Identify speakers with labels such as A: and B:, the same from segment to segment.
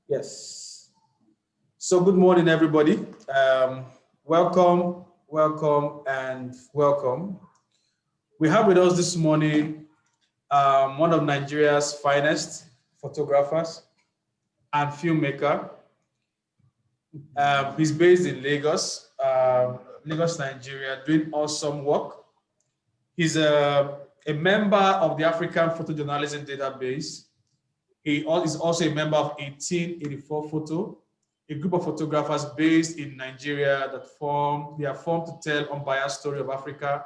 A: Yes. So good morning, everybody. Welcome, welcome, and welcome. We have with us this morning one of Nigeria's finest photographers and filmmaker. He's based in Lagos, Lagos, Nigeria, doing awesome work. He's a member of the African Photojournalism Database. He is also a member of 1884 Photo, a group of photographers based in Nigeria that are formed to tell unbiased story of Africa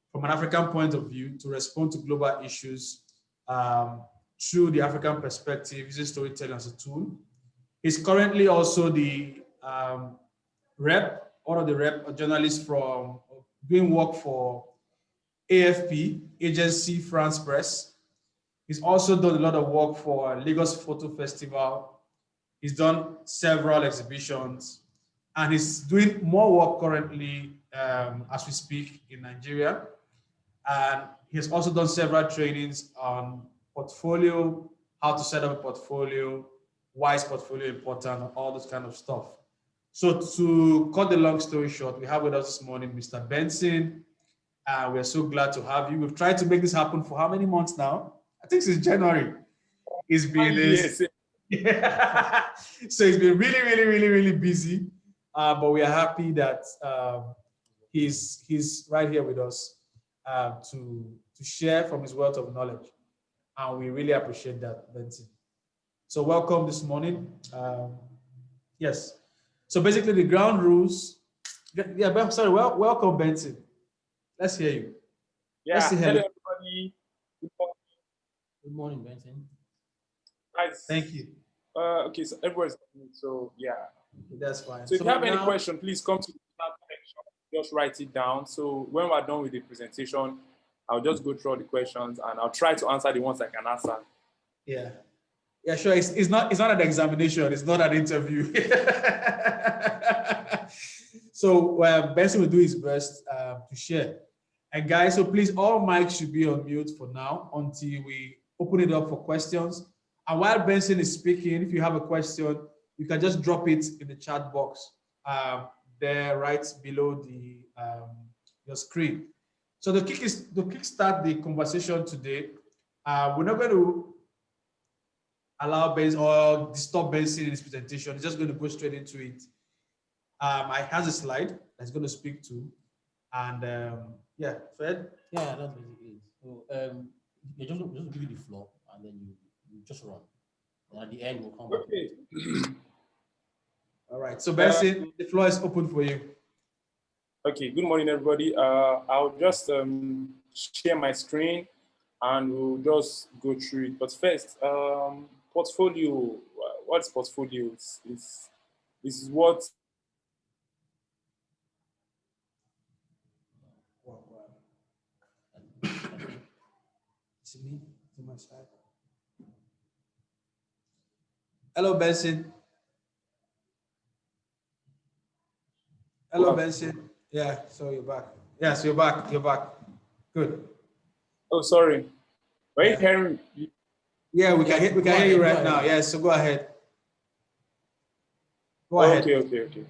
A: from an African point of view to respond to global issues through the African perspective, using storytelling as a tool. He's currently also the one of the rep journalists from doing work for AFP, Agency France Presse. He's also done a lot of work for Lagos Photo Festival. He's done several exhibitions, and he's doing more work currently as we speak in Nigeria. And he has also done several trainings on portfolio, how to set up a portfolio, why is portfolio important, and all this kind of stuff. So to cut the long story short, we have with us this morning Mr. Benson. We're so glad to have you. We've tried to make this happen for how many months now? I think since January. It's been this. Yeah. So he's been really busy. But we are happy that he's right here with us to share from his wealth of knowledge. And we really appreciate that, Benson. So welcome this morning. Yes. So basically the ground rules. Yeah, but sorry, welcome, Benson. Let's hear you.
B: Yeah, hello everybody.
C: Good morning, Benson.
B: Guys,
A: thank you.
B: Okay, so everybody's coming, so yeah.
A: That's fine.
B: So if you have any question, please come to the chat section. Just write it down. So when we're done with the presentation, I'll just go through all the questions and I'll try to answer the ones I can answer.
A: Yeah. Yeah, sure. It's not an examination. It's not an interview. So Benson will do his best to share. And guys, so please, all mics should be on mute for now until we open it up for questions. And while Benson is speaking, if you have a question, you can just drop it in the chat box there right below your screen. So to kickstart the conversation today, we're not going to allow Benson or disturb Benson in his presentation. He's just going to go straight into it. I have a slide that's going to speak to, and yeah, Fred.
C: Yeah, that's basically it. So they just give you the floor, and then you just run. And at the end, we'll come back.
B: Okay.
A: All right. So Benson, the floor is open for you.
B: Okay. Good morning, everybody. I'll just share my screen, and we'll just go through it. But first, portfolio. What's portfolio? Is what.
A: Me to my side. Hello, Benson. Hello, Benson. Yeah, so you're back. Yes, you're back. You're back. Good.
B: Oh, sorry. Were you hearing me?
A: Yeah, we can hear you right now. Yeah, so go ahead. Go ahead.
B: Okay.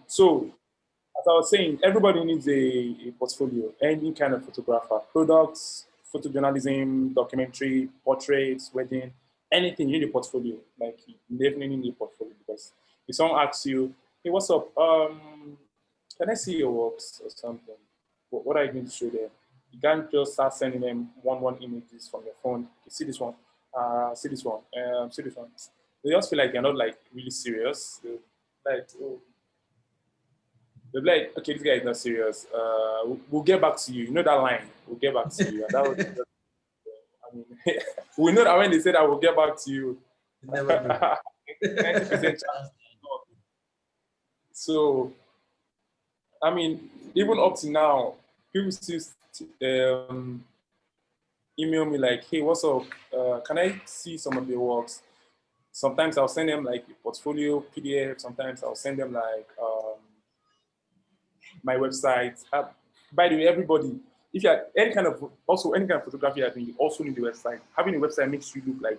B: So as I was saying, everybody needs a portfolio, any kind of photographer, products, photojournalism, documentary, portraits, wedding, anything, you need a portfolio. Like, you definitely need a portfolio, because if someone asks you, hey, what's up? Can I see your works or something? What are you going to show them? You can't just start sending them one images from your phone. You see this one, see this one, see this one. They just feel like you're not like really serious. They're like, oh. They'll be like, okay, this guy is not serious. We'll get back to you. You know that line? We'll get back to you. And that was just, I mean, we know that when they say that we'll get back to you, 90% chance. So, I mean, even up to now, people still email me like, hey, what's up? Can I see some of your works? Sometimes I'll send them like a portfolio PDF. Sometimes I'll send them like my website. By the way, everybody, if you have any kind of photography, I think you also need a website. Having a website makes you look like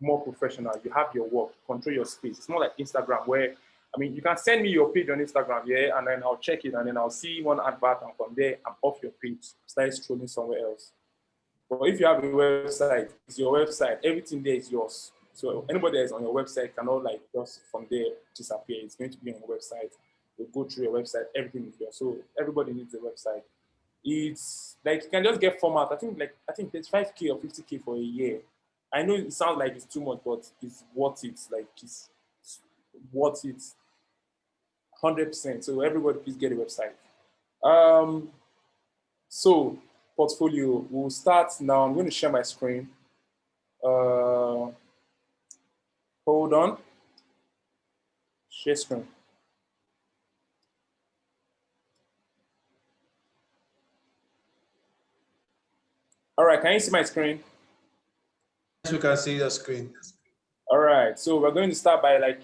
B: more professional. You have your work, control your space. It's not like Instagram where, I mean, you can send me your page on Instagram, yeah, and then I'll check it, and then I'll see one advert, and from there, I'm off your page, start scrolling somewhere else. But if you have a website, it's your website. Everything there is yours. So anybody that's on your website cannot like just from there disappear. It's going to be on your website. You go through your website, everything is there. So everybody needs a website. It's like you can just get format. I think there's 5K or 50K for a year. I know it sounds like it's too much, but it's worth it. Like it's worth it 100%. So everybody please get a website. Um, so portfolio, we'll start now. I'm going to share my screen. Hold on. Share screen. All right, can you see my screen?
A: Yes, we can see the screen.
B: All right, so we're going to start by like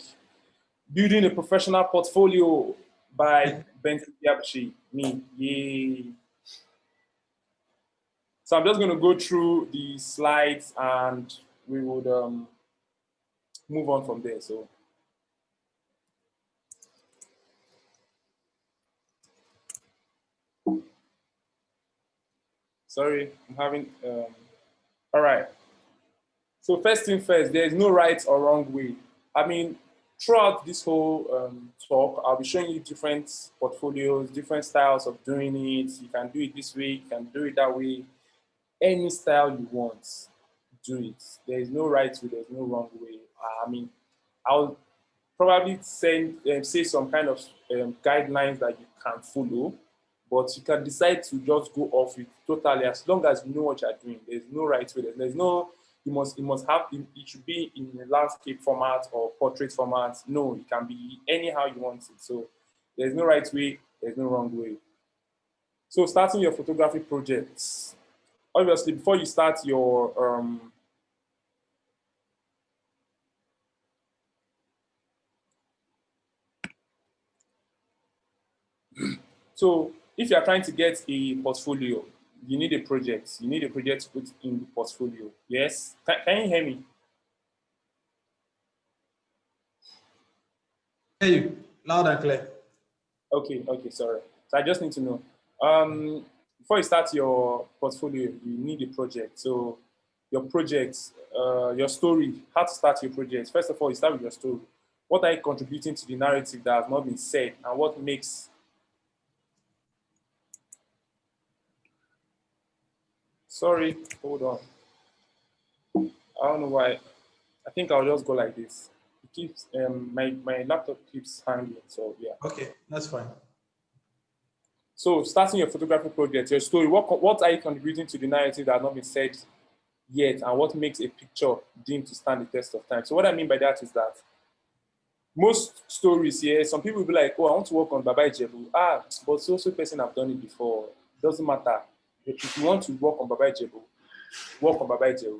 B: building a professional portfolio by Benson, Ibeabuchi, me. Yay. So I'm just going to go through the slides and we would move on from there. So. Sorry, I'm having, all right. So first thing first, there is no right or wrong way. I mean, throughout this whole talk, I'll be showing you different portfolios, different styles of doing it. You can do it this way, you can do it that way. Any style you want, do it. There is no right way, there's no wrong way. I mean, I'll probably say some kind of guidelines that you can follow, but you can decide to just go off it totally as long as you know what you're doing. There's no right way. There's no you must have it should be in a landscape format or portrait format. No, it can be anyhow you want it. So there's no right way, there's no wrong way. So starting your photography projects. Obviously, before you start your so if you are trying to get a portfolio, you need a project. You need a project to put in the portfolio. Yes? Can you hear me?
A: Hear you loud and clear.
B: Okay, sorry. So I just need to know. Before you start your portfolio, you need a project. So your project, your story, how to start your project. First of all, you start with your story. What are you contributing to the narrative that has not been said, and what makes Sorry, hold on. I don't know why. I think I'll just go like this. It keeps my laptop keeps hanging. So yeah.
A: Okay, that's fine.
B: So starting your photography project, your story. What are you contributing to the narrative that has not been said yet, and what makes a picture deemed to stand the test of time? So what I mean by that is that most stories here, some people will be like, "Oh, I want to work on Baba Ijebu." But so person have done it before. Doesn't matter. If you want to work on Baba Ijebu, work on Baba Ijebu.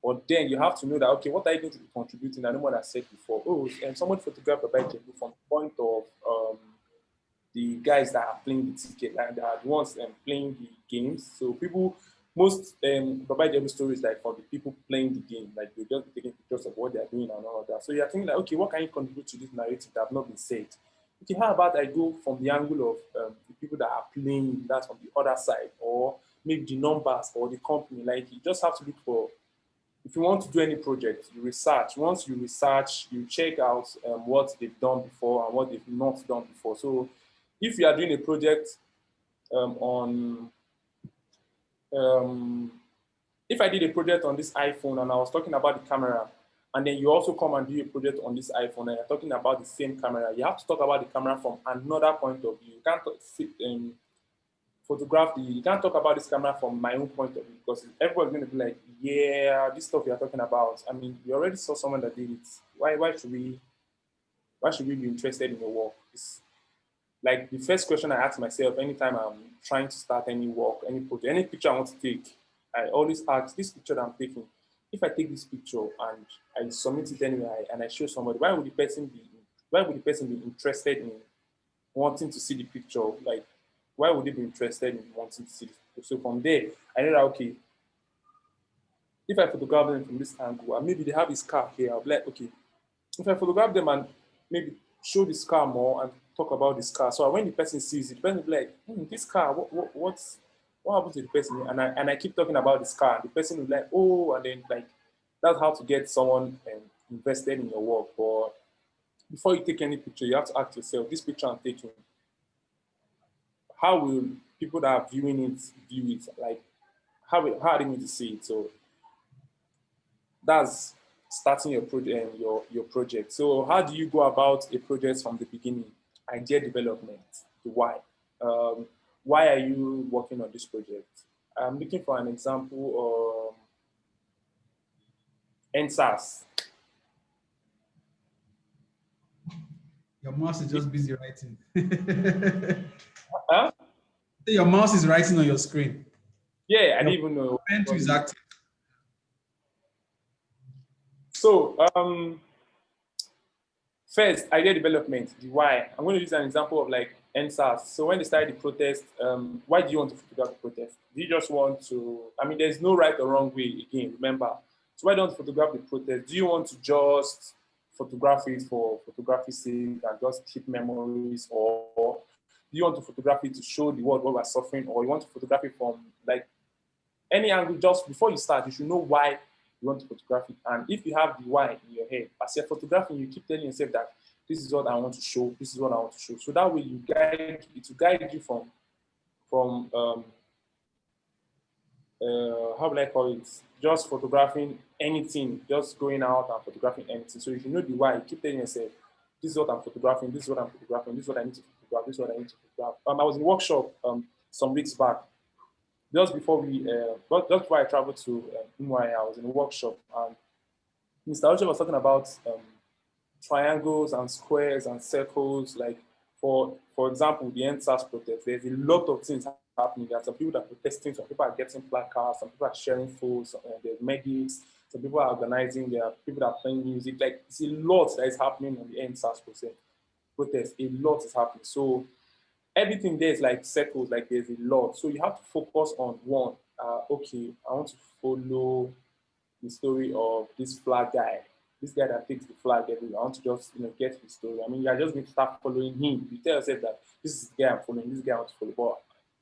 B: But then you have to know that, okay, what are you going to be contributing that no one has said before? Oh, and someone photographed Baba Ijebu from the point of the guys that are playing the ticket, like they are the ones playing the games. So most Baba Ijebu stories like for the people playing the game, like they're just taking pictures of what they're doing and all of that. So you're thinking like, okay, what can you contribute to this narrative that have not been said? Okay, how about I go from the angle of the people that are playing that from the other side, or maybe the numbers or the company. Like you just have to look for, if you want to do any project, you research. Once you research, you check out what they've done before and what they've not done before. So if you are doing a project on, if I did a project on this iPhone and I was talking about the camera, and then you also come and do a project on this iPhone and you're talking about the same camera, you have to talk about the camera from another point of view. You can't you can't talk about this camera from my own point of view, because everyone's going to be like, yeah, this stuff you're talking about. I mean, we already saw someone that did it. Why should we be interested in your work? It's like the first question I ask myself anytime I'm trying to start any work, any project, any picture I want to take, I always ask, this picture that I'm taking, if I take this picture and I submit it anyway and I show somebody, why would the person be interested in wanting to see the picture? Like, why would they be interested in wanting to see the picture? So from there, I know that, okay, if I photograph them from this angle, and maybe they have his car here, I'll be like, okay, if I photograph them and maybe show this car more and talk about this car, so when the person sees it, the person will be like, this car, what happened to the person? And I keep talking about this car, the person will be like, oh, and then like that's how to get someone invested in your work. But before you take any picture, you have to ask yourself, this picture I'm taking, how will people that are viewing it view it? Like, how are they going to see it? So that's starting your project. Your project. So how do you go about a project from the beginning? Idea development. The why. Why are you working on this project? I'm looking for an example of NSAS.
A: Your mouse is just busy writing.
B: Huh?
A: Your mouse is writing on your screen.
B: Yeah, I didn't even know.
A: Pen is active.
B: So first, idea development, the why. I'm going to use an example of like NSAS. So when they started the protest, why do you want to photograph the protest? Do you just want to, I mean, there's no right or wrong way again, remember. So why don't photograph the protest? Do you want to just photograph it for photography's sake and just keep memories, or do you want to photograph it to show the world what we're suffering, or you want to photograph it from like any angle? Just before you start, you should know why you want to photograph it. And if you have the why in your head, as you're photographing, you keep telling yourself that this is what I want to show, this is what I want to show. So that way you guide it to guide you from how would I call it? Just photographing anything, just going out and photographing anything. So if you know the why, you keep telling yourself, this is what I'm photographing, this is what I'm photographing, this is what I need to photograph, this is what I need to photograph. I was in a workshop some weeks back. Just before I traveled to Umuahia, I was in a workshop, and Mr. Ocho was talking about triangles and squares and circles. Like for example, the NSAS protest, there's a lot of things happening. There are some people that are protesting, some people are getting placards, some people are sharing photos, there's medics, some people are organizing, there are people that are playing music. Like it's a lot that is happening on the NSAS protest. A lot is happening. So everything there is like circles, like there's a lot. So you have to focus on one. Okay, I want to follow the story of this flag guy, this guy that takes the flag everywhere. I want to just get his story. I mean, you're just going to start following him. You tell yourself that this is the guy I'm following, this guy I want to follow. But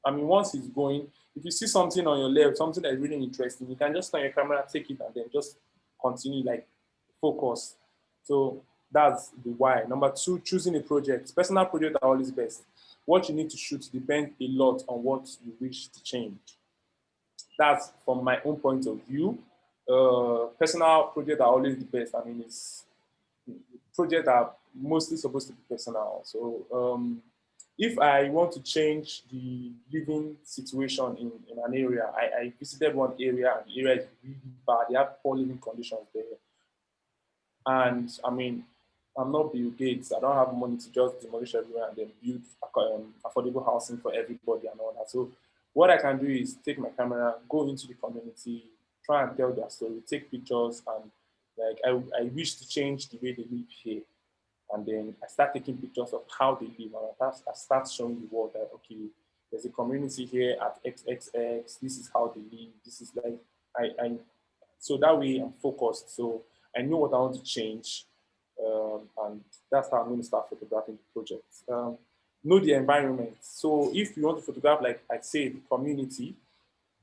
B: I mean, once he's going, if you see something on your left, something that is really interesting, you can just turn your camera, take it, and then just continue, like focus. So that's the why. Number two, choosing a project. Personal projects are always best. What you need to shoot depends a lot on what you wish to change. That's from my own point of view. Personal projects are always the best. I mean, it's projects are mostly supposed to be personal. So if I want to change the living situation in an area, I visited one area, and the area is really bad. They have poor living conditions there. And I mean, I'm not Bill Gates. I don't have money to just demolish everywhere and then build affordable housing for everybody and all that. So what I can do is take my camera, go into the community, try and tell their story, take pictures, and like I wish to change the way they live here. And then I start taking pictures of how they live, and I start showing the world that okay, there's a community here at XXX. This is how they live. This is like I so that way I'm focused. So I know what I want to change, and that's how I'm going to start photographing the project. Know the environment. So if you want to photograph, like I say, the community,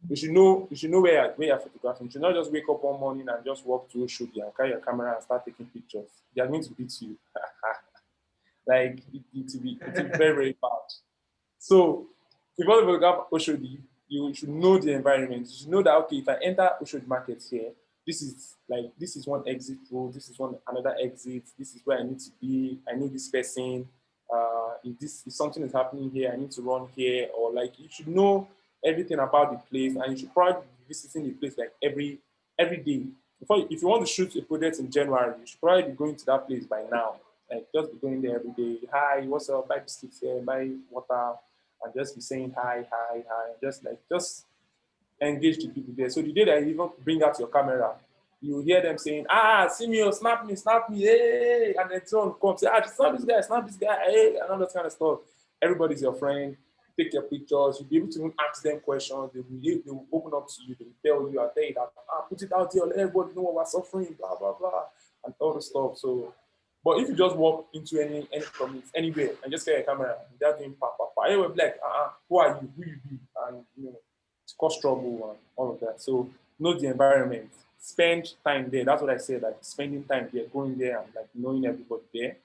B: you should know where you're photographing. You should not just wake up one morning and just walk to Oshodi and carry your camera and start taking pictures. They are going to beat you. Like it will be very, very bad. So if you want to photograph Oshodi, you should know the environment. You should know that okay, if I enter Oshodi market here, this is one exit road, this is another exit, this is where I need to be, I need this person. If something is happening here, I need to run here, or like you should know everything about the place, and you should probably be visiting the place like every day. If you want to shoot a project in January, you should probably be going to that place by now. Like just be going there every day. Hi, what's up? Buy biscuits here, buy water, and just be saying hi. Just engage the people there. So the day that you even bring out your camera, you hear them saying, see me, oh, snap me, hey, and then someone comes, say, snap this guy, hey, and all that kind of stuff. Everybody's your friend. take your pictures. You'll be able to even ask them questions. They will open up to you. They will tell you, I'll tell you that, put it out here, let everybody know what we're suffering, blah, blah, blah, and all the stuff. So, but if you just walk into any community, anywhere, and just get a camera, they're doing everyone will be like, who are you? Who you be? And, it's cause trouble and all of that. So, know the environment. Spend time there. That's what I said, like spending time there, going there and like knowing everybody there.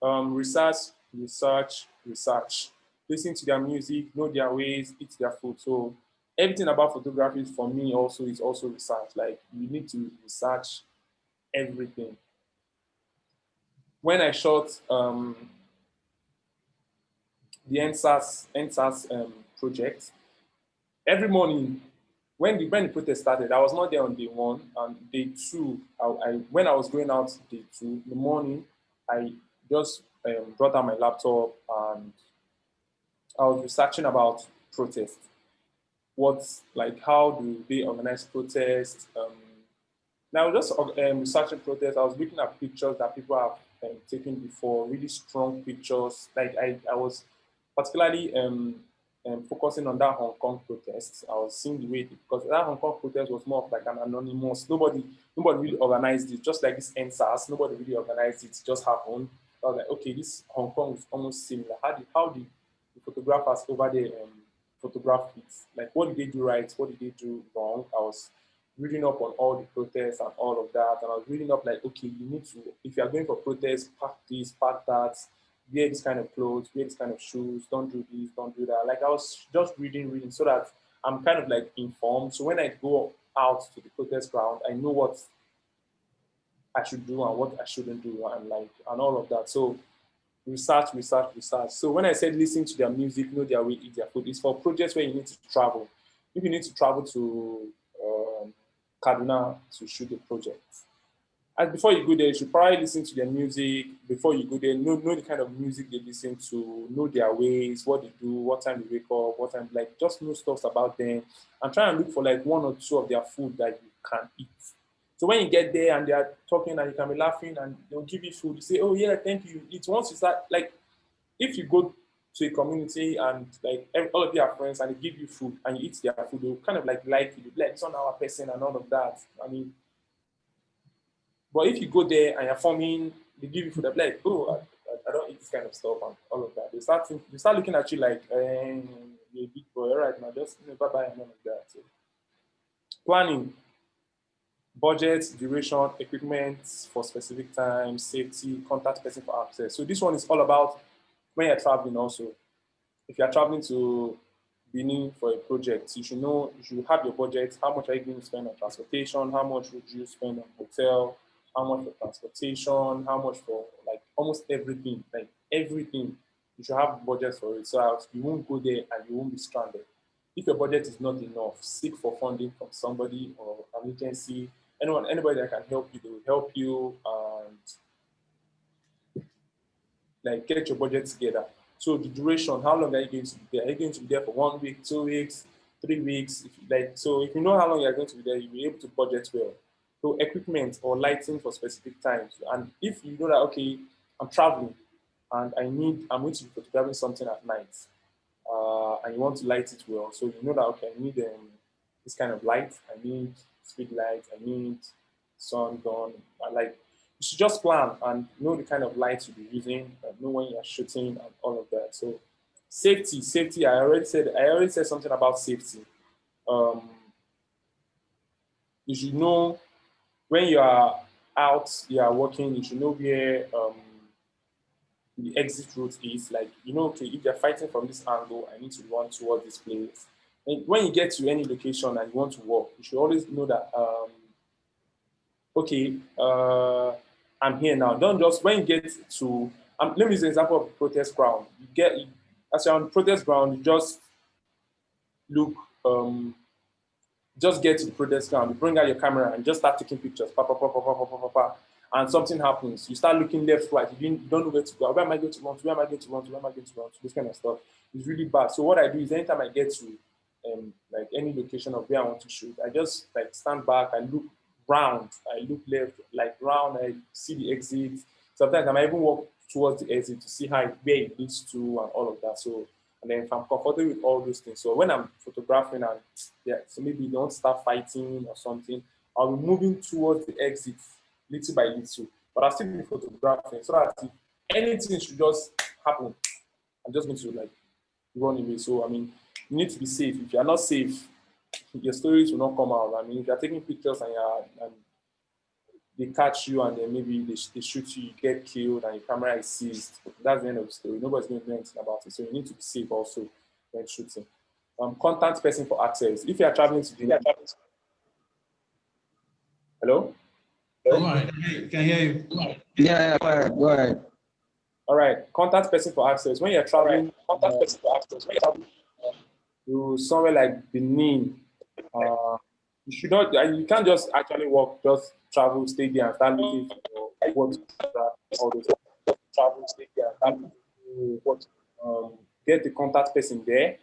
B: Research. Listen to their music, know their ways, eat their food. So everything about photography for me also is also research. Like you need to research everything. When I shot the NSAS project, every morning when the protest started, I was not there on day one. And day two, when I was going out day two in the morning, I just brought out my laptop and I was researching about protest. How do they organize protests? Now, just researching protests, I was looking at pictures that people have taken before, really strong pictures. Like I was particularly focusing on that Hong Kong protest. I was seeing the way, because that Hong Kong protest was more of like an anonymous. Nobody really organized it. Just like this NSAS, nobody really organized it. It just happened. I was like, okay, this Hong Kong is almost similar. How did the photographers over there photograph it? Like, what did they do right? What did they do wrong? I was reading up on all the protests and all of that. And I was reading up like, okay, you need to, if you are going for protests, pack this, pack that, wear this kind of clothes, wear this kind of shoes, don't do this, don't do that. Like I was just reading so that I'm kind of like informed. So when I go out to the protest ground, I know what I should do and what I shouldn't do and all of that. So research. So when I said listen to their music, know their way, eat their food, it's for projects where you need to travel. If you need to travel to Kaduna to shoot a project, and before you go there, you should probably listen to their music. Before you go there, know the kind of music they listen to, know their ways, what they do, what time they wake up, what time, like just know stuff about them, and try and look for like one or two of their food that you can eat. So when you get there and they are talking and you can be laughing and they'll give you food, you say, oh yeah, thank you. It's once you start, like if you go to a community and like all of your friends and they give you food and you eat their food, they'll kind of like you, like it's on our person and all of that. I mean, but if you go there and you're forming, they give you food, they're like, oh, I don't eat this kind of stuff and all of that. They start looking at you like, you're a big boy, all right, now just bye-bye and all of that. So, planning. Budget, duration, equipment for specific times, safety, contact person for access. So this one is all about when you're traveling also. If you're traveling to Benin for a project, you should have your budget. How much are you going to spend on transportation? How much would you spend on hotel? How much for transportation? How much for like almost everything? Like everything, you should have budget for it. So you won't go there and you won't be stranded. If your budget is not enough, seek for funding from somebody or an agency. Anybody that can help you, they will help you and like get your budget together. So the duration, how long are you going to be there? Are you going to be there for 1 week, 2 weeks, 3 weeks? If you know how long you're going to be there, you'll be able to budget well. So equipment or lighting for specific times. And if you know that, okay, I'm traveling and I'm going to be photographing something at night, and you want to light it well. So you know that, okay, I need this kind of light, I need speed light, I need sun gun. Like, you should just plan and know the kind of lights you'll be using, and know when you're shooting and all of that. So safety, I already said something about safety. You should know when you are out, you are working, you should know where the exit route is. Like, okay, if they're fighting from this angle, I need to run towards this place. And when you get to any location and you want to walk, you should always know that, okay, I'm here now. Don't just, when you get to, let me use an example of the protest ground. As you're on the protest ground, you just look, just get to the protest ground, you bring out your camera and just start taking pictures, pa, pa, pa, pa, pa, pa, pa, pa, pa, and something happens. You start looking left, right, you don't know where to go. Where am I going to run to? Where am I going to run to? Where am I going to run to? This kind of stuff is really bad. So what I do is anytime I get to like any location of where I want to shoot, I just like stand back, I look round, I look left, like round, I see the exit. Sometimes I might even walk towards the exit to see where it leads to and all of that. So And then if I'm comfortable with all those things, so when I'm photographing and so maybe you don't start fighting or something, I'll be moving towards the exit little by little. But I'll still be photographing so that if anything should just happen, I'm just going to like run away. So I mean, you need to be safe. If you're not safe, your stories will not come out. I mean, if you're taking pictures and they catch you and then maybe they shoot you, you get killed and your camera is seized, that's the end of the story. Nobody's going to know anything about it. So you need to be safe also when shooting. Contact person for access. If you are traveling to the hello?
A: Come on, can hear you.
D: Yeah, go ahead. Go ahead.
B: All right, contact person for access. When you're traveling, contact person for access. When you're traveling to somewhere like Benin, you should not. You can't just actually walk, just travel, stay there, and start looking for what all those travel, stay there, and start looking for what. Get the contact person there.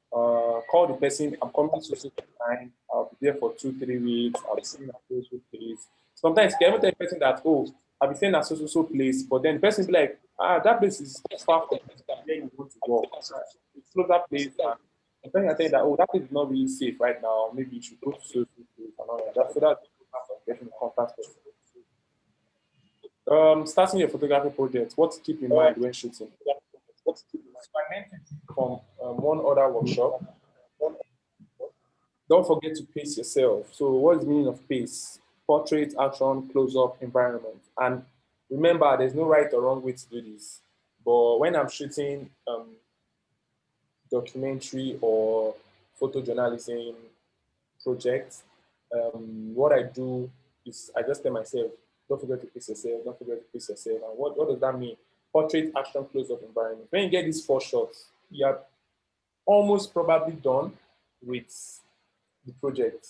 B: Call the person. I'm coming to social time. I'll be there for 2-3 weeks. I'll be seeing at social place. Sometimes you can even tell the person that, oh, I'll be staying at social place, but then the person will be like, that place is far from where you want to go. It's closer place. And the person will tell you that, oh, that place is not really safe right now. Maybe you should go to social place and all that. So that's getting the contact person. Starting your photography project, what to keep in mind when shooting? What to keep in mind? From one other workshop. Don't forget to pace yourself. So what's the meaning of pace? Portrait, action, close-up, environment. And remember, there's no right or wrong way to do this. But when I'm shooting documentary or photojournalism projects, what I do is I just tell myself, don't forget to pace yourself, don't forget to pace yourself. And what does that mean? Portrait, action, close-up, environment. When you get these 4 shots, you are almost probably done with the project.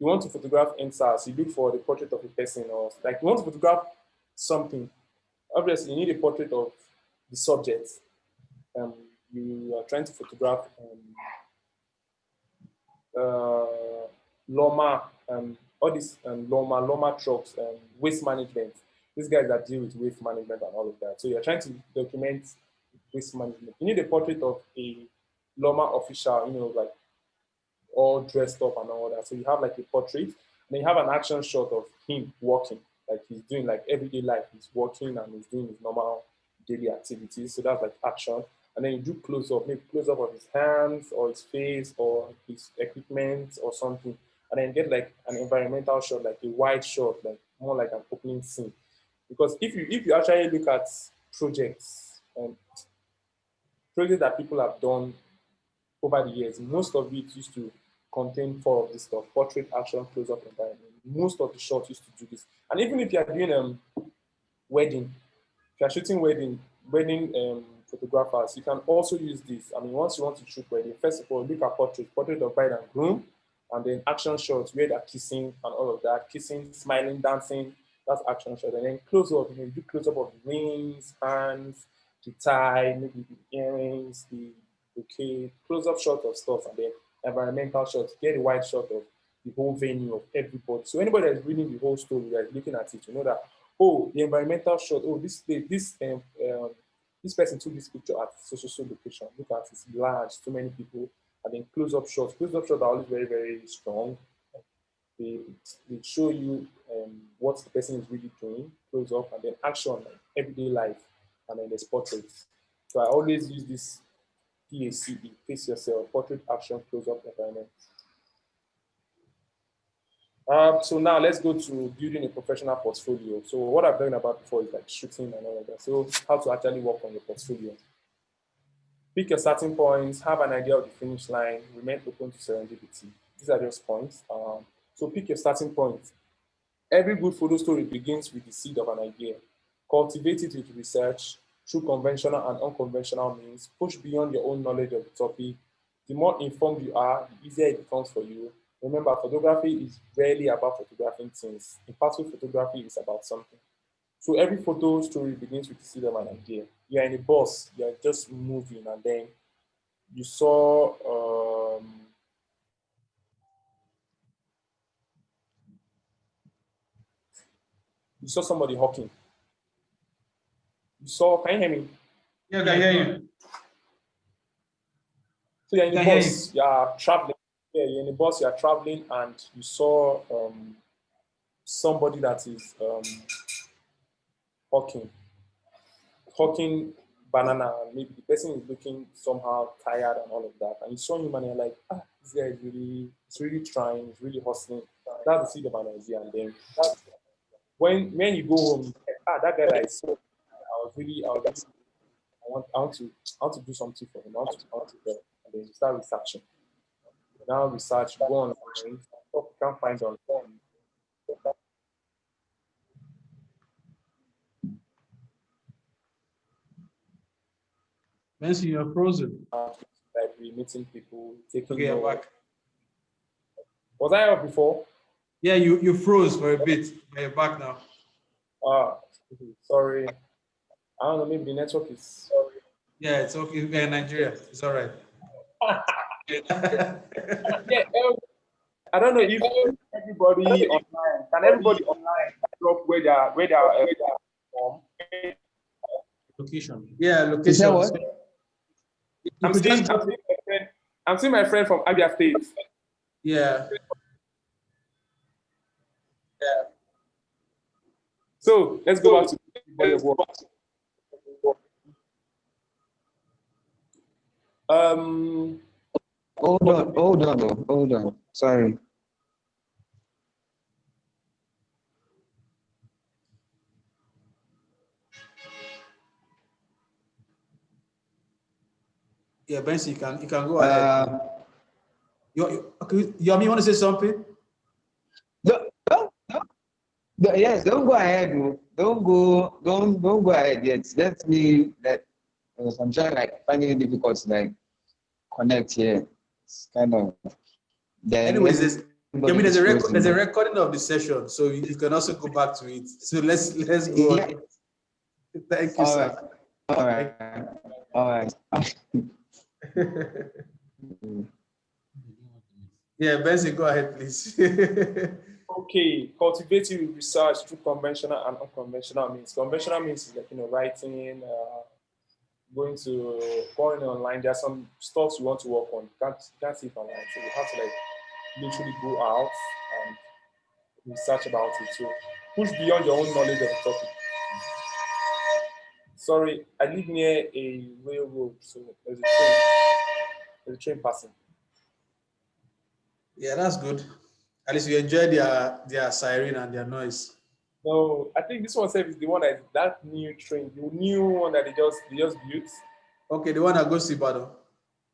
B: You want to photograph NSAS, you look for the portrait of a person, or like you want to photograph something. Obviously, you need a portrait of the subject. You are trying to photograph Loma, all these Loma trucks, waste management. These guys that deal with waste management and all of that. So you're trying to document waste management. You need a portrait of a Loma official, like all dressed up and all that. So you have like a portrait, and then you have an action shot of him walking, like he's doing like everyday life. He's walking and he's doing his normal daily activities. So that's like action. And then you do close up, maybe close up of his hands or his face or his equipment or something. And then get like an environmental shot, like a wide shot, like more like an opening scene. Because if you actually look at projects projects that people have done over the years, most of it used to contain 4 of this stuff: portrait, action, close-up, environment. Most of the shots used to do this. And even if you're doing wedding, if you're shooting wedding photographers, you can also use this. I mean, once you want to shoot wedding, first of all, look at portrait of bride and groom, and then action shots where they're kissing and all of that, kissing, smiling, dancing, that's action shot. And then close-up, you do close-up of the rings, hands, the tie, maybe the earrings, the bouquet, close-up shot of stuff, and then environmental shots, get a wide shot of the whole venue of everybody. So anybody that's reading the whole story, that's looking at it, you know that, oh, the environmental shot, oh, this person took this picture at so location. Look at it, it's large, too many people. And then close-up shots. Close-up shots are always very, very strong. They show you what the person is really doing, close up, and then action, like everyday life, and then there's portraits. So I always use this PACE, pace yourself, portrait, action, close up, environment. So now let's go to building a professional portfolio. So what I've done about before is like shooting and all of that. So how to actually work on your portfolio. Pick your starting points, have an idea of the finish line, remain open to serendipity. These are just points. So pick your starting point. Every good photo story begins with the seed of an idea. Cultivate it with research through conventional and unconventional means. Push beyond your own knowledge of the topic. The more informed you are, the easier it becomes for you. Remember, photography is rarely about photographing things. Impactful photography is about something. So every photo story begins with the seed of an idea. You're in a bus, you're just moving, and then you saw somebody hawking. You saw, can you hear me?
A: Yeah, I can hear you.
B: So you're in the
A: Can hear you.
B: bus, you are traveling. Yeah, you're in the bus, you are traveling, and you saw somebody that is hawking, hawking banana, and maybe the person is looking somehow tired and all of that. And you saw him and you're like, ah, this guy is really, he's really trying, he's really hustling. That's the seed of an idea. And then when you go home, you're like, ah, that guy that I saw, I want to do something for him. I want to help. And then you start researching. You now research, go online, you can't find on
A: Benson, you're frozen.
B: library, meeting people, taking
A: Okay, I'm
B: notes.
A: back.
B: Was I up before?
A: Yeah, you froze for a bit, but you're back now.
B: Ah, sorry. I don't know, maybe the network is.
A: Yeah, it's okay. We're in Nigeria. It's all right.
B: Yeah, I don't know if everybody online can everybody online drop where they are from.
C: Location.
A: Yeah,
D: You said
A: location.
D: what?
A: You could just go.
B: I'm seeing my friend from Abia State.
A: Yeah.
B: So let's go back to the body of work.
D: Hold on. Sorry.
A: Yeah, Benson, you can go ahead. Okay, you want to say something?
D: Yes, don't go ahead. Don't go ahead yet. Let me let. I'm trying like finding it difficult to like connect here. It's kind of. Then
A: Anyways,
D: everybody is
A: there's a
D: closing.
A: recording of the session, so you can also go back to it. So let's go
D: Yeah.
A: on. Thank you,
D: All
A: sir.
D: right. All right. All right.
A: Yeah, Benson, go ahead, please.
B: Okay, cultivating research through conventional and unconventional means. Conventional means is like writing, going online. There are some stuff you want to work on. You can't see it online, so you have to like literally go out and research about it. So push beyond your own knowledge of the topic. Sorry, I live near a railroad, so there's a train passing.
A: Yeah, that's good. At least you enjoy their siren and their noise.
B: No, I think this one is the one that new train, the new one that they just built.
A: Okay, the one that goes to Ibadan.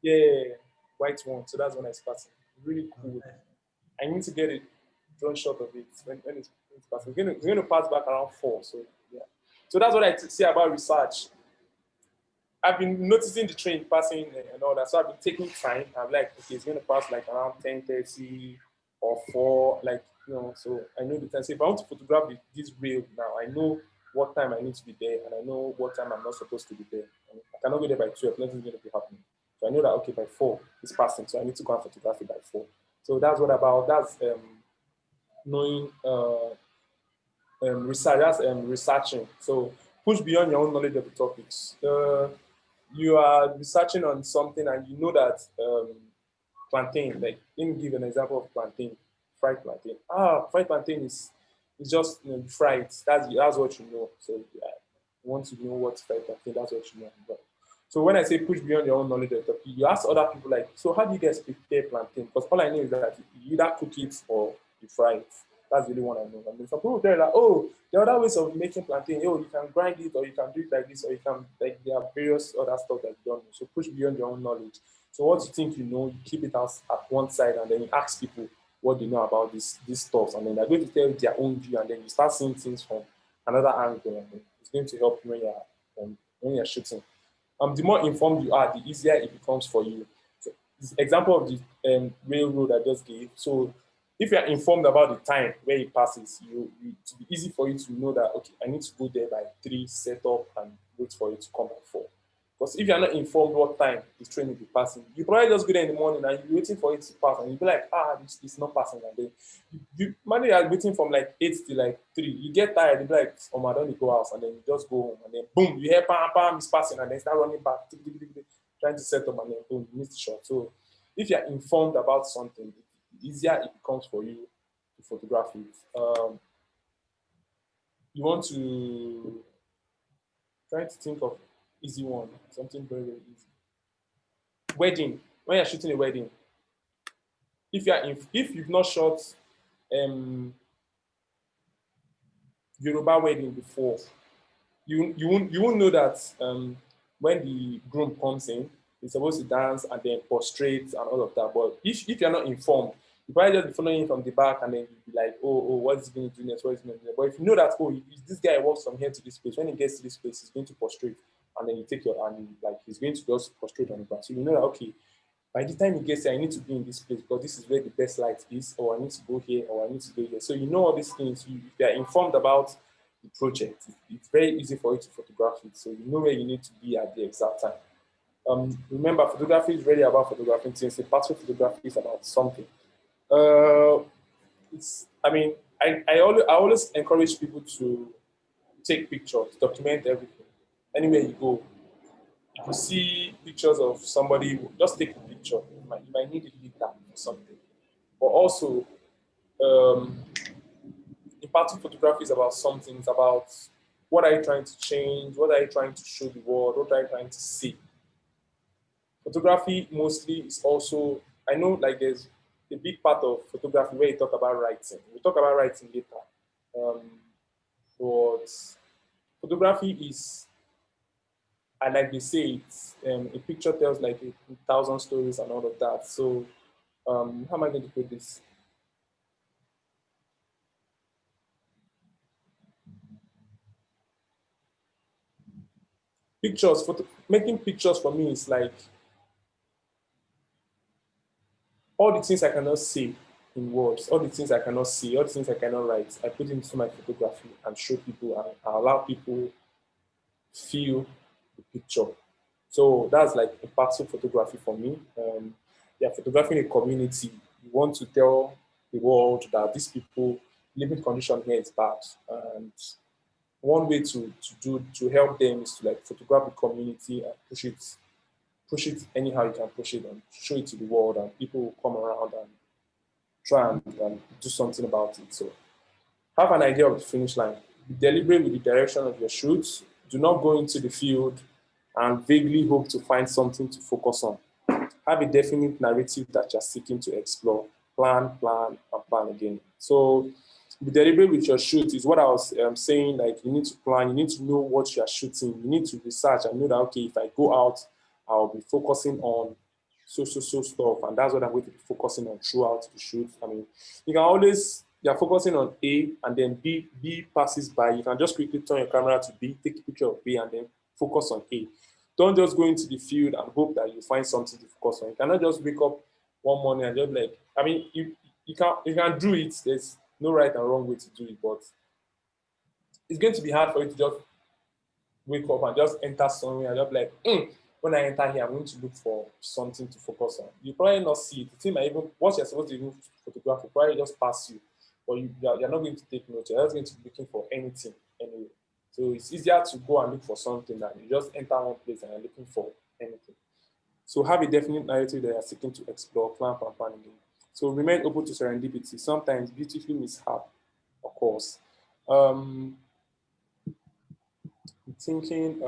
B: Yeah, white one. So that's when it's passing. Really cool. I need to get a drone shot of it when it's passing. It's going to pass back around 4. So yeah. So that's what I say about research. I've been noticing the train passing and all that. So I've been taking time. I'm like, okay, it's going to pass like around 10:30 or 4. Like, so I know the time. So if I want to photograph this rail now, I know what time I need to be there and I know what time I'm not supposed to be there. I cannot go there by 12. Nothing's going to be happening. So I know that, okay, by 4 it's passing. So I need to go and photograph it by 4. So that's knowing research, that's researching. So push beyond your own knowledge of the topics. You are researching on something and you know that plantain, like let me give an example of plantain, fried plantain. Fried plantain is just fried. That's what you know. So yeah, you want to know what fried plantain, that's what you know. But, so when I say push beyond your own knowledge of the topic, you ask other people like, so how do you guys prepare plantain? Because all I know is that you either cook it or you fry it. That's really what I know. And then some people tell like, oh, there are other ways of making plantain. Oh, you can grind it, or you can do it like this, or you can like there are various other stuff that you don't know. So push beyond your own knowledge. So what you think you know, you keep it at one side, and then you ask people what they know about this stuff, and then they're going to tell you their own view, and then you start seeing things from another angle, and it's going to help you when you're shooting. The more informed you are, the easier it becomes for you. So, this example of the railroad I just gave. So, if you are informed about the time where it passes, it will be easy for you to know that, okay, I need to go there by 3, set up, and wait for it to come by 4. Because if you're not informed what time the train will be passing, you probably just go there in the morning and you're waiting for it to pass, and you'll be like, it's not passing. And then you are waiting from like 8 to like 3. You get tired, you'll be like, I don't need to go out. And then you just go home, and then boom, you hear pam, pam, it's passing, and then start running back. trying to set up and then boom, you miss the shot. So if you're informed about something, the easier it becomes for you to photograph it. You want to try to think of easy one, something very, very easy. Wedding. When you're shooting a wedding, if you've not shot um, Yoruba wedding before, you won't know that when the groom comes in, he's supposed to dance and then prostrate and all of that. But if you're not informed, you probably just be following him from the back and then you'll be like, oh, what is he going to do next? What is he going to do next? But if you know that, oh, if this guy walks from here to this place, when he gets to this place, he's going to prostrate, and then you take your and like he's going to just prostrate on the ground. So you know that okay, by the time he gets here, I need to be in this place because this is where the best light is, or I need to go here, or I need to go here. So you know all these things. If you're informed about the project, it's very easy for you to photograph it. So you know where you need to be at the exact time. Remember, photography is really about photographing things. The passive photography is about something. I always encourage people to take pictures, document everything. Anywhere you go, if you see pictures of somebody, just take a picture. You might need it later for something. But also, um, imparting photography is about something. It's about what are you trying to change? What are you trying to show the world? What are you trying to see? Photography mostly is also, I know like there's a big part of photography where you talk about writing. We'll talk about writing later. Um, but photography is, and like they say, it's a picture tells like 1,000 stories and all of that. So how am I going to put this? Making pictures for me is like all the things I cannot say in words, all the things I cannot see, all the things I cannot write, I put into my photography and show people and I allow people feel the picture. So that's like impactful photography for me. Yeah, photographing a community. You want to tell the world that these people living condition here is bad. And one way to help them is to like photograph the community and push it anyhow you can push it and show it to the world and people will come around and try and do something about it. So have an idea of the finish line. Be deliberate with the direction of your shoot. Do not go into the field and vaguely hope to find something to focus on. Have a definite narrative that you're seeking to explore. Plan, and plan again. So be deliberate with your shoot is what I was saying. Like you need to plan, you need to know what you are shooting. You need to research and know that, okay, if I go out, I'll be focusing on so stuff. And that's what I'm going to be focusing on throughout the shoot. I mean, you can always, you're focusing on A and then B passes by. You can just quickly turn your camera to B, take a picture of B and then focus on A. Don't just go into the field and hope that you find something to focus on. You cannot just wake up one morning and just like, I mean, you can do it. There's no right and wrong way to do it, but it's going to be hard for you to just wake up and just enter somewhere and just like, when I enter here, I'm going to look for something to focus on. You probably not see it. The thing might even, what you're supposed to even photograph will probably just pass you, but you're not going to take notes. You're just going to be looking for anything anyway. So it's easier to go and look for something than you just enter one place and you're looking for anything. So have a definite narrative that you're seeking to explore, plan again. So remain open to serendipity. Sometimes beautifully mishap, of course. I'm thinking.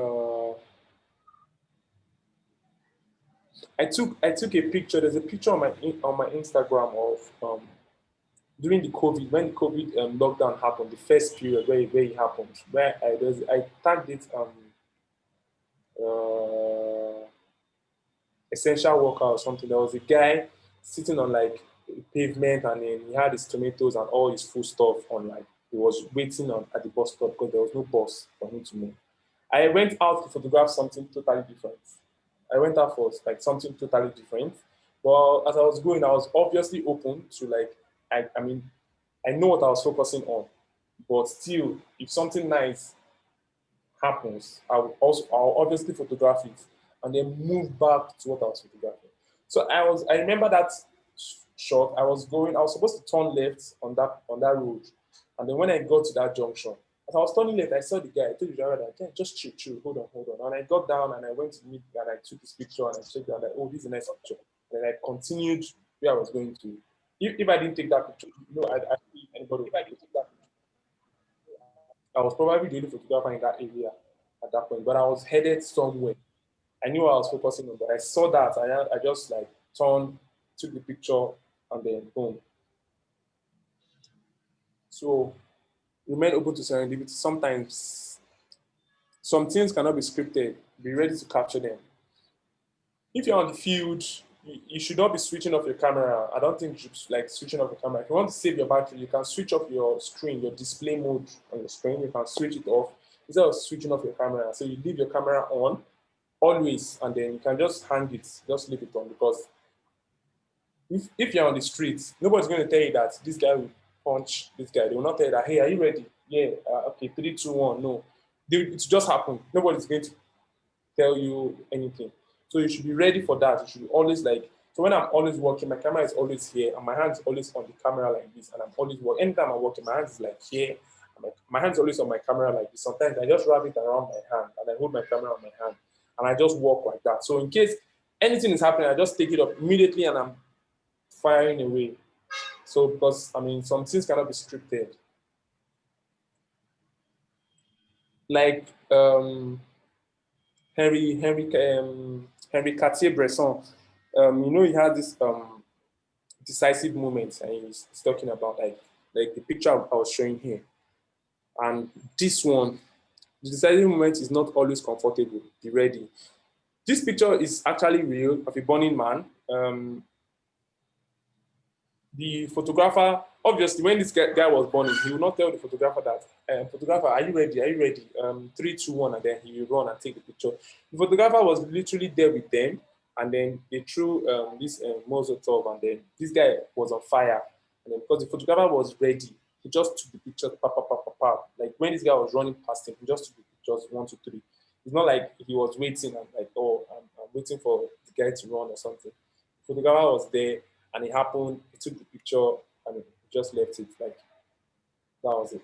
B: I took a picture. There's a picture on my Instagram of during the COVID, when the COVID lockdown happened, the first period where it happened, where I tagged it uh, essential worker or something. There was a guy sitting on like a pavement and then he had his tomatoes and all his food stuff on like he was waiting on at the bus stop because there was no bus for him to move. I went out to photograph something totally different. I went out for like something totally different. But as I was going, I was obviously open to like I mean I know what I was focusing on. But still, if something nice happens, I'll obviously photograph it and then move back to what I was photographing. So I remember that shot. I was supposed to turn left on that road. And then when I got to that junction, As I was turning left, I saw the guy. I told the driver that, "Yeah, just chill, hold on. And I got down and I went to meet and I took his picture and I checked out like, oh, this is a nice picture. And I continued where I was going to. If I didn't take that picture, I don't think anybody. If I didn't take that picture, I was probably the only photographer in that area at that point. But I was headed somewhere. I knew what I was focusing on, but I saw that I just like turned, took the picture, and then boom. So remain open to serendipity. Sometimes some things cannot be scripted. Be ready to capture them. If you're on the field, you should not be switching off your camera. I don't think you should like switching off your camera. If you want to save your battery, you can switch off your screen, your display mode on your screen. You can switch it off instead of switching off your camera. So you leave your camera on always, and then you can just hang it, just leave it on, because if you're on the streets, nobody's going to tell you that this guy will punch this guy. They will not tell you that, hey, are you ready? Yeah, okay, 3, 2, 1. No, it's just happened. Nobody's going to tell you anything. So you should be ready for that. You should be always like, so when I'm always working, my camera is always here, and my hand is always on the camera like this, and I'm always working. Anytime I'm working, my hand is like here. My hand's always on my camera like this. Sometimes I just wrap it around my hand, and I hold my camera on my hand, and I just walk like that. So in case anything is happening, I just take it up immediately, and I'm firing away. So because I mean, some things cannot be scripted. Like Henry Cartier-Bresson, he had this decisive moments, and he's talking about like the picture I was showing here, and this one, the decisive moment is not always comfortable. Be ready. This picture is actually real of a burning man. The photographer, obviously, when this guy was burning, he will not tell the photographer that, photographer, are you ready? Are you ready? 3, 2, 1, and then he will run and take the picture. The photographer was literally there with them, and then they threw this Molotov, and then this guy was on fire. And then because the photographer was ready, he just took the picture, like when this guy was running past him, he just took the pictures 1, 2, 3. It's not like he was waiting and like, oh, I'm waiting for the guy to run or something. The photographer was there, and it happened. He took the picture and he just left it. Like that was it.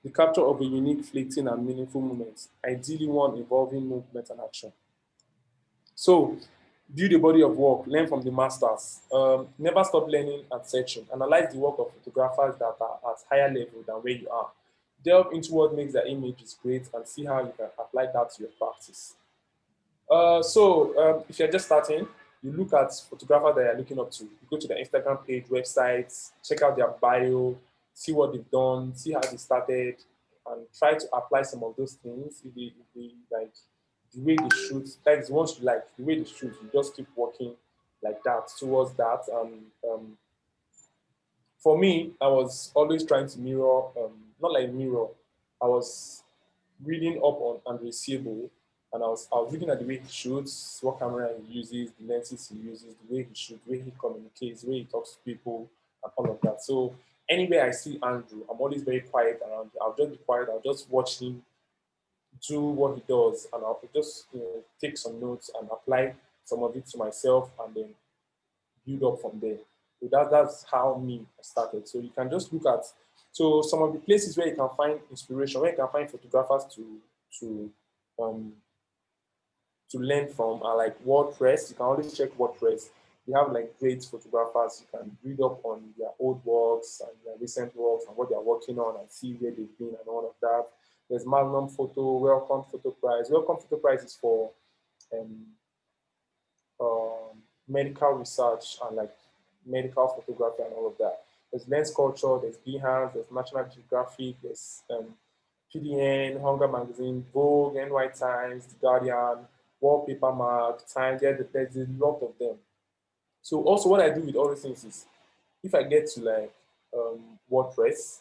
B: The capture of a unique, fleeting, and meaningful moment, ideally one involving movement and action. So, build a body of work, learn from the masters. Never stop learning and searching. Analyze the work of photographers that are at higher level than where you are. Delve into what makes their images great and see how you can apply that to your practice. If you're just starting, you look at photographers that you're looking up to. You go to their Instagram page, websites, check out their bio, see what they've done, see how they started, and try to apply some of those things. If they like the way they shoot, like the ones you like, the way they shoot, you just keep working like that towards that. For me, I was always trying to mirror, not like mirror, I was reading up on Andre Siebo, and I was looking at the way he shoots, what camera he uses, the lenses he uses, the way he shoots, the way he communicates, the way he talks to people, and all of that. So anywhere I see Andrew, I'm always very quiet around. I'll just be quiet. I'll just watch him do what he does, and I'll just take some notes and apply some of it to myself, and then build up from there. So that's how me started. So you can just look at some of the places where you can find inspiration, where you can find photographers to um, to learn from are like WordPress. You can always check WordPress. You have like great photographers. You can read up on their old works and their recent works and what they're working on and see where they've been and all of that. There's Magnum Photo, Welcome Photo Prize. Welcome Photo Prize is for um, medical research and like medical photography and all of that. There's Lens Culture, there's Behance, there's National Geographic, there's PDN, Hunger Magazine, Vogue, NY Times, The Guardian, Wallpaper Mag, Time. There's a lot of them. So also what I do with all these things is, if I get to like WordPress,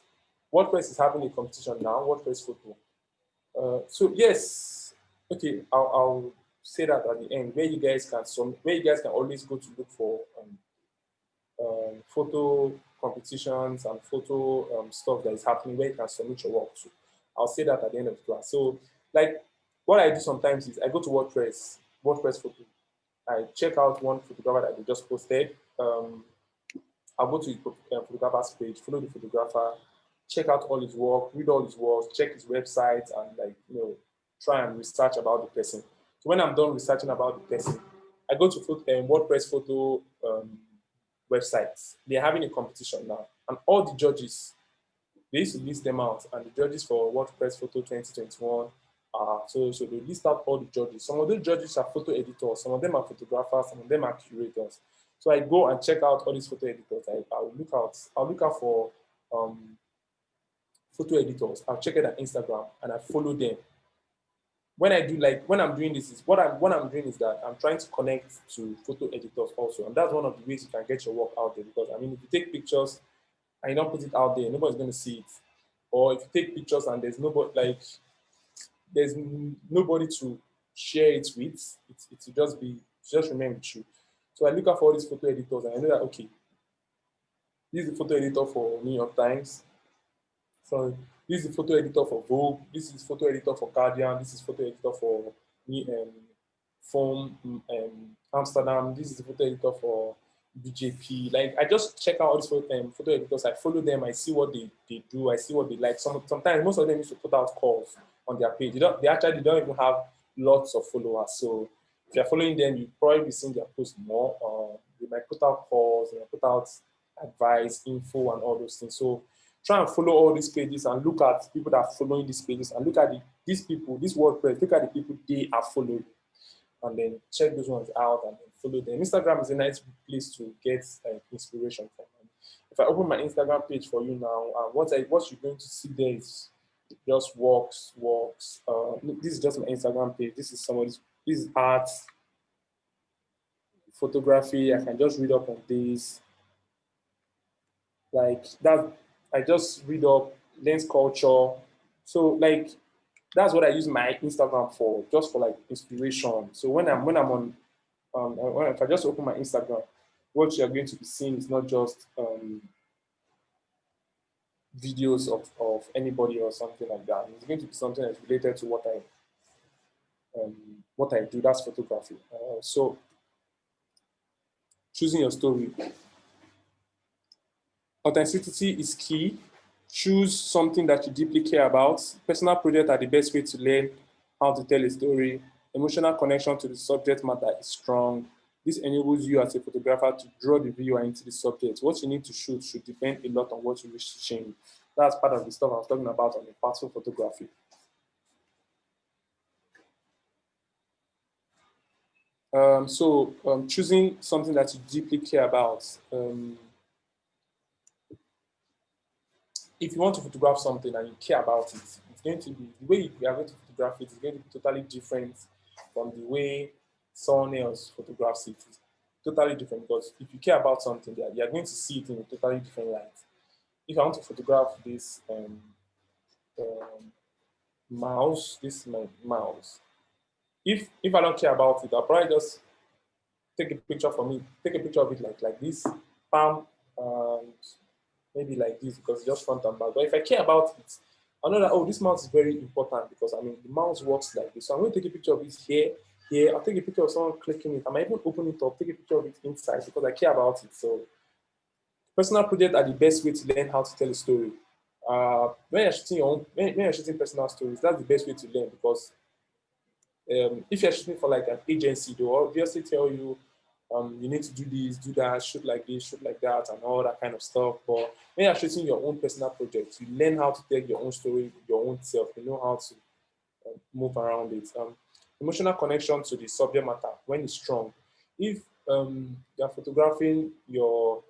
B: WordPress is having a competition now, WordPress Photo. So yes, okay, I'll say that at the end, where you guys can always go to look for photo competitions and photo stuff that is happening where you can submit your work to. I'll say that at the end of the class. So like what I do sometimes is I go to WordPress Photo. I check out one photographer that they just posted. I'll go to the photographer's page, follow the photographer, check out all his work, read all his work, check his website, and like try and research about the person. So when I'm done researching about the person, I go to WordPress photo websites. They're having a competition now, and all the judges, they used to list them out, and the judges for WordPress Photo 2021 so they list out all the judges. Some of those judges are photo editors, some of them are photographers, some of them are curators. So I go and check out all these photo editors. I'll look out for photo editors. I'll check it on Instagram and I follow them. When I'm doing this is what I'm doing is that I'm trying to connect to photo editors also, and that's one of the ways you can get your work out there. Because I mean, if you take pictures and you don't put it out there, nobody's going to see it. Or if you take pictures and there's nobody to share it with, it will just remain with you. So I look out for all these photo editors and I know that okay, this is the photo editor for New York Times. So this is the photo editor for Vogue. This is photo editor for Guardian. This is photo editor for Form Amsterdam. This is the photo editor for BJP. Like I just check out all these photo editors. I follow them. I see what they do. I see what they like. Sometimes most of them used to put out calls on their page. They actually don't even have lots of followers. So if you're following them, you probably be seeing their posts more. They might put out calls. They might put out advice, info, and all those things. So try and follow all these pages and look at people that are following these pages and look at these people, this WordPress, look at the people they are following and then check those ones out and then follow them. Instagram is a nice place to get inspiration from. If I open my Instagram page for you now, what you're going to see there is just walks. This is just my Instagram page. This is art, photography. I can just read up on this. Like that, I just read up lens culture. So like that's what I use my Instagram for, just for like inspiration. So when I'm on, if I just open my Instagram, what you're going to be seeing is not just videos of anybody or something like that. It's going to be something that's related to what I do. That's photography. So choosing your story. Authenticity is key. Choose something that you deeply care about. Personal projects are the best way to learn how to tell a story. Emotional connection to the subject matter is strong. This enables you as a photographer to draw the viewer into the subject. What you need to shoot should depend a lot on what you wish to change. That's part of the stuff I was talking about on the passport photography. Choosing something that you deeply care about. If you want to photograph something and you care about it, it's going to be the way you are going to photograph it is going to be totally different from the way someone else photographs it. It's totally different because if you care about something, you are going to see it in a totally different light. If I want to photograph this mouse, this is my mouse. If I don't care about it, I'll probably just take a picture for me, take a picture of it like this, palm, and maybe like this because it's just front and back. But if I care about it, I know that, oh, this mouse is very important because I mean, the mouse works like this. So I'm going to take a picture of it here. I'll take a picture of someone clicking it. I might even open it up, take a picture of it inside because I care about it. So personal projects are the best way to learn how to tell a story. When you're shooting when you're shooting personal stories, that's the best way to learn because if you're shooting for like an agency, they'll obviously tell you you need to do this, do that, shoot like this, shoot like that, and all that kind of stuff. But when you're shooting your own personal project, you learn how to tell your own story, your own self. You know how to move around it. Emotional connection to the subject matter when it's strong. If you're photographing your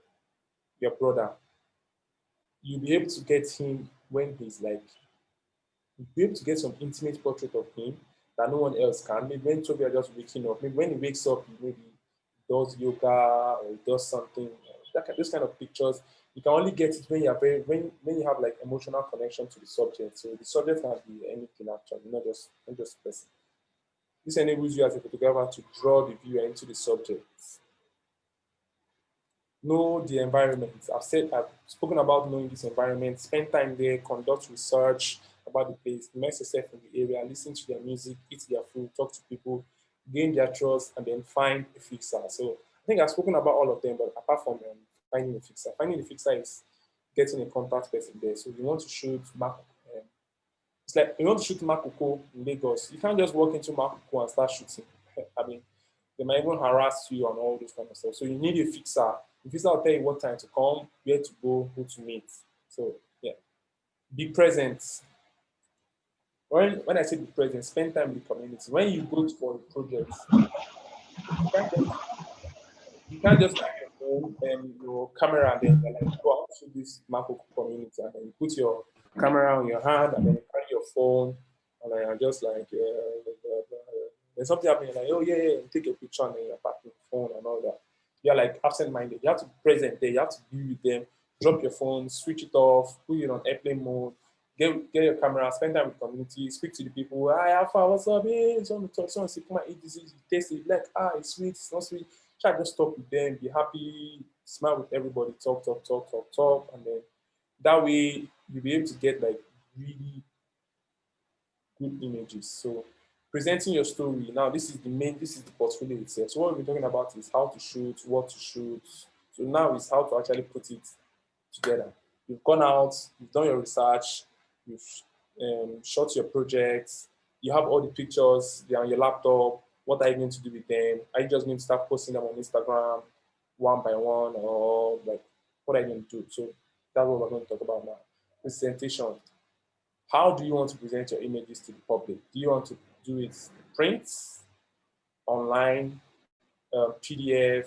B: brother, you'll be able to get him when he's like, you'll be able to get some intimate portrait of him that no one else can. Maybe when Toby are just waking up, maybe when he wakes up, he maybe does yoga or does something. Those kind of pictures, you can only get it when you are when you have like emotional connection to the subject. So the subject can be anything actually, not just person. This enables you as a photographer to draw the viewer into the subject. Know the environment. I've spoken about knowing this environment. Spend time there, conduct research about the place, immerse yourself in the area, listen to their music, eat their food, talk to people, gain their trust, and then find a fixer. So I think I've spoken about all of them, but apart from finding a fixer is getting a contact person there. So you want to shoot it's like you want to shoot Makoko in Lagos. You can't just walk into Makoko and start shooting. I mean, they might even harass you and all this kind of stuff. So you need a fixer. The fixer will tell you what time to come, where to go, who to meet. So yeah, be present. When I say be present, spend time with the community. When you go for a project, you can't just, you can't just have your phone and your camera and then you're like, go out to this Makoko community and then you put your camera on your hand and then you carry your phone and then you're just like, there's something happening, like, oh yeah, take a picture and then you're back with your phone and all that. You're like absent-minded. You have to be present there. You have to be with them. Drop your phone, switch it off, put it on airplane mode, get your camera, spend time with the community, speak to the people. Hi, Alpha, what's up? Hey, it's on the talk. Someone say, come and eat this, you taste it. Like, it's sweet, it's not sweet. Try to just talk with them, be happy, smile with everybody, talk, and then that way you'll be able to get like really good images. So presenting your story. Now this is the portfolio itself. So what we're talking about is how to shoot, what to shoot. So now is how to actually put it together. You've gone out, you've done your research, you've shot your projects, you have all the pictures, they're on your laptop. What are you going to do with them? Are you just going to start posting them on Instagram one by one, or like what are you going to do? So that's what we're going to talk about now. Presentation. How do you want to present your images to the public? Do you want to do it print, online, PDF,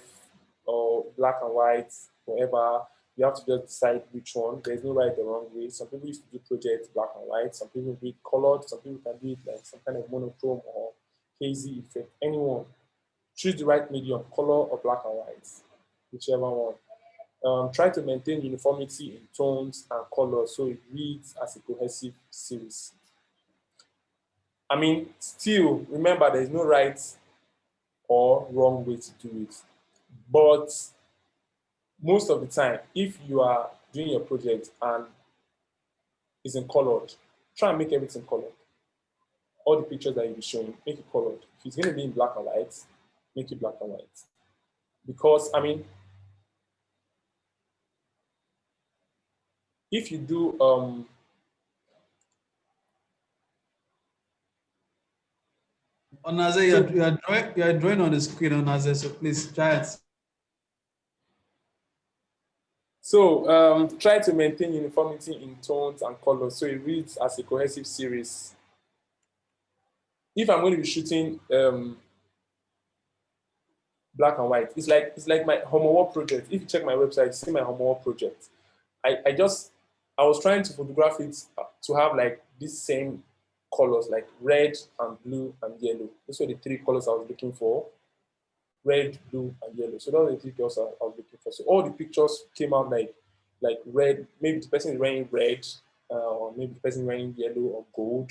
B: or black and white, whatever? You have to just decide which one. There's no right or wrong way. Some people used to do projects black and white. Some people do it colored. Some people can do it like some kind of monochrome or hazy effect. Anyone. Choose the right medium, color or black and white, whichever one. Try to maintain uniformity in tones and colors so it reads as a cohesive series. I mean, still, remember, there's no right or wrong way to do it. But most of the time, if you are doing your project and it's in colored, try and make everything colored. All the pictures that you'll be showing, make it colored. If it's going to be in black and white, make it black and white. Because, I mean, if you do
A: Onaze, you're drawing on the screen, Onaze, so please try it.
B: So try to maintain uniformity in tones and colors so it reads as a cohesive series. If I'm going to be shooting black and white, it's like my homework project. If you check my website, see my homework project. I was trying to photograph it to have like these same colors, like red and blue and yellow. Those were the three colors I was looking for. Red, blue, and yellow. So those are the three colors I was looking for. So all the pictures came out like red. Maybe the person is wearing red, or maybe the person is wearing yellow or gold,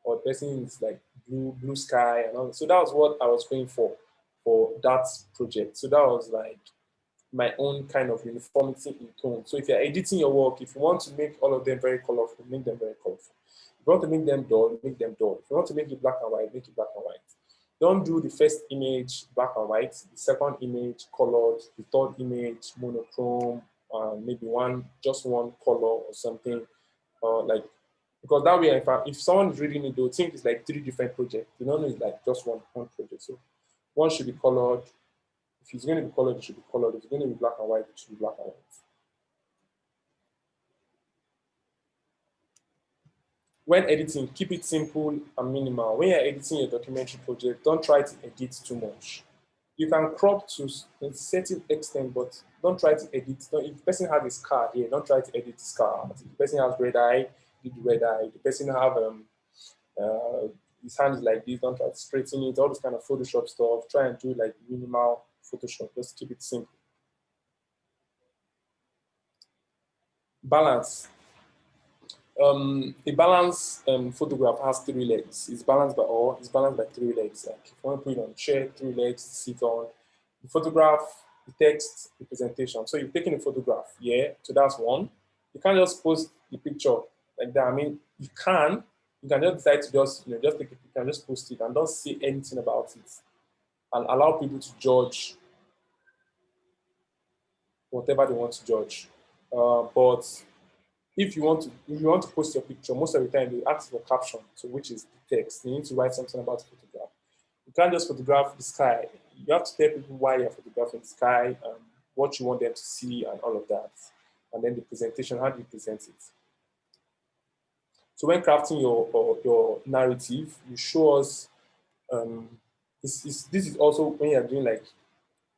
B: or the person is like blue sky and all. So that was what I was going for that project. So that was like my own kind of uniformity in tone. So if you're editing your work, if you want to make all of them very colorful, make them very colorful. If you want to make them dull, make them dull. If you want to make it black and white, make it black and white. Don't do the first image black and white, the second image colored, the third image monochrome, maybe just one color or something. Like, because that way, if someone is reading it, they'll think it's like three different projects. You don't know it's like just one project. So one should be colored. If it's going to be colored, it should be colored. If it's going to be black and white, it should be black and white. When editing, keep it simple and minimal. When you're editing your documentary project, don't try to edit too much. You can crop to a certain extent, but don't try to edit. If the person has a scar here, don't try to edit the scar. If the person has red eye, do the red eye. If the person have his hand is like this, don't try to straighten it. All this kind of Photoshop stuff. Try and do like minimal Photoshop. Just keep it simple. Balance. A balanced photograph has three legs. It's balanced by three legs. Like if you want to put it on a chair, three legs to sit on. The photograph, the text, the presentation. So you've taken a photograph, yeah. So that's one. You can't just post the picture like that. I mean, you can just decide to just take it. You can just post it and don't say anything about it, and allow people to judge whatever they want to judge. But if you want to post your picture, most of the time they ask for caption, so which is the text. You need to write something about the photograph. You can't just photograph the sky. You have to tell people why you're photographing the sky, what you want them to see, and all of that. And then the presentation, how do you present it? So when crafting your narrative, you show us. This is also when you're doing like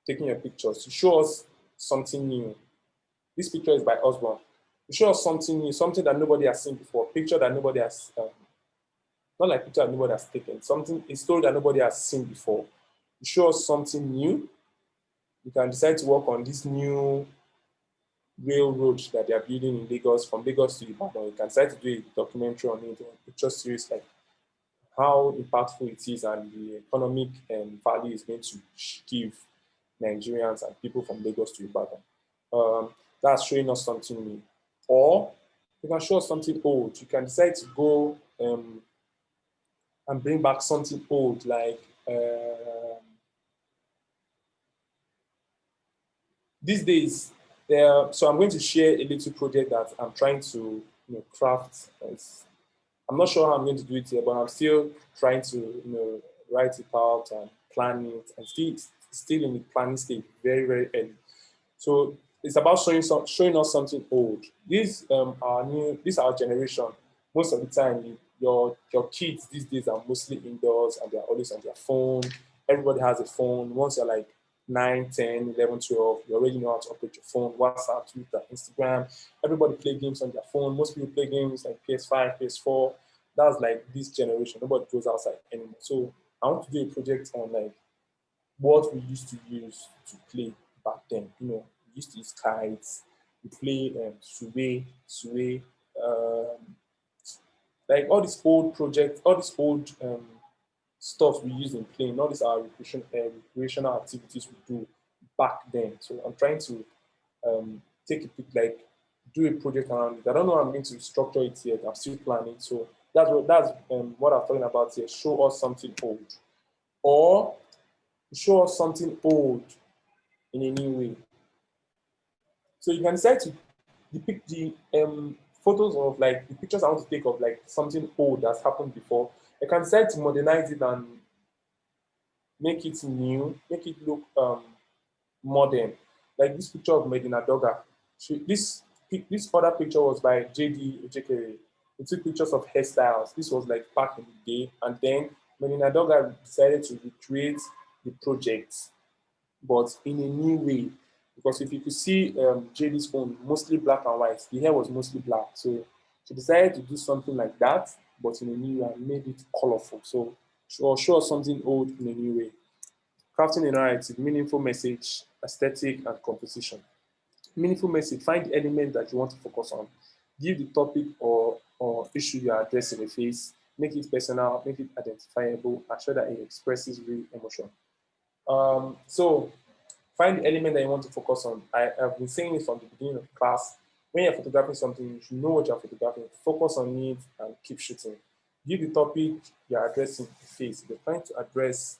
B: taking your pictures. You show us something new. This picture is by Osborne. You show us something new, something that nobody has seen before. Picture that nobody has, not like picture that nobody has taken. Something, a story that nobody has seen before. You show us something new. You can decide to work on this new railroad that they are building in Lagos, from Lagos to Ibadan. You can decide to do a documentary on it, or a picture series, like how impactful it is and the economic value is going to give Nigerians and people from Lagos to Ibadan. That's showing us something new. Or you can show us something old. You can decide to go and bring back something old, like these days. So I'm going to share a little project that I'm trying to craft. I'm not sure how I'm going to do it here, but I'm still trying to write it out and plan it, and still in the planning stage, very, very early. So it's about showing us something old. This our generation. Most of the time, your kids these days are mostly indoors and they're always on their phone. Everybody has a phone. Once you're like 9, 10, 11, 12, you already know how to operate your phone, WhatsApp, Twitter, Instagram. Everybody play games on their phone. Most people play games like PS5, PS4. That's like this generation. Nobody goes outside anymore. So I want to do a project on like what we used to use to play back then. We used to use kites. We play sway, like all these old projects, all these old stuff we use in playing, all these are recreational activities we do back then. So I'm trying to take a pic, like do a project around it. I don't know how I'm going to structure it yet. I'm still planning. So that's what I'm talking about here. Show us something old, or show us something old in a new way. So you can decide to depict the photos of like the pictures I want to take of like something old that's happened before. I can decide to modernize it and make it new, make it look modern. Like this picture of Medina Doga. This other picture was by JD Ejekere. He took pictures of hairstyles. This was like back in the day. And then Medina Doga decided to recreate the project, but in a new way. Because if you could see JD's phone, mostly black and white, the hair was mostly black. So she decided to do something like that, but in a new way, and made it colorful. So show us something old in a new way. Crafting a narrative, meaningful message, aesthetic, and composition. Meaningful message, find the element that you want to focus on. Give the topic or issue you are addressing a face, make it personal, make it identifiable, ensure that it expresses real emotion. So find the element that you want to focus on. I've been saying it from the beginning of class. When you're photographing something, you should know what you're photographing, focus on it, and keep shooting. Give the topic you're addressing the face. If you're trying to address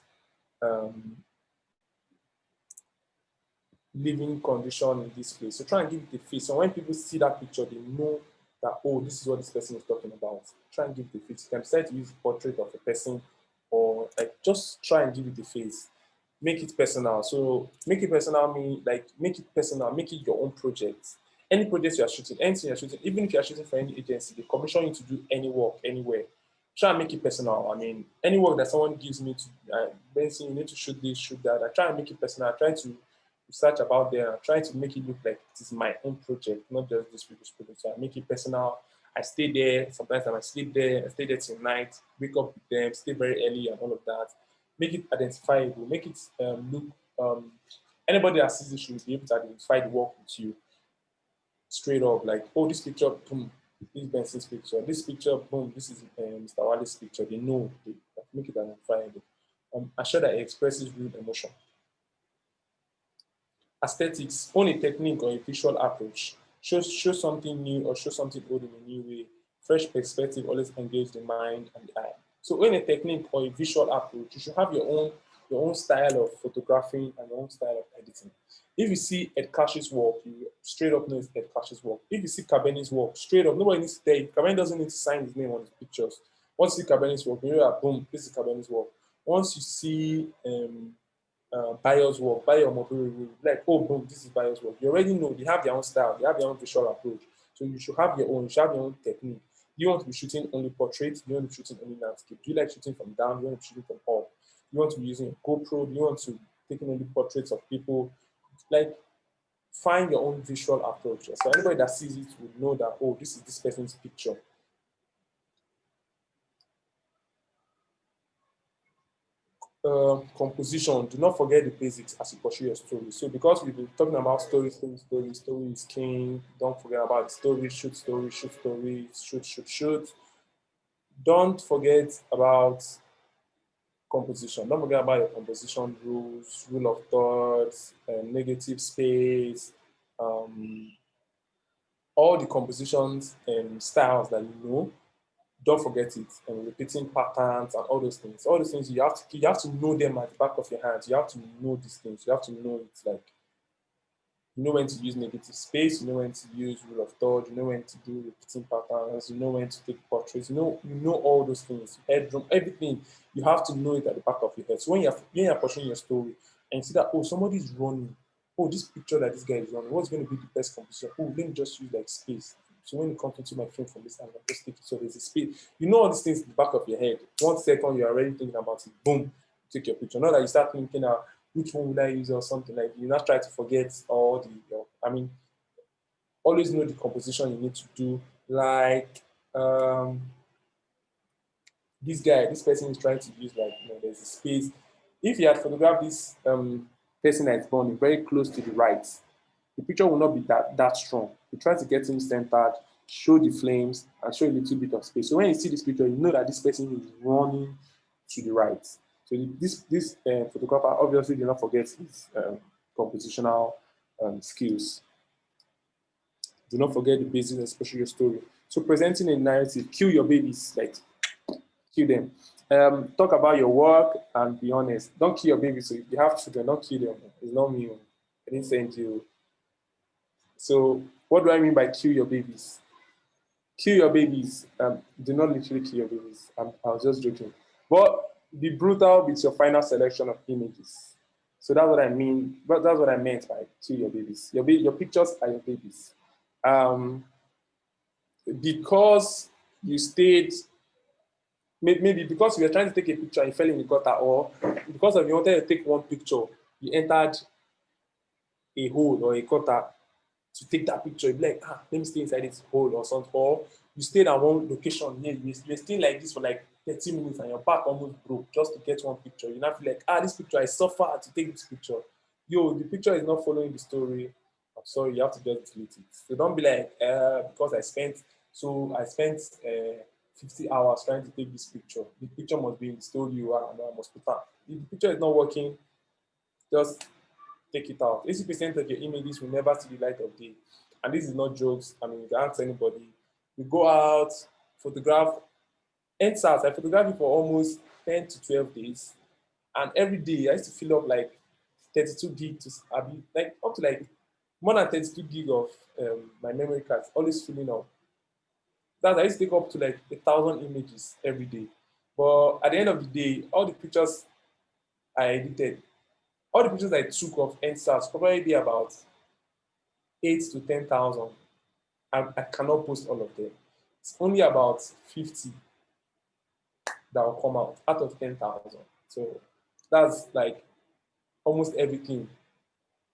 B: living condition in this place, so try and give it a face. So when people see that picture, they know that, oh, this is what this person is talking about. Try and give it a face. You can decide to use a portrait of a person, or like just try and give it a face. Make it personal. So make it personal mean like make it personal, make it your own project. Any project you are shooting, anything you're shooting, even if you're shooting for any agency, they commission you to do any work anywhere. Try and make it personal. I mean, any work that someone gives me to Benson, you need to shoot this, shoot that. I try and make it personal. I try to research about them. I try to make it look like it is my own project, not just this people's project. So I make it personal. I stay there. Sometimes I might sleep there. I stay there till night, wake up with them, stay very early and all of that. Make it identifiable, make it look, anybody that sees it should be able to identify the work with you straight up. Like, oh, this picture, boom, this is Benson's picture. This picture, boom, this is Mr. Wale's picture. They know, they make it identifiable. Assure that it expresses real emotion. Aesthetics, own a technique or a visual approach. Show something new or show something old in a new way. Fresh perspective always engage the mind and the eye. So own a technique or a visual approach. You should have your own your own style of photographing and your own style of editing. If you see Ed Cash's work, you straight up know it's Ed Cash's work. If you see Kabeni's work, straight up, nobody needs to tell you. Kabeni doesn't need to sign his name on his pictures. Once you see Kabeni's work, you know that boom, this is Kabeni's work. Once you see Bayo's work, Bayo Mobile, like, oh boom, this is Bayo's work. You already know they have their own style, they have their own visual approach. So you should have your own, you should have your own technique. Do you want to be shooting only portraits? Do you want to be shooting only landscape? Do you like shooting from down? Do you want to be shooting from up? Do you want to be using a GoPro? Do you want to be taking only portraits of people? Like, find your own visual approach. So anybody that sees it will know that, oh, this is this person's picture. Composition, do not forget the basics as you pursue your story. So because we've been talking about story is king, don't forget about the story, shoot, shoot. Don't forget about composition. Don't forget about your composition rules, rule of thirds, negative space, all the compositions and styles that you know. Don't forget it, and repeating patterns and all those things. All those things you have to know them at the back of your hands. You have to know these things. You have to know it, like, you know when to use negative space, you know when to use rule of third, you know when to do repeating patterns, you know when to take portraits, you know all those things, headroom, everything. You have to know it at the back of your head. So when you're pursuing your story and you see that, oh, somebody's running, oh, this picture that this guy is running, what's going to be the best composition? Oh, let me just use like space. So when you come into my frame from this angle, just take it so there's a space. You know all these things in the back of your head. 1 second, you're already thinking about it. Boom, take your picture. Not that you start thinking, which one would I use or something, like you not try to forget all the, I mean, always know the composition you need to do. Like this person is trying to use, like, there's a space. If you had photographed this person that's born very close to the right, the picture will not be that strong. You try to get him centered, show the flames, and show a little bit of space. So when you see this picture, you know that this person is running to the right. So this photographer obviously did not forget his compositional skills. Do not forget the basics, especially your story. So presenting a narrative, kill your babies, like kill them. Talk about your work and be honest. Don't kill your babies. So if you have children, don't kill them. It's not me. I didn't send you. So what do I mean by kill your babies? Kill your babies. Do not literally kill your babies. I was just joking. But be brutal with your final selection of images. So that's what I mean. But that's what I meant by kill your babies. Your pictures are your babies. Because you stayed, maybe because you were trying to take a picture and you fell in the gutter, or because of you wanted to take one picture, you entered a hole or a gutter to take that picture. You'd be like, let me stay inside this hole or something. Or you stayed at one location, you're staying like this for like 30 minutes and your back almost broke just to get one picture. You now feel like, this picture, I suffered to take this picture. The picture is not following the story. I'm sorry, you have to just delete it. So don't be like, because I spent 50 hours trying to take this picture. The picture must be in the story you are, and I must put that. If the picture is not working, just take it out. 80% of your images will never see the light of day. And this is not jokes. I mean, you can ask anybody. You go out, photograph. NSAS, I photographed it for almost 10 to 12 days. And every day I used to fill up like 32 gig to like up to like more than 32 gig of my memory cards, always filling up. That I used to take up to like 1,000 images every day. But at the end of the day, all the pictures I edited, all the pictures I took of NSAS probably be about 8 to 10,000. I cannot post all of them. It's only about 50 that will come out of 10,000. So that's like almost everything.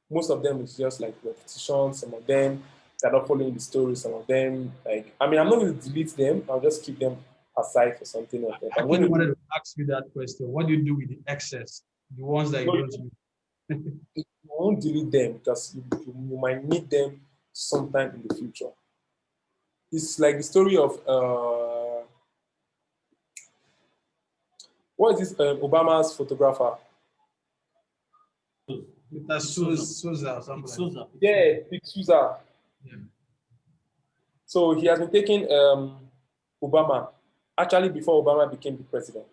B: Most of them is just like repetition. Some of them they're not following the story. Some of them, like, I mean, I'm not going to delete them. I'll just keep them aside for something else.
A: I actually wanted to ask you that question. What do you do with the excess, the ones that you don't use?
B: You won't delete them because you might need them sometime in the future. It's like the story of what is this Obama's photographer?
A: Souza or something.
C: Souza.
B: Yeah, Big Souza.
A: Yeah.
B: So he has been taking Obama, actually before Obama became the president.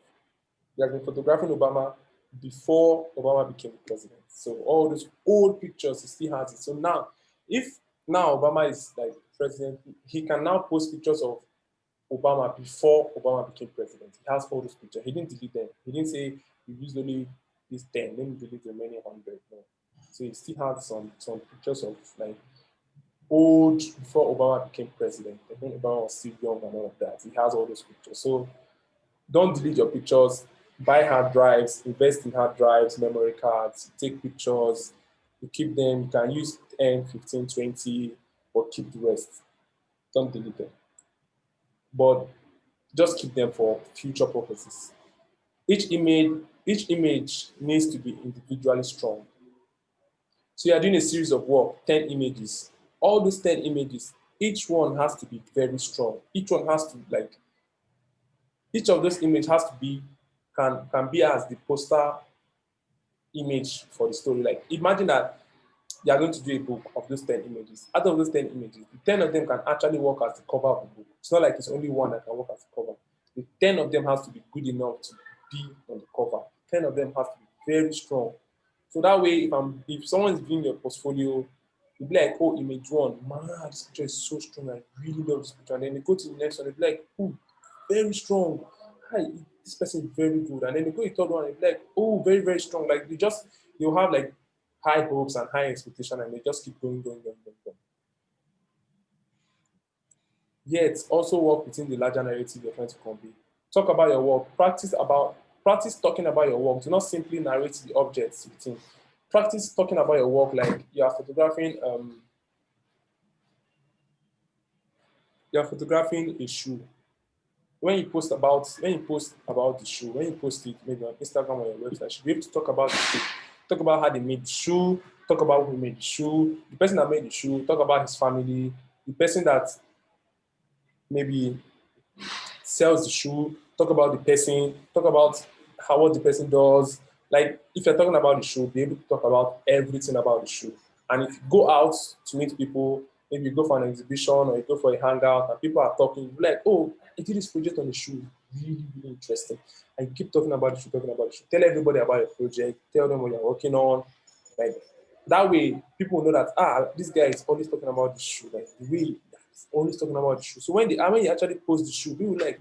B: He has been photographing Obama before Obama became president. So all those old pictures, he still has it. So now, if now Obama is like president, he can now post pictures of Obama before Obama became president. He has all those pictures. He didn't delete them. He didn't say you used only these 10, let me delete the many hundred. No. So he still has some pictures of like old before Obama became president. I think Obama was still young and all of that. He has all those pictures. So don't delete your pictures. Buy hard drives, invest in hard drives, memory cards, take pictures, you keep them. You can use 10, 15, 20, but keep the rest. Don't delete them. But just keep them for future purposes. Each image needs to be individually strong. So you are doing a series of work, 10 images. All those 10 images, each one has to be very strong. Each one has to like, each of those images has to be, can be as the poster image for the story. Like imagine that you are going to do a book of those 10 images. Out of those 10 images, the 10 of them can actually work as the cover of the book. It's not like it's only one that can work as the cover. The 10 of them has to be good enough to be on the cover. 10 of them has to be very strong. So that way, if someone is doing your portfolio, you'll be like, oh, image one, man, this picture is so strong. I really love this picture. And then they go to the next one, they'll be like, oh, very strong. Hi, this person is very good. And then they go to the third one, and they'll be like, oh, very, very strong. Like you'll have like high hopes and high expectation, and they just keep going, going, going, going, going. Yet also work within the larger narrative you're trying to convey. Talk about your work. Practice talking about your work. Do not simply narrate the objects within. Practice talking about your work like you are photographing a shoe. When you post about the shoe, when you post it maybe on Instagram or your website, you should be able to talk about the shoe. Talk about how they made the shoe, talk about who made the shoe, the person that made the shoe, talk about his family, the person that maybe sells the shoe, talk about the person, talk about what the person does. Like if you're talking about the shoe, be able to talk about everything about the shoe. And if you go out to meet people, maybe you go for an exhibition or you go for a hangout and people are talking, you're like, oh, I did this project on the shoe. Really, really interesting. And you keep talking about the shoe, talking about the shoe. Tell everybody about your project, tell them what you're working on. Like that way, people know that this guy is always talking about the shoe. Like the way he's always talking about the shoe. So when you actually post the shoe, people like,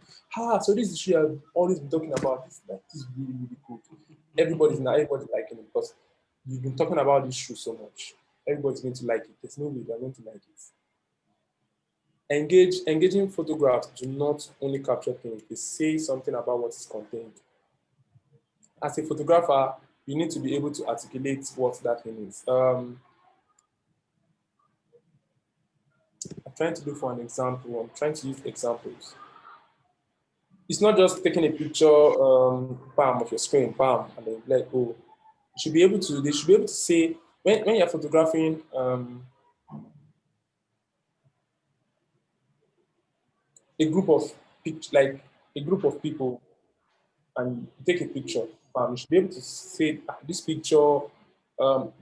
B: so this is the shoe I've always been talking about. This is really, really cool. Everybody's liking it because you've been talking about this shoe so much. Everybody's going to like it. There's no way they're going to like it. Engaging photographs do not only capture things, they say something about what is contained. As a photographer, you need to be able to articulate what that thing is. I'm trying to look for an example. I'm trying to use examples. It's not just taking a picture, bam, of your screen, bam, and then like, oh, they should be able to say, when you're photographing a group of people and you take a picture, you should be able to say this picture,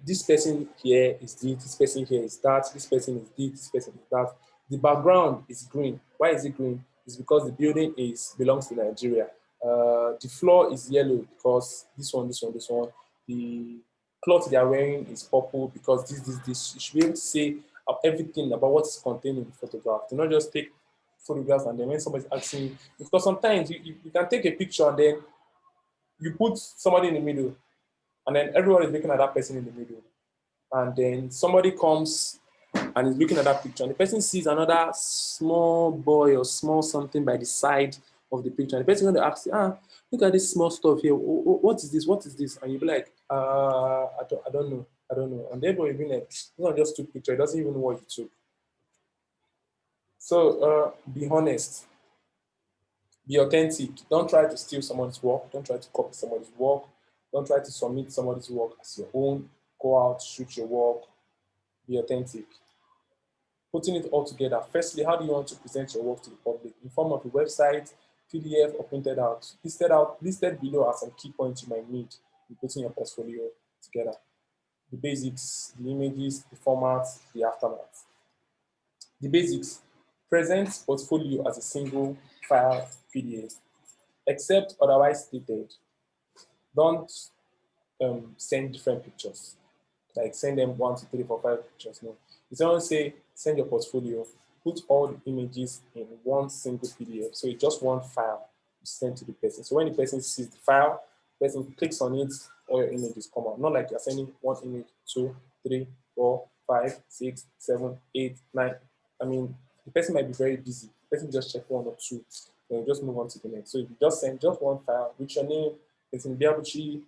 B: this person here is this person here is that, this person is this person is that. The background is green. Why is it green? It's because the building belongs to Nigeria. The floor is yellow because this one. The cloth they are wearing is purple because this. You should be able to say everything about what is contained in the photograph. Do not just take photographs and then when somebody's asking, because sometimes you can take a picture and then you put somebody in the middle and then everyone is looking at that person in the middle. And then somebody comes and is looking at that picture and the person sees another small boy or small something by the side of the picture. And the person is going to ask you, look at this small stuff here. What is this? What is this? And you'll be like, I don't know. And everybody will be like, it's not just took picture. It doesn't even know what you took. So be honest. Be authentic. Don't try to steal someone's work. Don't try to copy somebody's work. Don't try to submit somebody's work as your own. Go out, shoot your work. Be authentic. Putting it all together. Firstly, how do you want to present your work to the public? In form of a website, PDF, or printed out? Listed below are some key points you might need in putting your portfolio together. The basics, the images, the formats, the aftermath. The basics. Present portfolio as a single file PDF. Except otherwise stated. Don't send different pictures, like send them 1, 2, 3, 4, 5 pictures. No, it's not say send your portfolio, put all the images in one single PDF. So it's just one file you send to the person. So when the person sees the file, the person clicks on it, all your images come out. Not like you're sending one image, 2, 3, 4, 5, 6, 7, 8, 9. I mean, the person might be very busy. The person just check 1 or 2, then just move on to the next. So if you just send just one file with your name, it's in Ibeabuchi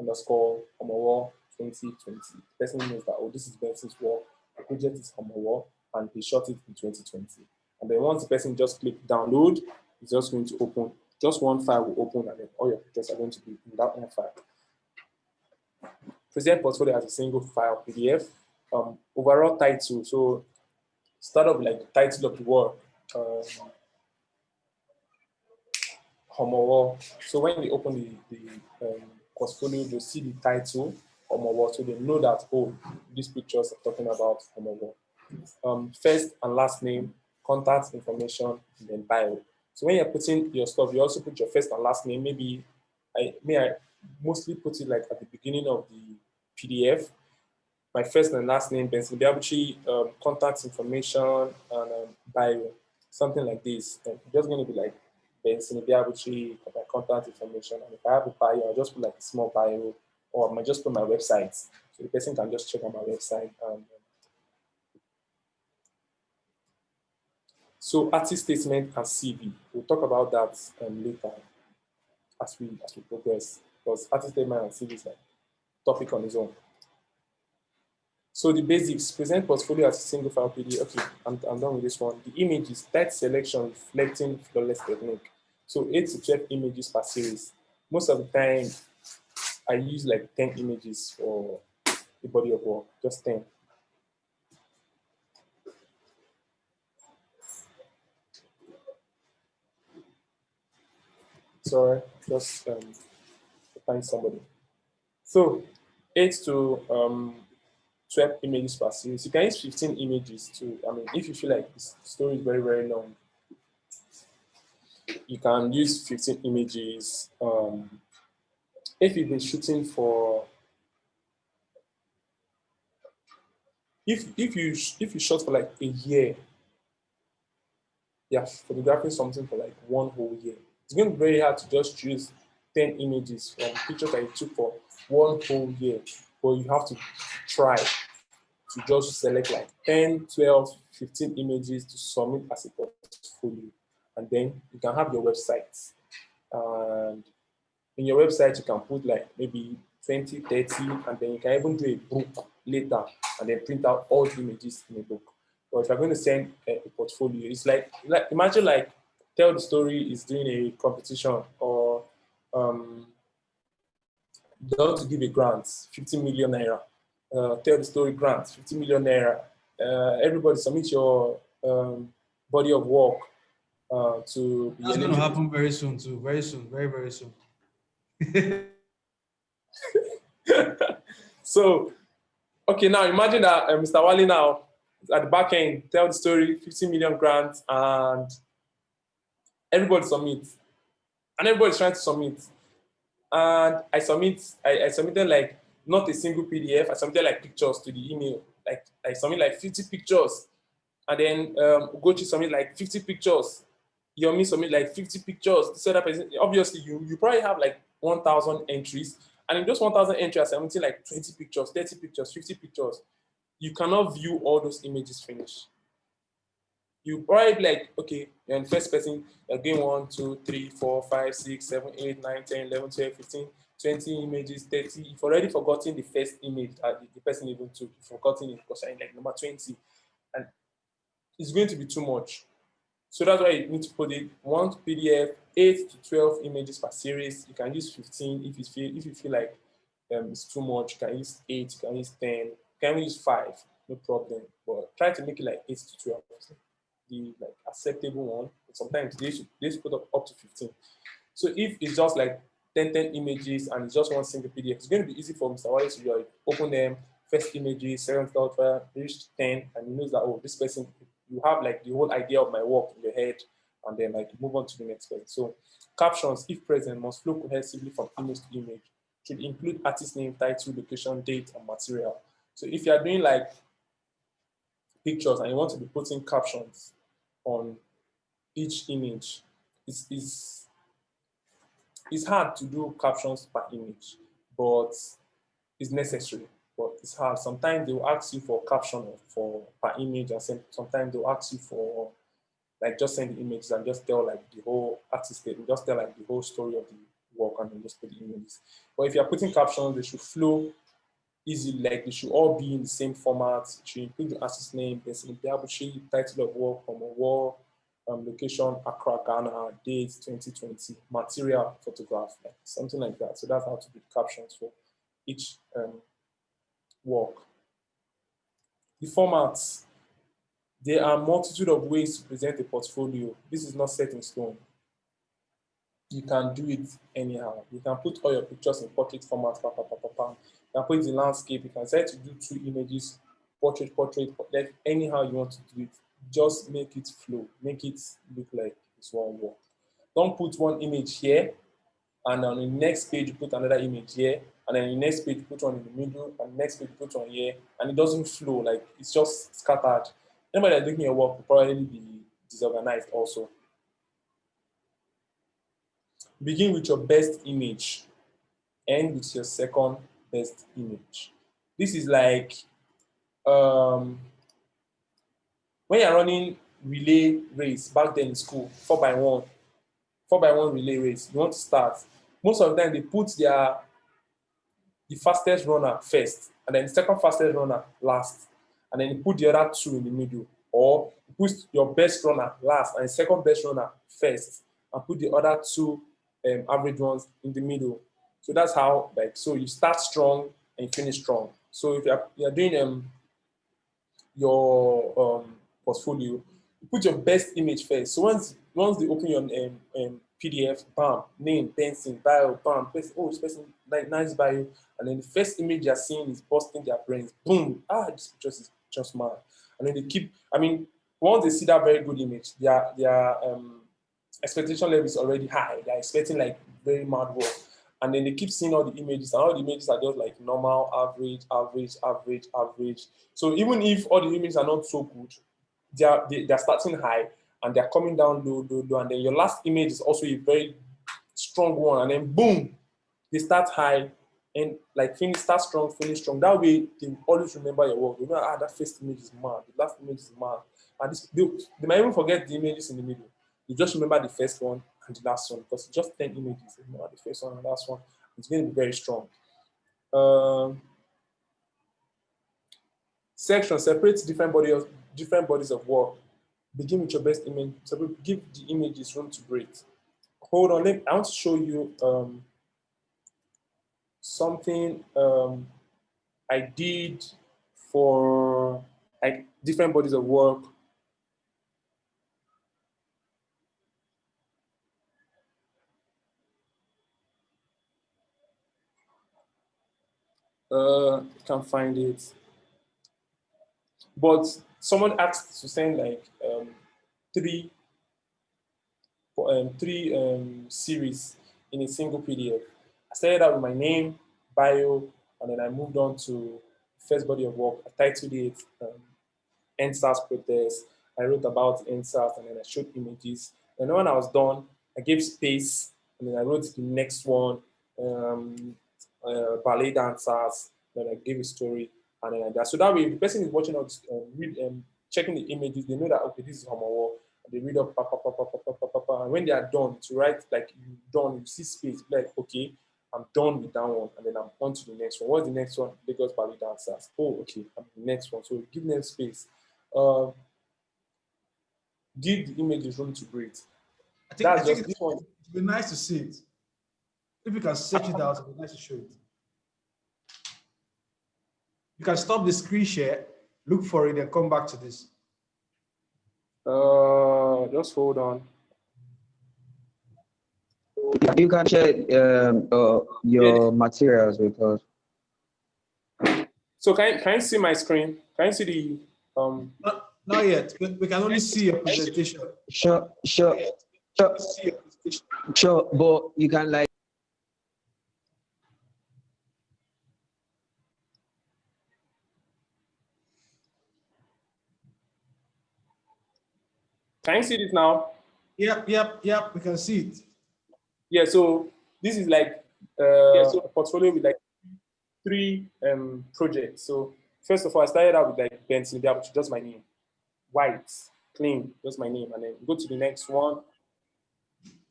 B: underscore Omowo 2020. The person knows that, oh, this is Benson's work, the project is Omowo, and he shot it in 2020. And then once the person just click download, it's just going to open, just one file will open, and then all your pictures are going to be in that one file. Present portfolio as a single file PDF. Overall title, so start up like the title of the work, Omowo. So when they open the portfolio, they'll see the title, Omowo, so they know that, oh, these pictures are talking about Omowo. First and last name, contact information, and then bio. So when you're putting your stuff, you also put your first and last name. Maybe I mostly put it like at the beginning of the PDF. My first and last name, Benson Ibeabuchi, contact information, and bio, something like this. And it's just going to be like Benson Ibeabuchi, my contact information. And if I have a bio, I'll just put like a small bio, or I might just put my website. So the person can just check on my website. So artist statement and CV, we'll talk about that later as we progress, because artist statement and CV is like topic on its own. So the basics, present portfolio as a single file PDF. Okay, I'm done with this one. The images, tight selection, reflecting flawless technique. So 8 to 12 images per series. Most of the time, I use like 10 images for the body of work, just 10. Sorry, just find somebody. So 8 to 12 images per series. You can use 15 images too. I mean, if you feel like the story is very, very long, you can use 15 images. If you've been shooting for, if you shot for like a year, yeah, photographing something for like 1 whole year, it's going to be very hard to just choose 10 images from pictures that you took for 1 whole year. But you have to try to just select like 10, 12, 15 images to submit as a portfolio. And then you can have your website. And in your website, you can put like maybe 20, 30, and then you can even do a book later and then print out all the images in a book. But if you're going to send a portfolio, it's like imagine like Tell the Story is doing a competition, or they want to give a grant, 50 million naira. Tell the Story grant, 50 million naira. Everybody submit your body of work to be
A: That's going to
B: eligible.
A: happen very soon too. Very soon. Very, very soon.
B: So, okay, now imagine that Mr. Wali now is at the back end, Tell the Story, 50 million grants, and everybody submits. And everybody's trying to submit. And I submitted like not a single PDF. I submitted like pictures to the email. Like I submitted like 50 pictures. And then Ugochi submitted like 50 pictures. Yomi submitted like 50 pictures. This other person, obviously you probably have like 1,000 entries. And in those 1,000 entries, I submitted like 20 pictures, 30 pictures, 50 pictures. You cannot view all those images finished. You probably be like, okay, you're in first person, you're doing 1, 2, 3, 4, 5, 6, 7, 8, 9, 10, 11, 12, 15, 20 images, 30. You've already forgotten the first image that the person even took. You've forgotten it because you're in like number 20. And it's going to be too much. So that's why you need to put it one PDF, 8 to 12 images per series. You can use 15 if you feel like it's too much. You can use 8, you can use 10, you can use 5, no problem. But try to make it like 8 to 12. The like acceptable one. But sometimes they should put up to 15. So if it's just like 10 images and it's just one single PDF, it's going to be easy for Mr. Wale to like open them, first images, second, third, reach 10, and he knows that, oh, this person, you have like the whole idea of my work in your head, and then like move on to the next person. So captions, if present, must flow cohesively from image to image. should include artist name, title, location, date, and material. So if you are doing like pictures and you want to be putting captions on each image, it's hard to do captions per image, but it's necessary. But it's hard. Sometimes they will ask you for caption for per image, and sometimes they'll ask you for like just send the images and just tell like the whole artist, just tell like the whole story of the work and then just put the images. But if you're putting captions, they should flow easily, like they should all be in the same format. It should include the artist name, Benson, Ibeabuchi, title of work, from a wall, location, Accra, Ghana, date 2020, material, photograph, like something like that. So that's how to do captions for each work. The formats. There are a multitude of ways to present a portfolio. This is not set in stone. You can do it anyhow. You can put all your pictures in portrait format. You can put it in landscape. You can decide to do 2 images, portrait, like anyhow you want to do it. Just make it flow. Make it look like it's one work. Don't put one image here, and on the next page you put another image here, and then the next page you put one in the middle, and the next page you put one here, and it doesn't flow. Like it's just scattered. Anybody that's looking at your work will probably be disorganized also. Begin with your best image. End with your second best image. This is like when you're running relay race back then in school, 4x1 relay race. You want to start. Most of the time they put the fastest runner first, and then the second fastest runner last, and then you put the other 2 in the middle, or you put your best runner last and the second best runner first, and put the other 2 average ones in the middle. So that's how, like, so you start strong and you finish strong. So if you're doing your portfolio, you put your best image first. So once they open your PDF, bam, name, Benson, bio, bam, person, oh, this person, like, nice bio, and then the first image you're seeing is busting their brains. Boom, this picture is just mad. And then they keep, once they see that very good image, their expectation level is already high. They're expecting like very mad work. And then they keep seeing all the images, and all the images are just like normal, average. So even if all the images are not so good, they're starting high and they're coming down low, and then your last image is also a very strong one, and then boom, they start high and like start strong, finish strong. That way, they always remember your work. They know, that first image is mad, the last image is mad, and they might even forget the images in the middle. You just remember the first one and the last one, because it's just 10 images. You remember the first one and the last one. It's going to be very strong. Section separates different bodies of work. Begin with your best image. Give the images room to breathe. Hold on, I want to show you something I did for like different bodies of work. Can't find it. But someone asked to send like 3 series in a single PDF. I started out with my name, bio, and then I moved on to first body of work. I titled it NSAS protest. I wrote about NSAS, and then I showed images. And when I was done, I gave space, and then I wrote the next one, ballet dancers. Then I gave a story, and then like that. So that way, if the person is watching out, checking the images, they know that, okay, this is how my work. They read up, and when they are done, to write like you done, you see space, like, okay, I'm done with that one, and then I'm on to the next one. What's the next one? Lagos ballet dancers. Oh, okay, I'm the next one. So give them space. Give the images room to breathe.
A: I think it would be nice to see it. If you can search it out, it would be nice to show it. You can stop the screen share, look for it, and come back to this.
B: Just hold on.
D: You can share your materials with us.
B: So can you see my screen? Can you see the
A: Not yet. We can only see your presentation.
D: Sure. But you can like.
B: Can you see this now?
A: Yep. We can see it.
B: Yeah, so this is like a portfolio with like 3 projects. So first of all, I started out with like Benson, Ibeabuchi, just my name. White, clean, just my name. And then go to the next one.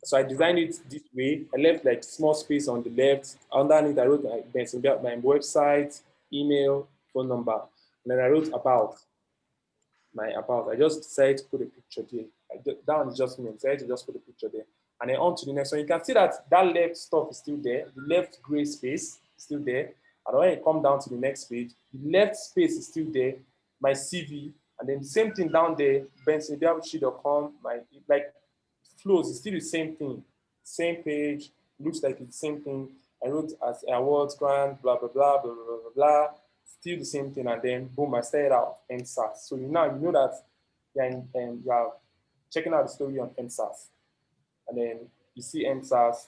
B: So I designed it this way. I left like small space on the left. Underneath, I wrote like Benson, my website, email, phone number. And then I wrote about my about. I just decided to put a picture there. That one is just me. I decided to just put a picture there. And then on to the next one. You can see that that left stuff is still there. The left gray space is still there. And when you come down to the next page, the left space is still there. My CV, and then the same thing down there, bensonibiabuchi.com, my like flows is still the same thing. Same page, looks like it's the same thing. I wrote as awards grant, blah blah blah blah blah blah blah. Still the same thing, and then boom, I started out NSAS. So now you know that you are checking out the story on NSAS, and then you see NSAS.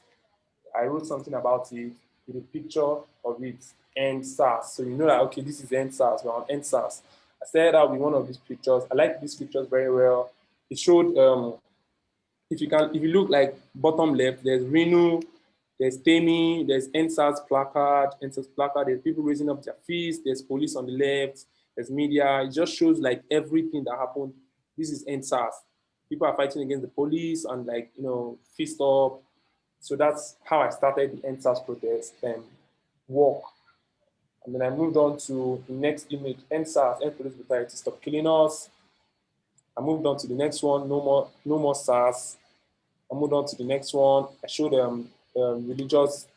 B: I wrote something about it with a picture of it, NSAS. So you know that okay, this is NSAS. We're on NSAS. I started out with one of these pictures. I like these pictures very well. It showed if you look like bottom left, there's Renu, there's Temi, there's NSAS placard, there's people raising up their fists, there's police on the left, there's media. It just shows like everything that happened. This is NSAS. People are fighting against the police and like, fist up. So that's how I started the NSAS protest and walk. And then I moved on to the next image, NSAS, End Police Brutality, Stop Killing Us. I moved on to the next one, no more SARS. I moved on to the next one. I showed them religious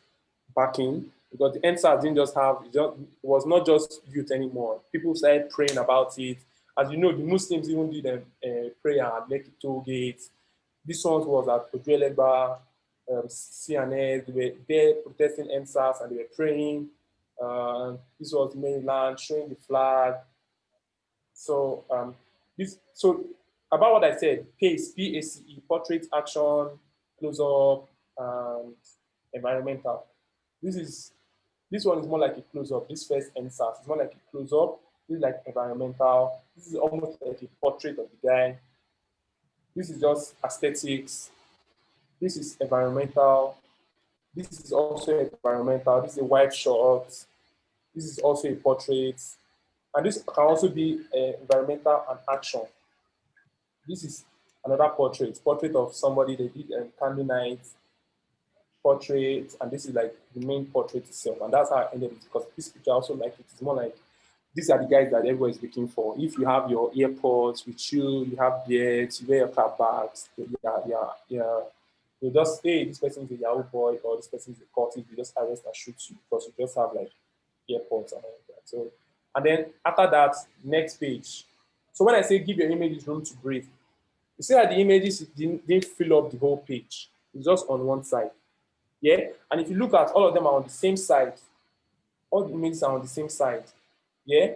B: backing because the NSAS didn't just have, it was not just youth anymore. People started praying about it. As you know, the Muslims even did a prayer at Lekki Toll Gate. This one was at Ojuelegba, CNS. They were there protesting NSAS and they were praying. This was mainland, showing the flag. So about what I said, PACE, P-A-C-E, portrait, action, close-up, and environmental. This one is more like a close-up. This first NSAS is more like a close-up. This is like environmental. This is almost like a portrait of the guy. This is just aesthetics. This is environmental. This is also environmental. This is a white short. This is also a portrait. And this can also be environmental and action. This is another portrait of somebody. They did a candle night portrait, and this is like the main portrait itself. And that's how I ended it, because this picture I also like it. It's more like these are the guys that everyone is looking for. If you have your AirPods with you, you have beards, you wear your car bags, yeah. You just say this person is a Yahoo boy or this person is a cultist. You just arrest and shoot you because you just have like AirPods and all that. So, and then after that, next page. So when I say give your images room to breathe, you see that the images didn't fill up the whole page. It's just on one side. Yeah. And if you look at all of them are on the same side. All the images are on the same side. Yeah.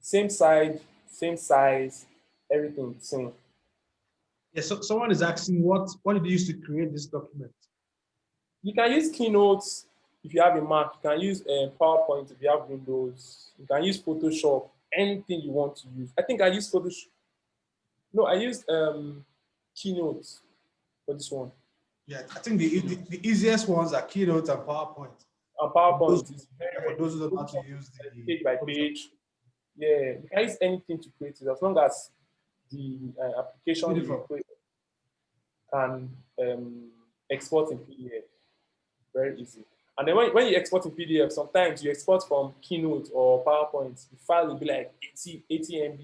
B: Same side, same size, everything the same.
A: Yeah, so someone is asking what did you use to create this document?
B: You can use Keynotes if you have a Mac. You can use PowerPoint if you have Windows. You can use Photoshop, anything you want to use. I think I used Photoshop. No, I used Keynote for this one.
A: Yeah, I think the easiest ones are Keynote and PowerPoint.
B: And PowerPoint is
A: for those who don't know how to use the
B: page by page. Yeah, you can use anything to create it as long as the application you create can export in PDF. Very easy. And then when you export in PDF, sometimes you export from Keynote or PowerPoint, the file will be like 80 MB,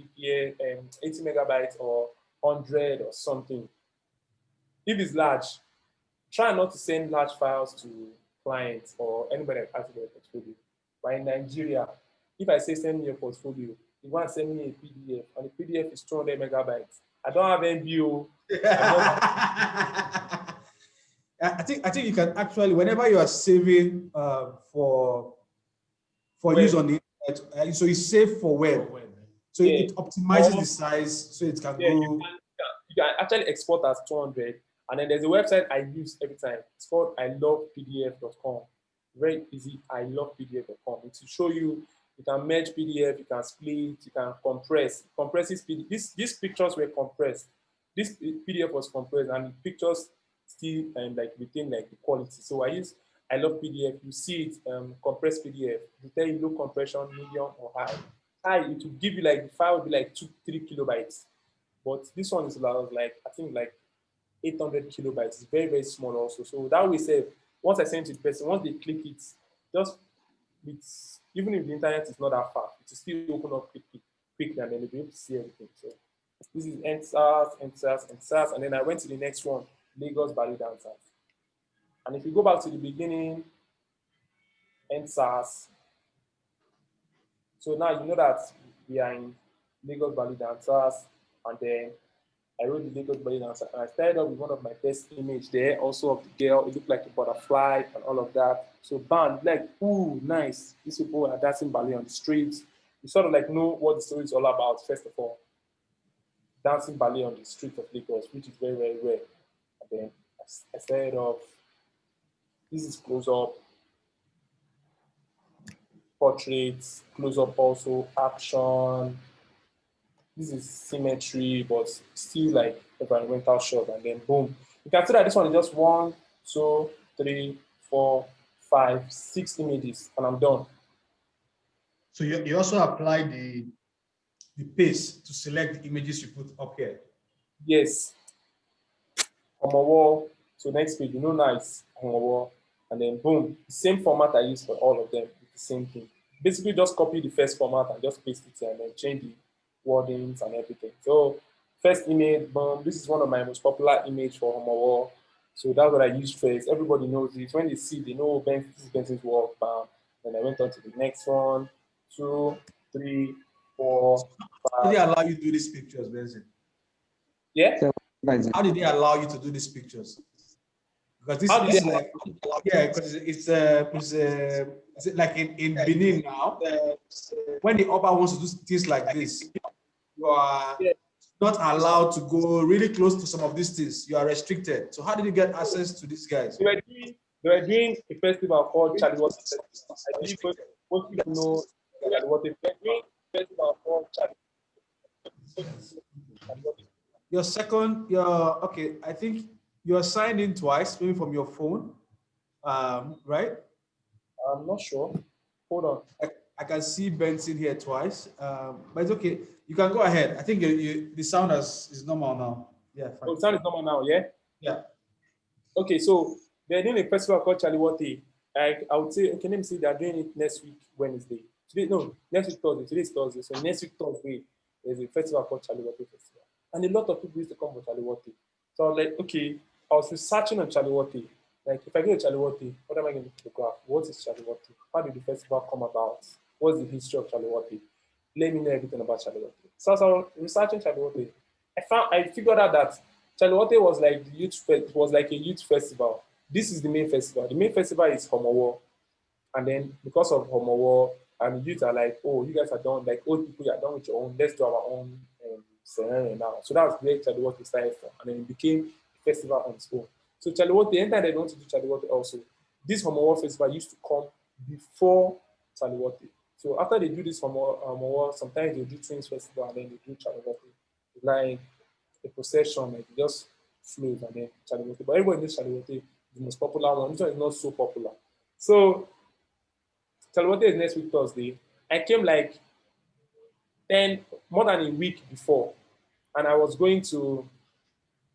B: 80 megabytes or 100 or something. If it's large, try not to send large files to clients or anybody that has their portfolio. But in Nigeria, if I say send me your portfolio, you want to send me a PDF, and the PDF is 200 megabytes. I don't have MBO.
A: I think you can actually, whenever you are saving for use on the internet, so it's saved for web. So
B: yeah.
A: it optimizes the size so it can go.
B: You can actually export as 200. And then there's a website I use every time. It's called ilovepdf.com. Very easy, ilovepdf.com. It will show you can merge PDF, you can split, you can compress. Compresses PDF. These pictures were compressed. this PDF was compressed and the pictures still like retain like the quality. So I love PDF. You see it compressed PDF. You tell you low compression, medium or high. High, it will give you like the file will be like 2-3 kilobytes. But this one is like I think like 800 kilobytes. It's very, very small also. So that way say once I send it to the person, once they click it, just it's even if the internet is not that fast, it will still open up quickly and then they'll be able to see everything. So this is NSAS, and then I went to the next one, Lagos Ballet Dancers. And if you go back to the beginning, NSAS, so now you know that we are in Lagos Ballet Dancers, and then I wrote the Lagos Ballet Dancer, and I started off with one of my best image there, also of the girl. It looked like a butterfly and all of that. So bam, like, ooh, nice. These people are dancing ballet on the streets. You sort of like know what the story is all about, first of all. Dancing ballet on the streets of Lagos, which is very, very rare. And then I started off, this is close up, portraits, close up also, action. This is symmetry, but still like environmental shot. And then boom. You can see that this one is just 1, 2, 3, 4, 5, 6 images, and I'm done.
A: So you also apply the pace to select the images you put up here.
B: Yes. On my wall. So next page, you know now it's on my wall. And then boom, the same format I use for all of them. It's the same thing. Basically just copy the first format and just paste it here and then change the wordings and everything. So first image, boom, this is one of my most popular image for on my wall. So that's what I used first. Everybody knows it. When they see, they know this is Benson's work, bam. Then I went on to the next one, 2, 3, 4,
A: How
B: 5.
A: did they allow you to do these pictures, Benson?
B: Yeah?
A: How did they allow you to do these pictures? Because this
B: How did
A: is
B: they-
A: like, yeah, because it's like in Benin now, when the Oba wants to do things like this, you are not allowed to go really close to some of these things. You are restricted. So how did you get access to these guys?
B: They were doing a festival called Charlie Water Festival. I believe most people know Charlie Water. They were doing a festival called Charlie Water.
A: Okay, I think you're signed in twice, maybe from your phone, right?
B: I'm not sure. Hold on.
A: I can see Benson here twice, but it's okay. You can go ahead. I think the sound is normal now. Yeah, fine.
B: Oh, sound is normal now, yeah?
A: Yeah.
B: Okay, so they're doing a festival called Charlie Water. I would say, okay, let me see, they're doing it next week, Wednesday. Next week, Thursday. Today is Thursday. So next week, Thursday, there's a festival called Charlie Water Festival. And a lot of people used to come for Charlie Water. So I was like, okay, I was researching on Charlie Water. Like, if I go to Charlie Water, what am I going to photograph? What is Charlie Water? How did the festival come about? What's the history of Charlie Water? Let me know everything about Charlie Water. So as I was researching Charlie Water, I figured out that Charlie Water was like it was like a youth festival. This is the main festival. The main festival is Homowo. And then because of Homowo, and the youth are like, oh, you guys are done, like old people, you are done with your own, let's do our own scenario now. So that was where Charlie Water started from. And then it became a festival on its own. So Charlie Water, anytime they want to do Charlie Water also, this Homowo festival used to come before Charlie Water. So after they do this Homowo, sometimes they do Twins Festival and then they do Charlie Water. Like a procession, like just flows and then Charlie Water. But everybody knows Charlie Water is the most popular one. This one is not so popular. So Charlie Water is next week Thursday. I came like more than a week before, and I was going to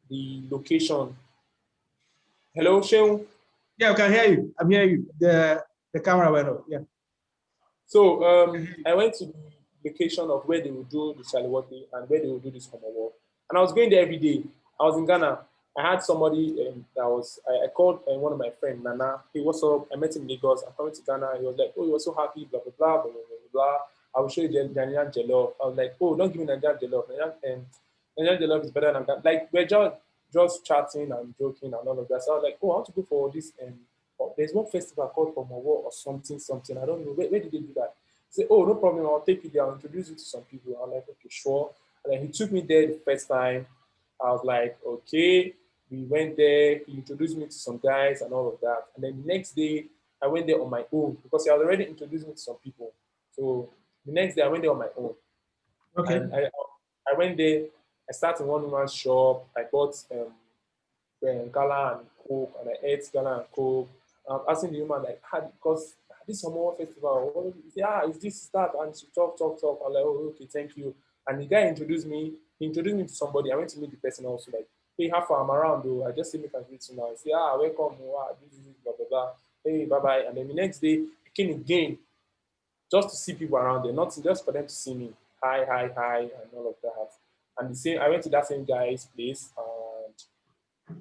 B: the location. Hello, Sheung.
A: Yeah, I can hear you. I'm hearing you. The camera went off. Yeah.
B: So I went to the location of where they would do the Charlie Water and where they would do this Homo War. And I was going there every day. I was in Ghana. I had somebody I called one of my friends, Nana. Hey, what's up? I met him in Lagos. I'm coming to Ghana. He was like, oh, you were so happy, blah, blah, blah, blah, blah, blah, blah. I will show you Nigerian jollof. I was like, oh, don't give me Nigerian jollof. Nigerian jollof is better than that. Like, we're just chatting and joking and all of that. So I was like, oh, I want to go for this. There's one festival called Homo War or something. I don't know. Where did they do that? He said, oh, no problem. I'll take you there. I'll introduce you to some people. I was like, okay, sure. And then he took me there the first time. I was like, okay. We went there. He introduced me to some guys and all of that. And then the next day, I went there on my own because he had already introduced me to some people. So the next day, I went there on my own.
A: Okay.
B: And I went there. I started in one woman's shop. I bought gala and coke, and I ate gala and coke. I'm asking the woman like, because this summer festival, what is it? Yeah, is this that? And she talk. I'm like, oh, okay, thank you. And the guy introduced me. He introduced me to somebody. I went to meet the person also. Like, hey, how far I'm around though? I just see me can greet you now. I say, welcome. Wow, this, blah blah blah. Hey, bye bye. And then the next day, I came again just to see people around there, not just for them to see me. Hi, and all of that. And the same, I went to that same guy's place, and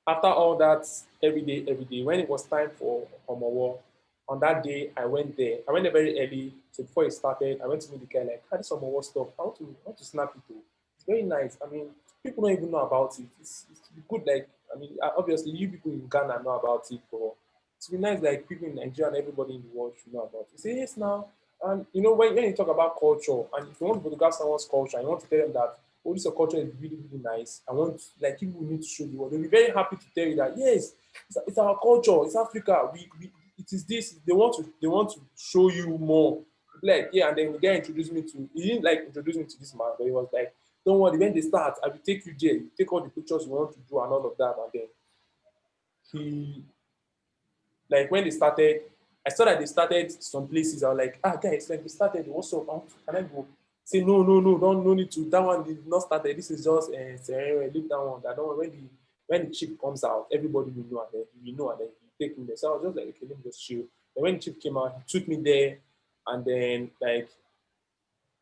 B: after all that, every day, when it was time for Homowo, on that day, I went there. I went there very early. So before it started, I went to meet the guy, like, this Homowo stuff. I want to snap it too. It's very nice. I mean, people don't even know about it. It's good, like, I mean, obviously, you people in Ghana know about it, but it's be nice, like, people in Nigeria and everybody in the world should know about it. Say, yes, now. And, you know, when you talk about culture, and if you want to photograph someone's culture, and you want to tell them that, oh, this culture is really, really nice. I want, like, people need to show the world. They'll be very happy to tell you that, yes, it's our culture, it's Africa. It is this. They want to show you more. Like, yeah, and then the guy introduced me to, he didn't like introduce me to this man, but he was like, don't worry, when they start, I will take you there, you take all the pictures you want to do and all of that. And then he, like, when they started, I saw that they started some places. I was like, guys, like, we started, what's up? Can I go? Say, no, no need to. That one did not start. This is just leave that one. I don't, when the chip comes out, everybody will know, and then you know, and then you take me there. So I was just like, okay, let me just chill. Then when the chip came out, he took me there, and then, like,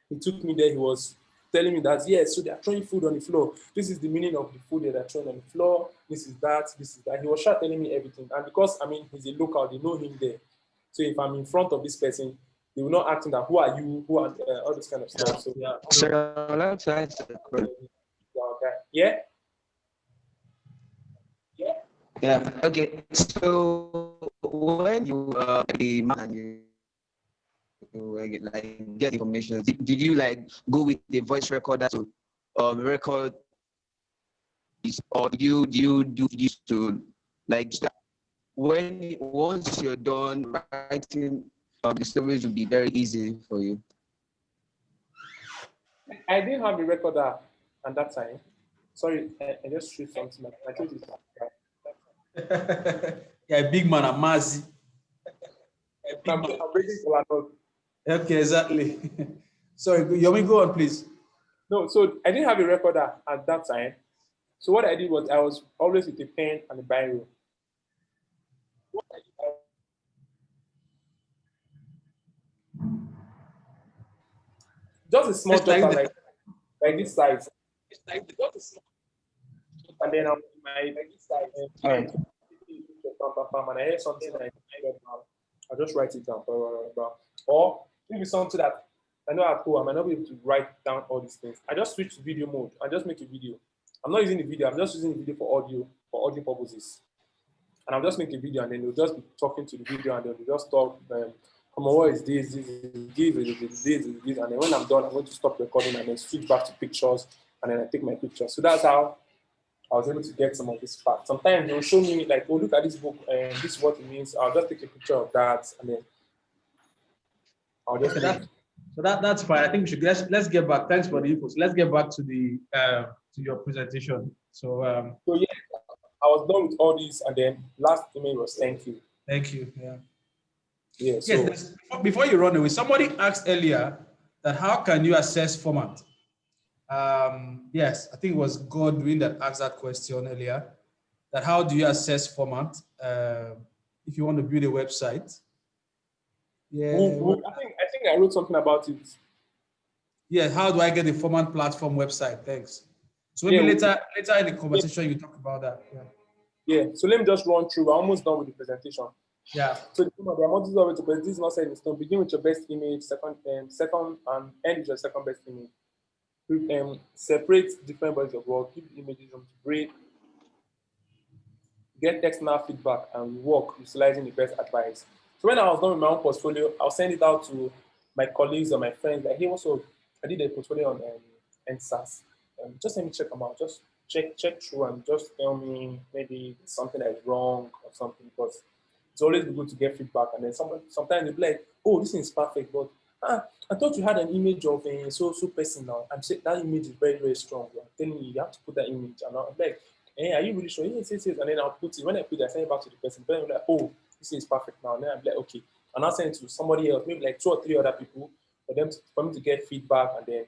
B: he took me there. He was telling me that, yes, so they are throwing food on the floor. This is the meaning of the food that they're throwing on the floor. This is that. He was telling me everything. And because, I mean, he's a local, they know him there. So if I'm in front of this person, they will not ask him that, who are you? Who are all this kind of stuff. So,
C: Yeah.
D: So I'd like to ask a question.
B: Yeah.
D: Yeah. Okay. So when you the man you like get information, did you like go with the voice recorder to record this, or do you do this to like once you're done writing the stories will be very easy for you?
B: I didn't have a recorder at that time. Sorry, I just shoot something. I told you.
A: Yeah, big man, a Mazi.
B: I'm waiting for a note.
A: Okay, exactly. Sorry, you want me go on, please?
B: No, so I didn't have a recorder at that time. So what I did was I was always with a pen and a biro. Just a small
A: It's like
B: jotter like this size. And then I'm my
D: All right.
B: and I hear something like I'll just write it down. Or maybe something that I know at home, I might not be able to write down all these things. I just switch to video mode. I just make a video. I'm not using the video, I'm just using the video for audio purposes. And I'll just make a video and then they'll just be talking to the video and they'll just talk. Come on, what is this, and then when I'm done, I'm going to stop recording and then switch back to pictures and then I take my pictures. So that's how I was able to get some of this facts. Sometimes they'll show me like, oh, look at this book and this is what it means. I'll just take a picture of that and then I'll just
A: That's fine. I think we should let's get back. Thanks for the info. So let's get back to the to your presentation. So
B: yeah, I was done with all these and then last email was thank you.
A: thank you. Yeah.
B: Yeah. So
A: Yes. Before you run away, somebody asked earlier that how can you assess format? Yes, I think it was Godwin that asked that question earlier. That how do you assess format if you want to build a website? Yeah.
B: I think I wrote something about it.
A: Yeah. How do I get a format platform website? Thanks. So maybe later in the conversation you talk about that. Yeah.
B: Yeah. So let me just run through. We're almost done with the presentation.
A: Yeah.
B: So the multitude of it, but this is not set in stone. Begin with your best image, second, and end with your second best image. Separate different bodies of work, give images room to breathe, get external feedback, and work utilizing the best advice. So when I was done with my own portfolio, I'll send it out to my colleagues or my friends. Like, hey, what's up? I did a portfolio on NSAS. Just let me check them out. Just check through and just tell me maybe something that is wrong or something, because it's always good to get feedback. And then sometimes they'll be like, oh, this is perfect, but I thought you had an image of a so person now. I'm saying that image is very, very strong. I'm telling you, you have to put that image. And I'm like, hey, are you really sure? Yes, yes, yes. And then I'll put it. When I put it, I send it back to the person. Then I'm like, oh, this is perfect now. And then I'm like, okay. And I'll send it to somebody else, maybe like 2 or 3 other people for me to get feedback. And then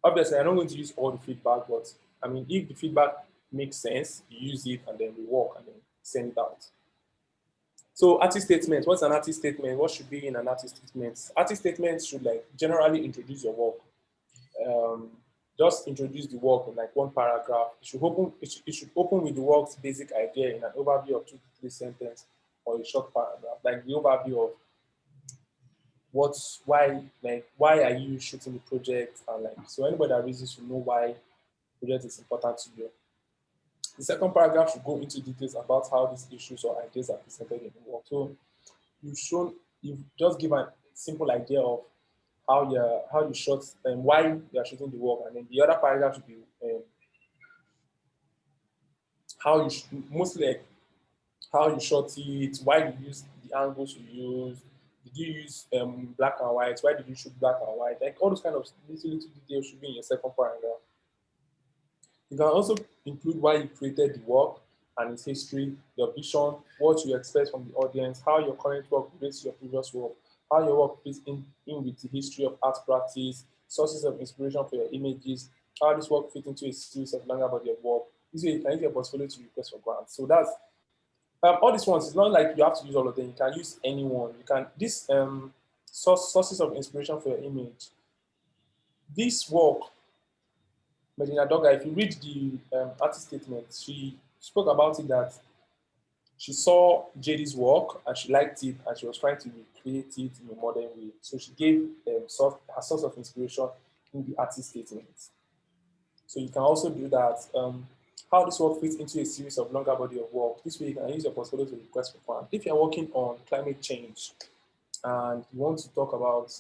B: obviously I'm not going to use all the feedback, but I mean, if the feedback makes sense, you use it and then we work and then send it out. So artist statement, what's an artist statement? What should be in an artist statement? Artist statement should like generally introduce your work. Um, just introduce the work in like one paragraph. It should open with the work's basic idea in an overview of 2 to 3 sentences or a short paragraph, like the overview of why are you shooting the project, and like so anybody that reads this will know why the project is important to you. The second paragraph should go into details about how these issues or ideas are presented in the work. So you've just given a simple idea of how you shot and why you are shooting the work, and then the other paragraph should be mostly like how you shot it, why you use the angles you use, did you use black and white, why did you shoot black and white, like all those kind of little details should be in your second paragraph. You can also include why you created the work and its history, your vision, what you expect from the audience, how your current work relates to your previous work, how your work fits in with the history of art practice, sources of inspiration for your images, how this work fits into a series of longer body of work. This way you can use your portfolio to request for grants. So that's all these ones. It's not like you have to use all of them. You can use anyone. You can this sources of inspiration for your image. This work, Medina Doga, if you read the artist statement, she spoke about it that she saw JD's work and she liked it and she was trying to recreate it in a modern way. So she gave her source of inspiration in the artist statement. So you can also do that. How this work fits into a series of longer body of work. This way you can use your portfolio to request for grant. If you're working on climate change and you want to talk about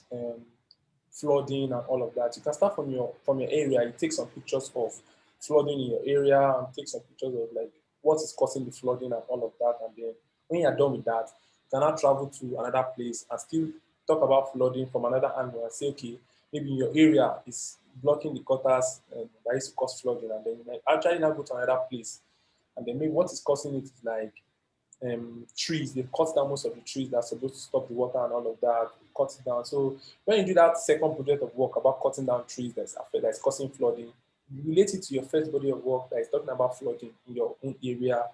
B: flooding and all of that, you can start from your area. You take some pictures of flooding in your area and take some pictures of like what is causing the flooding and all of that. And then when you're done with that, you can now travel to another place and still talk about flooding from another angle and say, okay, maybe your area is blocking the gutters that is to cause flooding, and then you might actually now go to another place, and then maybe what is causing it is like trees. They've cut down most of the trees that are supposed to stop the water and all of that. Cut it down. So when you do that second project of work about cutting down trees that's causing flooding, you relate it to your first body of work that is talking about flooding in your own area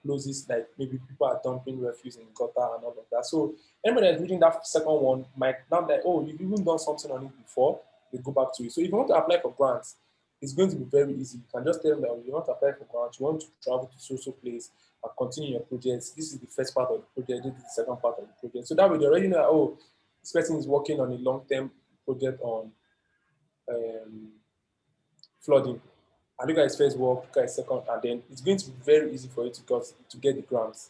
B: closest, like maybe people are dumping refuse in the gutter and all of that. So anybody that's reading that second one might now like, oh, you've even done something on it before, they go back to it. So if you want to apply for grants, it's going to be very easy. You can just tell them that you want to apply for grants, you want to travel to social place and continue your projects. This is the first part of the project, this is the second part of the project. So that way they already know, oh, this person is working on a long-term project on flooding. And look at his first work, look at his second, and then it's going to be very easy for you to get the grants.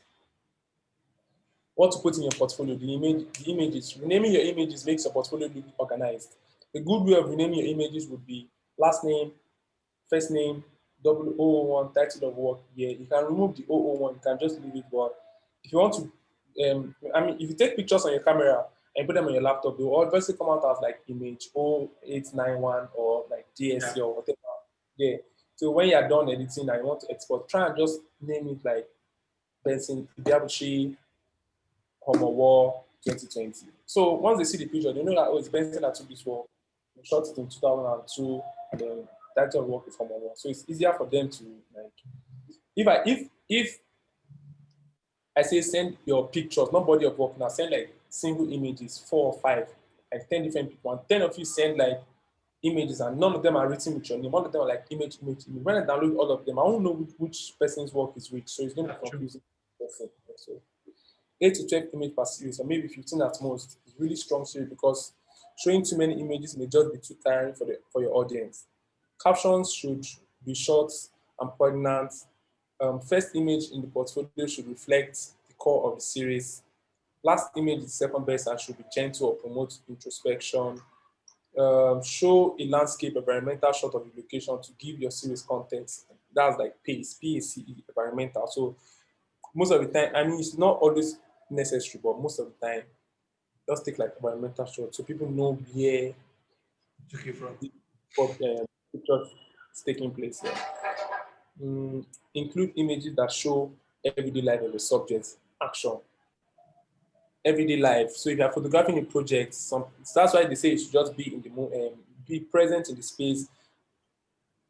B: What to put in your portfolio, the images. Renaming your images makes your portfolio look organized. A good way of renaming your images would be last name, first name, 0001, title of work. Yeah, you can remove the 001, you can just leave it. But if you want to, if you take pictures on your camera and put them on your laptop, they will obviously come out as like image 0891 or like DSC or whatever. Yeah. So when you are done editing and you want to export, try and just name it like Benson, Ibeabuchi, Homo War 2020. So once they see the picture, they know that, oh, it's Benson that took this work. We shot it in 2002, and then title of work is Homo War. So it's easier for them to like. If I say send your pictures, not body of work now, send like single images, 4 or 5, like 10 different people, and 10 of you send like images, and none of them are written with your name. All of them are like image. When I download all of them, I won't know which person's work is which, so it's going to be confusing. So 8 to 12 images per series, or maybe 15 at most. It's really strong series because showing too many images may just be too tiring for your audience. Captions should be short and poignant. First image in the portfolio should reflect the core of the series. Last image is second best and should be gentle or promote introspection. Show a landscape environmental shot of the location to give your series context. That's like PACE, PACE, environmental. So most of the time, I mean, it's not always necessary, but most of the time, just take like environmental shots so people know where
A: Took it from.
B: what pictures is taking place here. Include images that show everyday life of the subject, action, everyday life. So if you are photographing a project, that's why they say you should just be in the be present in the space,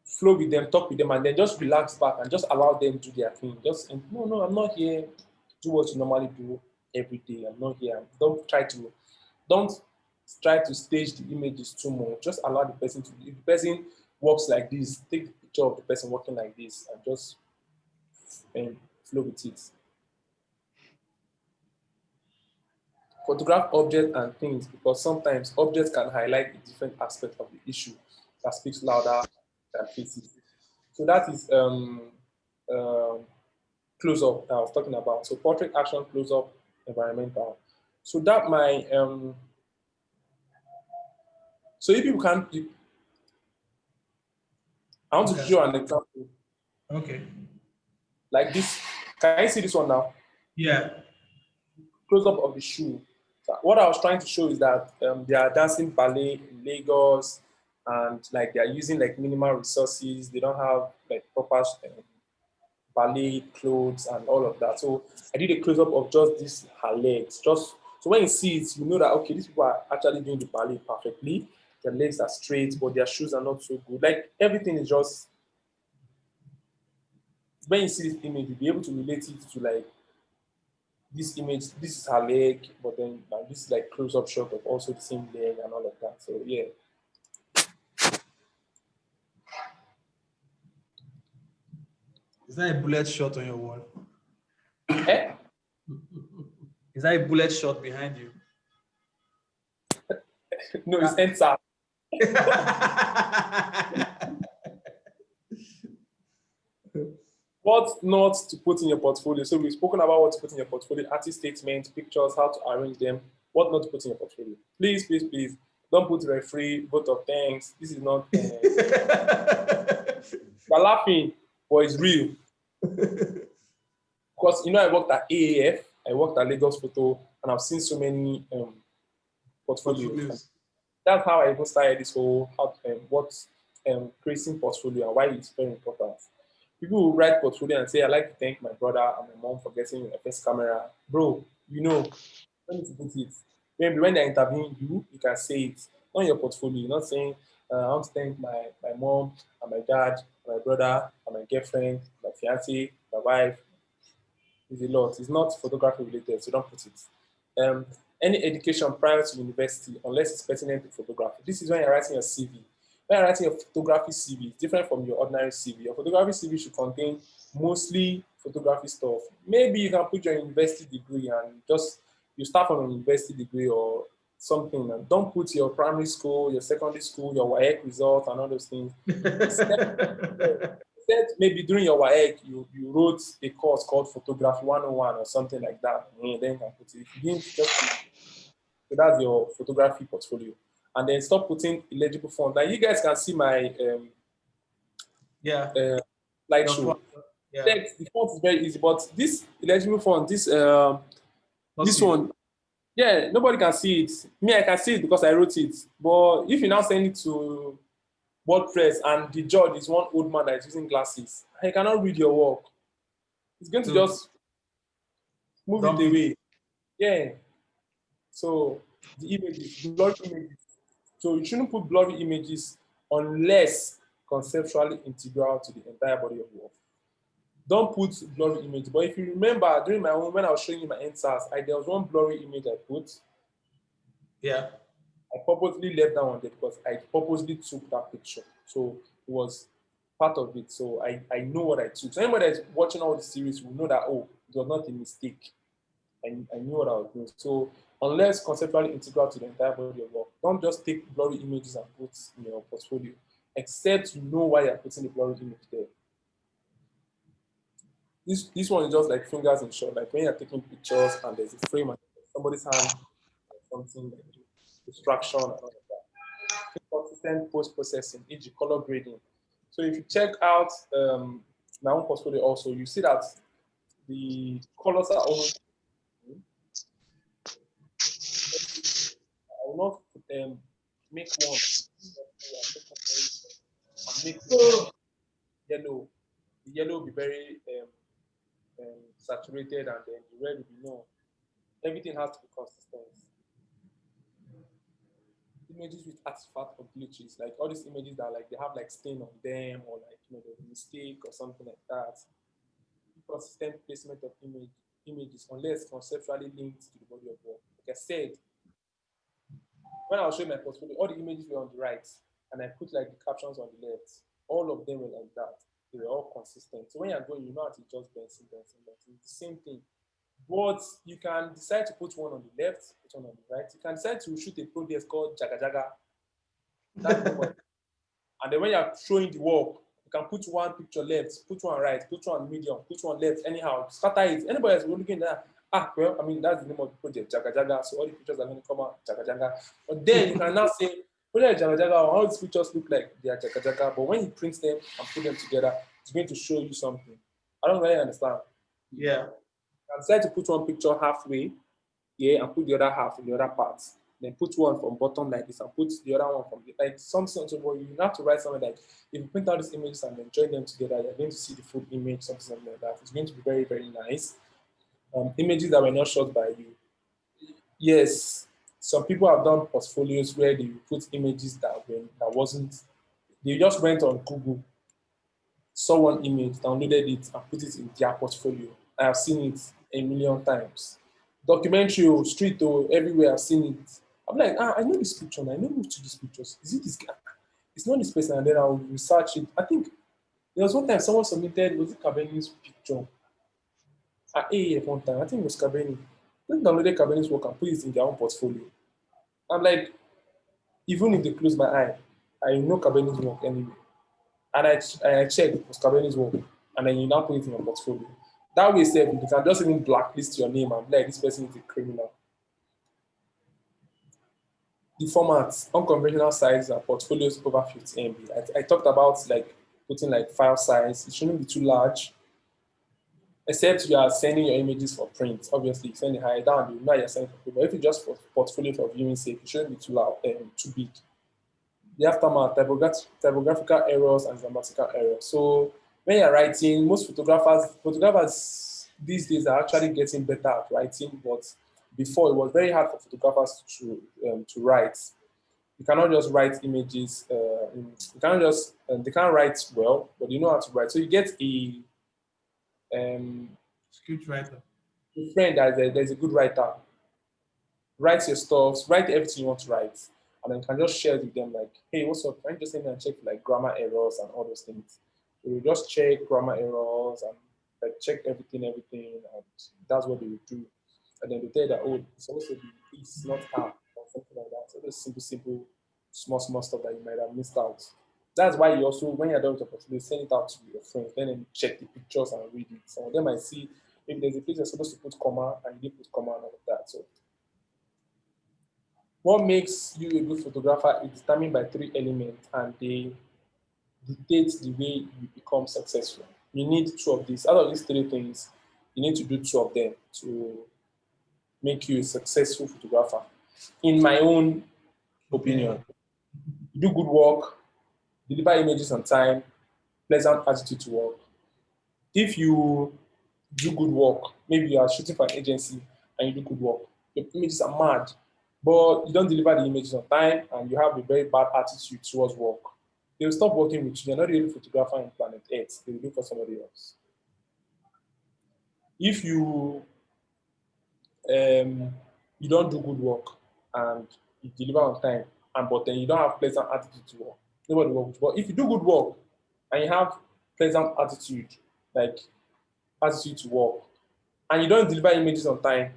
B: flow with them, talk with them, and then just relax back and just allow them to do their thing. Just no, I'm not here. Do what you normally do every day. I'm not here. Don't try to stage the images too much. Just allow the person to. If the person walks like this, take the picture of the person walking like this and just flow with it. Photograph objects and things because sometimes objects can highlight a different aspect of the issue that speaks louder than faces. So that is close up that I was talking about. So portrait, action, close up, environmental. So that my so if you can't, I want to
A: Okay.
B: show an example
A: Okay.
B: like this. Can you see this one now?
A: Yeah.
B: Close up of the shoe. So what I was trying to show is that they are dancing ballet in Lagos, and like they are using like minimal resources. They don't have like proper ballet clothes and all of that. So I did a close up of just this her legs. Just so when you see it, you know that okay, these people are actually doing the ballet perfectly. Their legs are straight, but their shoes are not so good. Like everything is just when you see this image, you'll be able to relate it to like this image, this is her leg, but then like, this is like close-up shot of also the same leg and all of that. So yeah.
A: Is that a bullet shot on your wall?
B: Eh?
A: Is that a bullet shot behind you?
B: No, it's enter. What not to put in your portfolio. So we've spoken about what to put in your portfolio, artist statements, pictures, how to arrange them, what not to put in your portfolio. Please, please, please, don't put referee, vote of thanks. This is not, you're laughing, but it's real. Because, you know, I worked at AAF, I worked at Lagos Photo, and I've seen so many portfolios. That's how I even started this whole, creating portfolio and why it's very important. People who write portfolio and say, I like to thank my brother and my mom for getting a first camera. Bro, you know, let me put it. Maybe when they're interviewing you, you can say it. Not in your portfolio. You're not saying, I want to thank my mom and my dad, my brother, and my girlfriend, my fiance, my wife. It's a lot. It's not photography related, so don't put it. Any education prior to university, unless it's pertinent to photography. This is when you're writing your CV. When you're writing your photography CV, it's different from your ordinary CV. Your photography CV should contain mostly photography stuff. Maybe you can put your university degree and just you start from a university degree or something. And don't put your primary school, your secondary school, your WAEC result and all those things. Instead, maybe during your WAEC, you wrote a course called Photography 101 or something like that. And then you can put it. If you didn't just so that's your photography portfolio. And then stop putting illegible font. Now you guys can see my slideshow.
A: Yeah.
B: Text, the font is very easy, but this illegible font, this one, yeah, nobody can see it. Me, I can see it because I wrote it. But if you now send it to WordPress and the judge is one old man that is using glasses, he cannot read your work. He's going to just move it away. Yeah. So the images, blurry images. So you shouldn't put blurry images unless conceptually integral to the entire body of work. Don't put blurry image. But if you remember, during my own, when I was showing you my answers, there was one blurry image I put.
A: Yeah.
B: I purposely left that one there because I purposely took that picture. So it was part of it. So I know what I took. So anybody that's watching all the series will know that, oh, it was not a mistake. I knew what I was doing. So unless conceptually integral to the entire body of work, don't just take blurry images and put in your portfolio, except you know why you're putting the blurry image there. This one is just like fingers in short, like when you're taking pictures and there's a frame and somebody's hand or something, like distraction and all of that. Consistent post-processing, e.g. color grading. So if you check out my own portfolio also, you see that the colors are almost will not make one and make it yellow. The yellow will be very saturated, and then the red will be no. Everything has to be consistent. Images with artifact or glitches, like all these images that like they have like stain on them, or like there's a mistake or something like that. Consistent placement of images unless conceptually linked to the body of work. Like I said, when I was showing my portfolio, all the images were on the right, and I put like the captions on the left. All of them were like that. They were all consistent. So when you're going, you know how to just Benson. It's the same thing. But you can decide to put one on the left, put one on the right. You can decide to shoot a project called Jaga Jaga. That's the one. And then when you're showing the work, you can put one picture left, put one right, put one medium, put one left, anyhow, scatter it. Anybody else looking at that, well, I mean, that's the name of the project, Jaga Jaga. So all the pictures are going to come out Jaga Jaga. But then you can now say, project Jaga Jaga, how these pictures look like they are Jaga Jaga. But when you print them and put them together, it's going to show you something. I don't really understand.
A: Yeah.
B: I decided to put one picture halfway, yeah, and put the other half in the other part. Then put one from bottom like this and put the other one from the, like something. So you have to write something like, if you print out these images and then join them together, you're going to see the full image, something like that. It's going to be very, very nice. Images that were not shot by you. Yes, some people have done portfolios where they put images that wasn't. They just went on Google, saw one image, downloaded it, and put it in their portfolio. I have seen it a million times. Documentary, street, everywhere I've seen it. I'm like, I know this picture, and I know who took these pictures. Is it this guy? It's not this person, and then I'll research it. I think there was one time someone submitted, was it Kabeni's picture? At AAF one time, I think it was Kabeni. They downloaded Kabeni's work and put it in their own portfolio. I'm like, even if they close my eye, I know Kabeni's work anyway. And I checked it was Kabeni's work, and then you now put it in your portfolio. That way, said you can just even blacklist your name and be like, this person is a criminal. The formats, unconventional size and portfolios over 50 MB. I talked about like putting like file size. It shouldn't be too large, except you are sending your images for print. Obviously, you send it higher down, you know you're sending for print. But if you just for portfolio for viewing sake, it shouldn't be too loud, too big. The aftermath, typographical errors and grammatical errors. So when you're writing, most photographers these days are actually getting better at writing, but before it was very hard for photographers to write. You cannot just write images. You cannot just they can't write well, but you know how to write. So you get a
A: Script writer.
B: friend there's a good writer. Write your stuff, write everything you want to write, and then you can just share it with them like, hey, what's up? Can you just send me and check like grammar errors and all those things? So you just check grammar errors and like check everything, and that's what they will do. And then they tell you that, oh, it's supposed to be this, not that, or something like that. So those simple, small stuff that you might have missed out. That's why you also, when you're done with your portfolio, send it out to your friends, then you check the pictures and read it. Some of them might see if there's a place you're supposed to put comma and you didn't put comma and all of that. So what makes you a good photographer is determined by 3 elements, and they dictate the way you become successful. You need 2 of these. Out of these 3 things, you need to do 2 of them to make you a successful photographer. In my own opinion, do good work, deliver images on time, pleasant attitude to work. If you do good work, maybe you are shooting for an agency and you do good work, your images are mad, but you don't deliver the images on time and you have a very bad attitude towards work, they will stop working with you. You're not the only photographer on planet Earth. They will look for somebody else. If you don't do good work and you deliver on time, but then you don't have pleasant attitude to work, nobody will work with you. But if you do good work and you have pleasant attitude, like attitude to work, and you don't deliver images on time,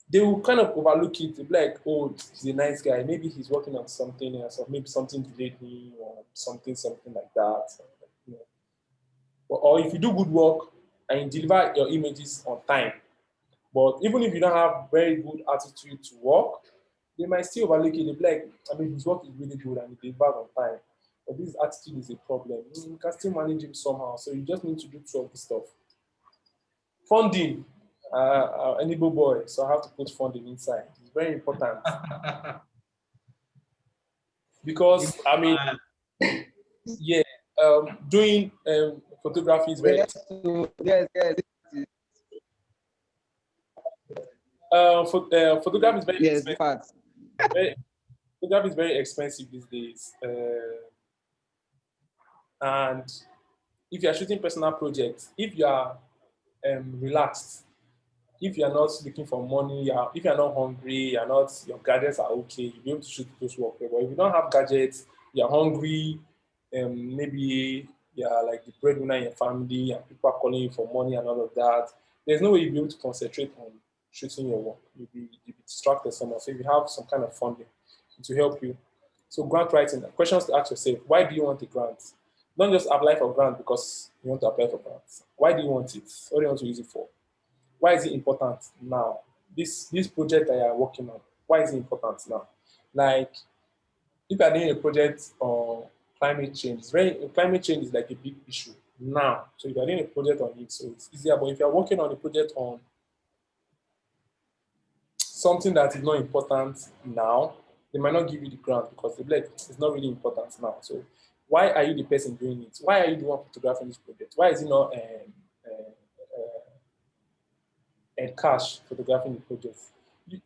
B: they will kind of overlook it. They'll be like, oh, he's a nice guy. Maybe he's working on something else, or maybe something delayed me, or something like that. You know. Or if you do good work and you deliver your images on time, but even if you don't have very good attitude to work, they might still overlook it. They'll be like, I mean, his work is really good and he delivers on time, but this attitude is a problem. You can still manage him somehow. So you just need to do 2 of this stuff. Funding. An Igbo boy, so I have to put funding inside. It's very important. Because I mean, yeah, doing photography is very
D: Yes, so, yes, yes,
B: photography is very
D: yes,
B: expensive.
D: facts.
B: Very, photography is very expensive these days, and if you are shooting personal projects, if you are relaxed, if you are not looking for money, if you are not hungry, you're not, your gadgets are okay, you'll be able to shoot those work. But if you don't have gadgets, you're hungry, maybe you're like the breadwinner in your family and people are calling you for money and all of that, there's no way you'll be able to concentrate on shooting your work. You'll be distracted somehow. So if you have some kind of funding to help you. So grant writing, questions to ask yourself, why do you want a grant? Don't just apply for grant because you want to apply for grants. Why do you want it? What do you want to use it for? Why is it important now? This project that you are working on, why is it important now? Like if you are doing a project on climate change, climate change is like a big issue now. So if you are doing a project on it, so it's easier. But if you are working on a project on something that is not important now, they might not give you the grant because they like it's not really important now. So why are you the person doing it? Why are you the one photographing this project? Why is it not and cash photographing the project?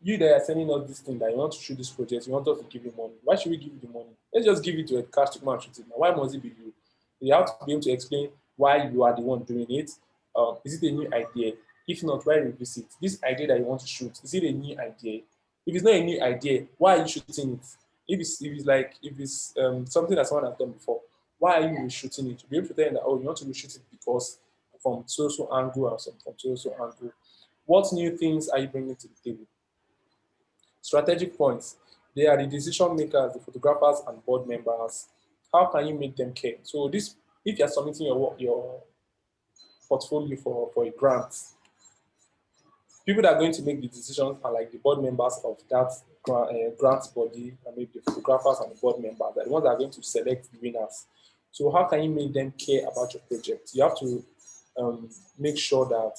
B: You that are sending us this thing that you want to shoot this project, you want us to give you money. Why should we give you the money? Let's just give it to a cash to come and shoot it. Now, why must it be you? You have to be able to explain why you are the one doing it. Is it a new idea? If not, why revisit? This idea that you want to shoot, is it a new idea? If it's not a new idea, why are you shooting it? If it's something that someone has done before, why are you shooting it? To be able to tell them that, oh, you want to reshoot it because from so angle or some from so angle. What new things are you bringing to the table? Strategic points. They are the decision makers, the photographers, and board members. How can you make them care? So this, if you're submitting your portfolio for a grant, people that are going to make the decisions are like the board members of that grant body, and maybe the photographers and the board members. They're the ones that are going to select the winners. So how can you make them care about your project? You have to make sure that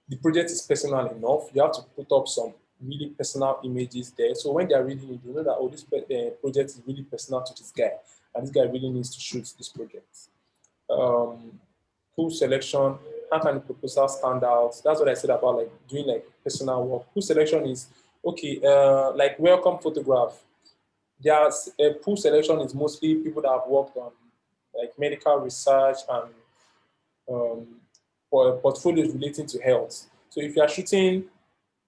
B: the project is personal enough. You have to put up some really personal images there. So when they are reading it, you know that, oh, this project is really personal to this guy, and this guy really needs to shoot this project. Pool selection, how can the proposal stand out? That's what I said about like doing like personal work. Pool selection is okay, like welcome photograph. There's pool selection is mostly people that have worked on like medical research and for portfolios relating to health. So if you are shooting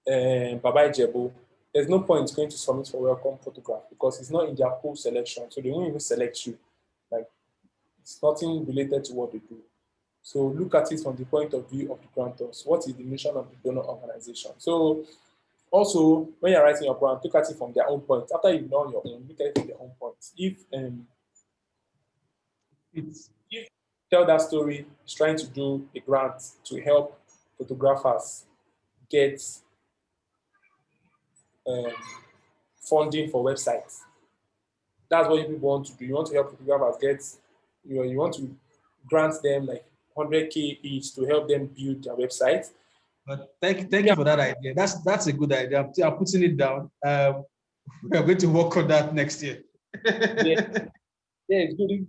B: Baba Ijebu, there's no point going to submit for welcome photograph because it's not in their pool selection. So they won't even select you. Like it's nothing related to what they do. So look at it from the point of view of the grantors. What is the mission of the donor organization? So also, when you're writing your grant, look at it from their own point. After you've done your own, look at it from their own point.
A: It's
B: If Tell That Story is trying to do a grant to help photographers get um, funding for websites. That's what people want to do. You want to help photographers you want to grant them like 100K each to help them build their website.
A: but thank you for that idea. That's a good idea. I'm putting it down. We are going to work on that next year.
B: Yeah, yeah, it's good.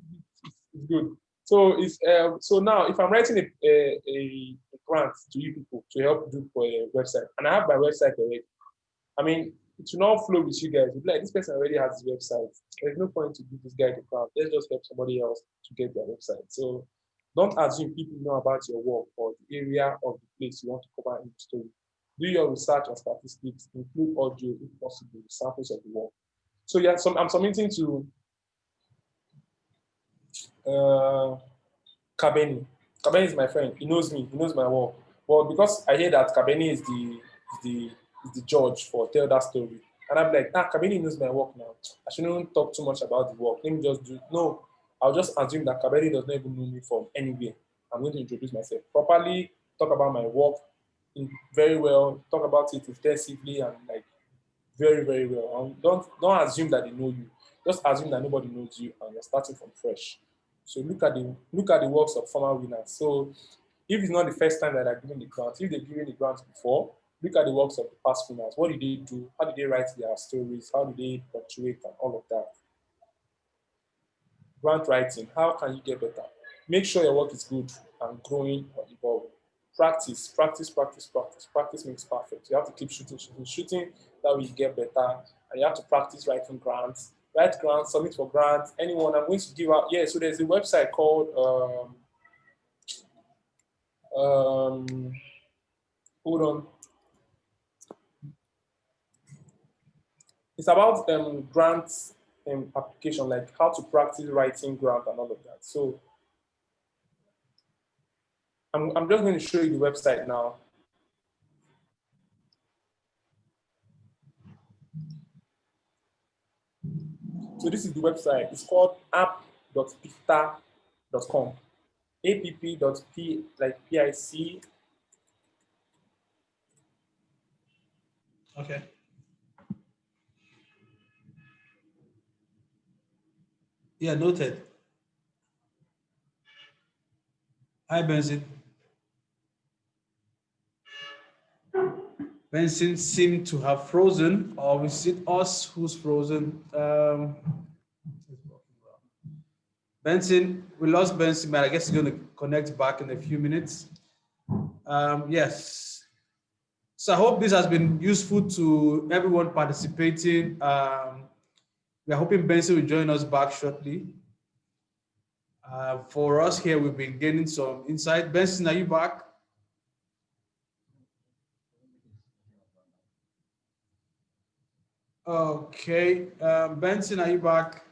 B: It's good. So so now if I'm writing a grant to you people to help do for a website, and I have my website already, I mean, it will not flow with you guys. You'll be like, this person already has his website. There's no point to give this guy the crowd. Let's just help somebody else to get their website. So don't assume people know about your work or the area of the place you want to cover in the story. Do your research and statistics, include audio if possible, samples of the work. So yeah, I'm submitting to uh, Kabeni. Kabeni is my friend. He knows me. He knows my work. Well, because I hear that Kabeni is the judge for Tell That Story, and I'm like, Kabeni knows my work now. I shouldn't talk too much about the work. Let me just do. No, I'll just assume that Kabeni does not even know me from anywhere. I'm going to introduce myself properly, talk about my work very well, talk about it intensively and like very very well. Don't assume that they know you. Just assume that nobody knows you and you're starting from fresh. So look at the works of former winners. So if it's not the first time that they're giving the grant, if they've given the grant before, look at the works of the past winners. What did they do? How did they write their stories? How did they portray and all of that? Grant writing, how can you get better? Make sure your work is good and growing or evolving. Practice, practice, practice, practice. Practice makes perfect. You have to keep shooting, shooting, shooting. That way you get better. And you have to practice writing grants. Write grants, submit for grants. Anyone, I'm going to give out. Yeah, so there's a website called, hold on. It's about grants application, like how to practice writing grant and all of that. So I'm just going to show you the website now. So this is the website. It's called app.picta.com. app.p like PIC.
A: Okay. Yeah, noted. Hi, Benson. Benson seemed to have frozen, or is it us who's frozen? Benson, we lost Benson, but I guess he's going to connect back in a few minutes. Yes. So I hope this has been useful to everyone participating. We are hoping Benson will join us back shortly. For us here, we've been gaining some insight. Benson, are you back? Okay. Benson, are you back?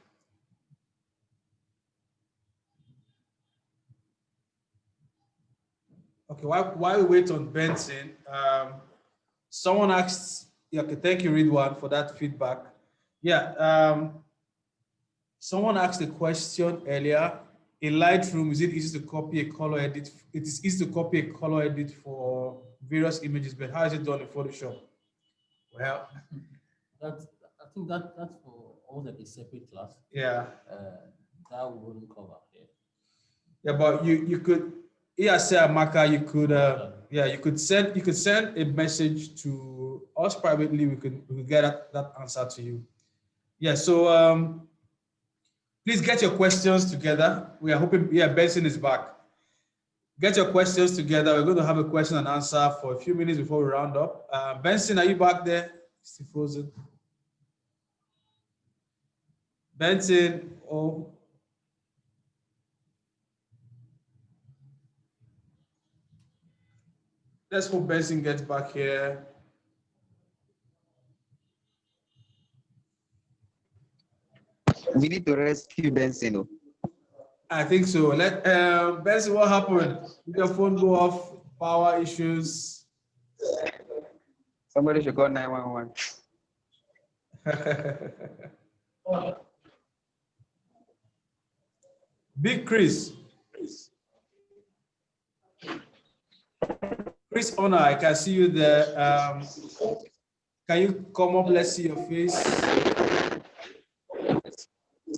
A: Okay, while we wait on Benson, someone asked, yeah, okay, thank you, Ridwan, for that feedback. Yeah, someone asked a question earlier. In Lightroom, is it easy to copy a color edit? It is easy to copy a color edit for various images, but how is it done in Photoshop? Well,
C: I think that's for almost like a separate class.
A: yeah.
C: That wouldn't cover here.
A: Yeah, but you could, yeah, say Amaka, you could yeah, you could send a message to us privately. We could get that answer to you. Yeah, so please get your questions together. We are hoping, yeah, Benson is back. Get your questions together. We're going to have a question and answer for a few minutes before we round up. Benson, are you back there? Still frozen. Benson, oh. Let's hope Benson gets back here.
D: We need to rescue Benson.
A: I think so. Let Benson, what happened? Did your phone go off? Power issues.
D: Somebody should call 911.
A: Big Chris. Chris Honor, I can see you there. Can you come up? Let's see your face.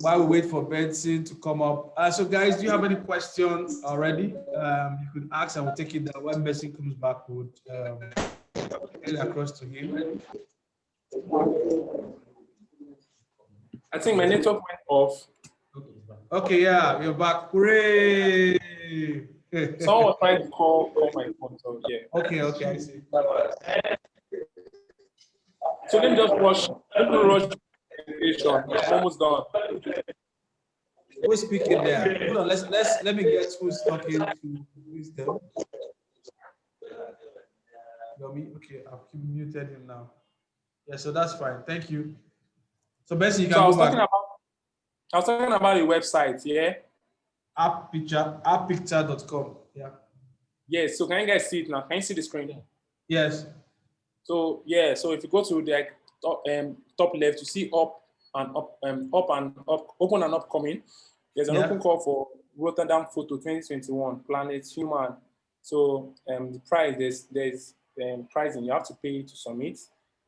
A: While we wait for Benson to come up. So guys, do you have any questions already? You could ask and we'll take it down. When Benson comes back, we'll get it across to him.
B: I think my network went off.
A: Okay, yeah, you're back. Hooray!
B: Someone was trying to call my phone, so yeah.
A: Okay, I see.
B: So let me just rush. Let me rush the presentation. I'm almost done.
A: Who's speaking there? Hold on, let me get who's talking to wisdom. Okay, I've muted him now. Yeah, so that's fine. Thank you. So Bessie, you can go back.
B: I was talking about a website, yeah?
A: Appicta.com. Yeah.
B: Yes, so can you guys see it now? Can you see the screen?
A: Yes.
B: So yeah, so if you go to the top left, you see up and up, open and upcoming. There's an open call for Rotterdam Photo 2021, Planet Human. So the prize, there's pricing you have to pay to submit.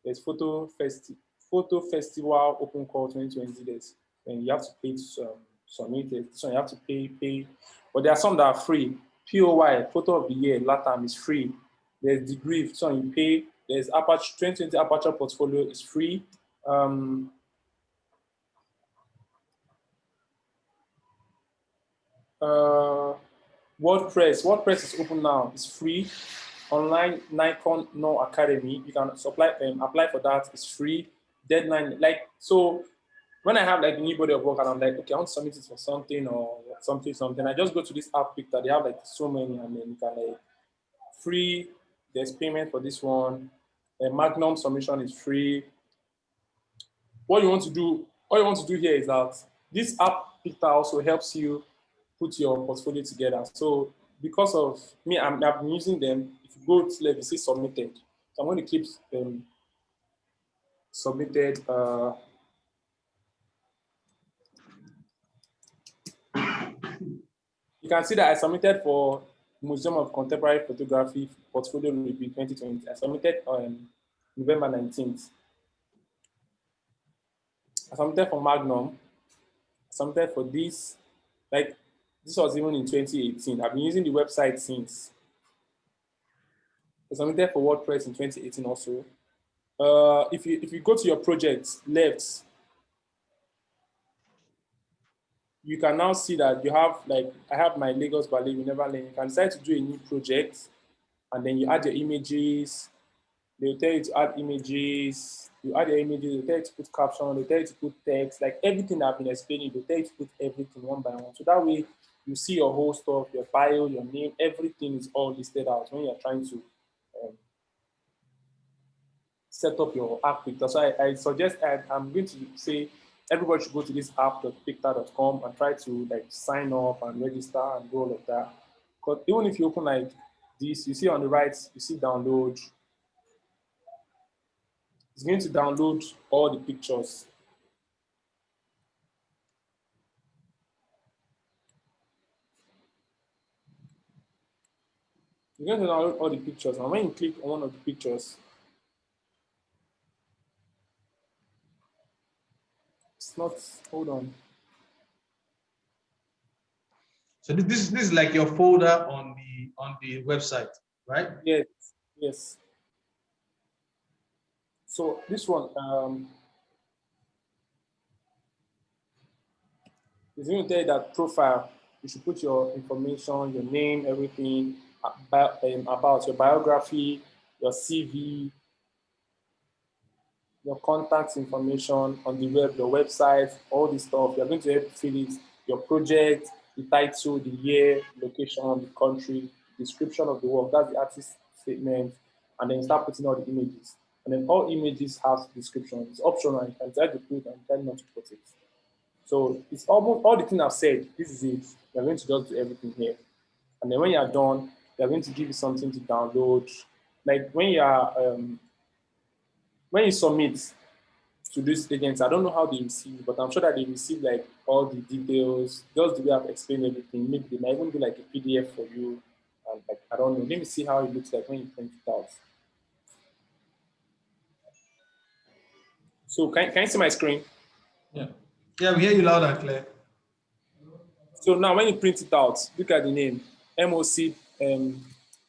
B: There's Photo Festival Open Call 2020. And you have to pay to submit it. So you have to pay. But there are some that are free. POY, Photo of the Year, LATAM is free. There's Debrief, so you pay There's Aperture 2020 Aperture Portfolio is free. WordPress is open now. It's free. Online Nikon No Academy. You can apply for that. It's free. Deadline, like, so when I have like a new body of work and I'm like, okay, I want to submit it for something or something, I just go to this app Picture. They have like so many, and then you can like free. There's payment for this one. The Magnum submission is free. What you want to do, all you want to do here is that this app Picture also helps you put your portfolio together. So because of me, I've been using them. If you go to level, see submitted. So I'm going to click submitted. You can see that I submitted for Museum of Contemporary Photography Portfolio Review 2020. I submitted on November 19th. I submitted for Magnum. I submitted for this. Like, this was even in 2018. I've been using the website since. I submitted for WordPress in 2018 also. If you go to your project left, you can now see that you have, like, I have my Lagos Ballet, you never learn. You can decide to do a new project, and then you add your images. They'll tell you to add images. You add your images, they'll tell you to put caption, they'll tell you to put text, like everything I've been explaining, they'll tell you to put everything one by one. So that way you see your whole stuff, your bio, your name, everything is all listed out when you're trying to set up your app Picture. So I suggest, I'm going to say everybody should go to this app.picture.com and try to like sign up and register and do all of that. Because even if you open like this, you see on the right, you see download. It's going to download all the pictures. You're going to download all the pictures. And when you click on one of the pictures, it's not, hold on.
A: So this is like your folder on the website, right?
B: Yes, yes. So this one, it's going to tell you that profile. You should put your information, your name, everything about your biography, your CV, your contact information on the web, your website, all this stuff. You're going to help fill it, your project, the title, the year, location, the country, description of the work. That's the artist statement. And then you start putting all the images. And then all images have description. It's optional. You can decide to put and decide not to put it. So it's almost all the things I've said. This is it. You're going to just do everything here. And then when you're done, they're going to give you something to download. Like when you submit to these agents, I don't know how they receive, but I'm sure that they receive like all the details, just the way I've explained everything. Maybe they might even do like a PDF for you. And like, I don't know. Let me see how it looks like when you print it out. So can you see my screen?
A: Yeah. Yeah, we hear you loud and clear.
B: So now when you print it out, look at the name, MOC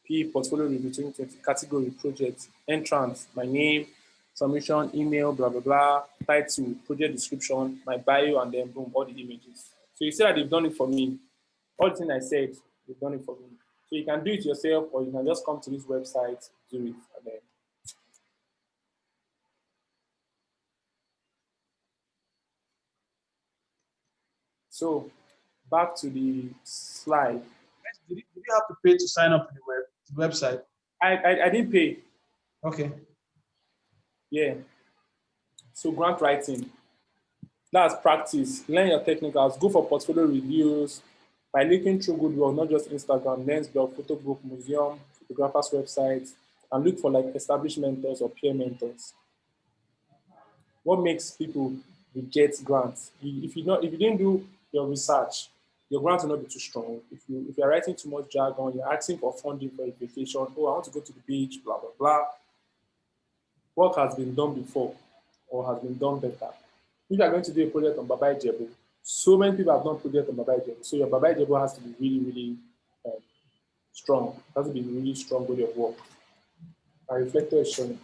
B: P Portfolio Review 2020, category, project, entrance, my name, submission, email, blah, blah, blah, title, project description, my bio, and then boom, all the images. So you see that they've done it for me. All the things I said, they've done it for me. So you can do it yourself, or you can just come to this website, do it, and then. So back to the slide.
A: Did you have to pay to sign up to the website?
B: I didn't pay.
A: Okay.
B: Yeah. So grant writing. That's practice. Learn your technicals. Go for portfolio reviews by looking through Goodwill, not just Instagram, Lensblog, Photobook, Museum, photographers' websites, and look for like established mentors or peer mentors. What makes people reject grants? If you didn't do your research, your grant will not be too strong. If you're writing too much jargon, you're asking for funding for a vacation. Oh, I want to go to the beach, blah blah blah. Work has been done before, or has been done better. If you are going to do a project on Baba Ijebu, so many people have done projects on Baba Ijebu. So your Baba Ijebu has to be really, really strong. It has to be a really strong body of work. My reflector is showing.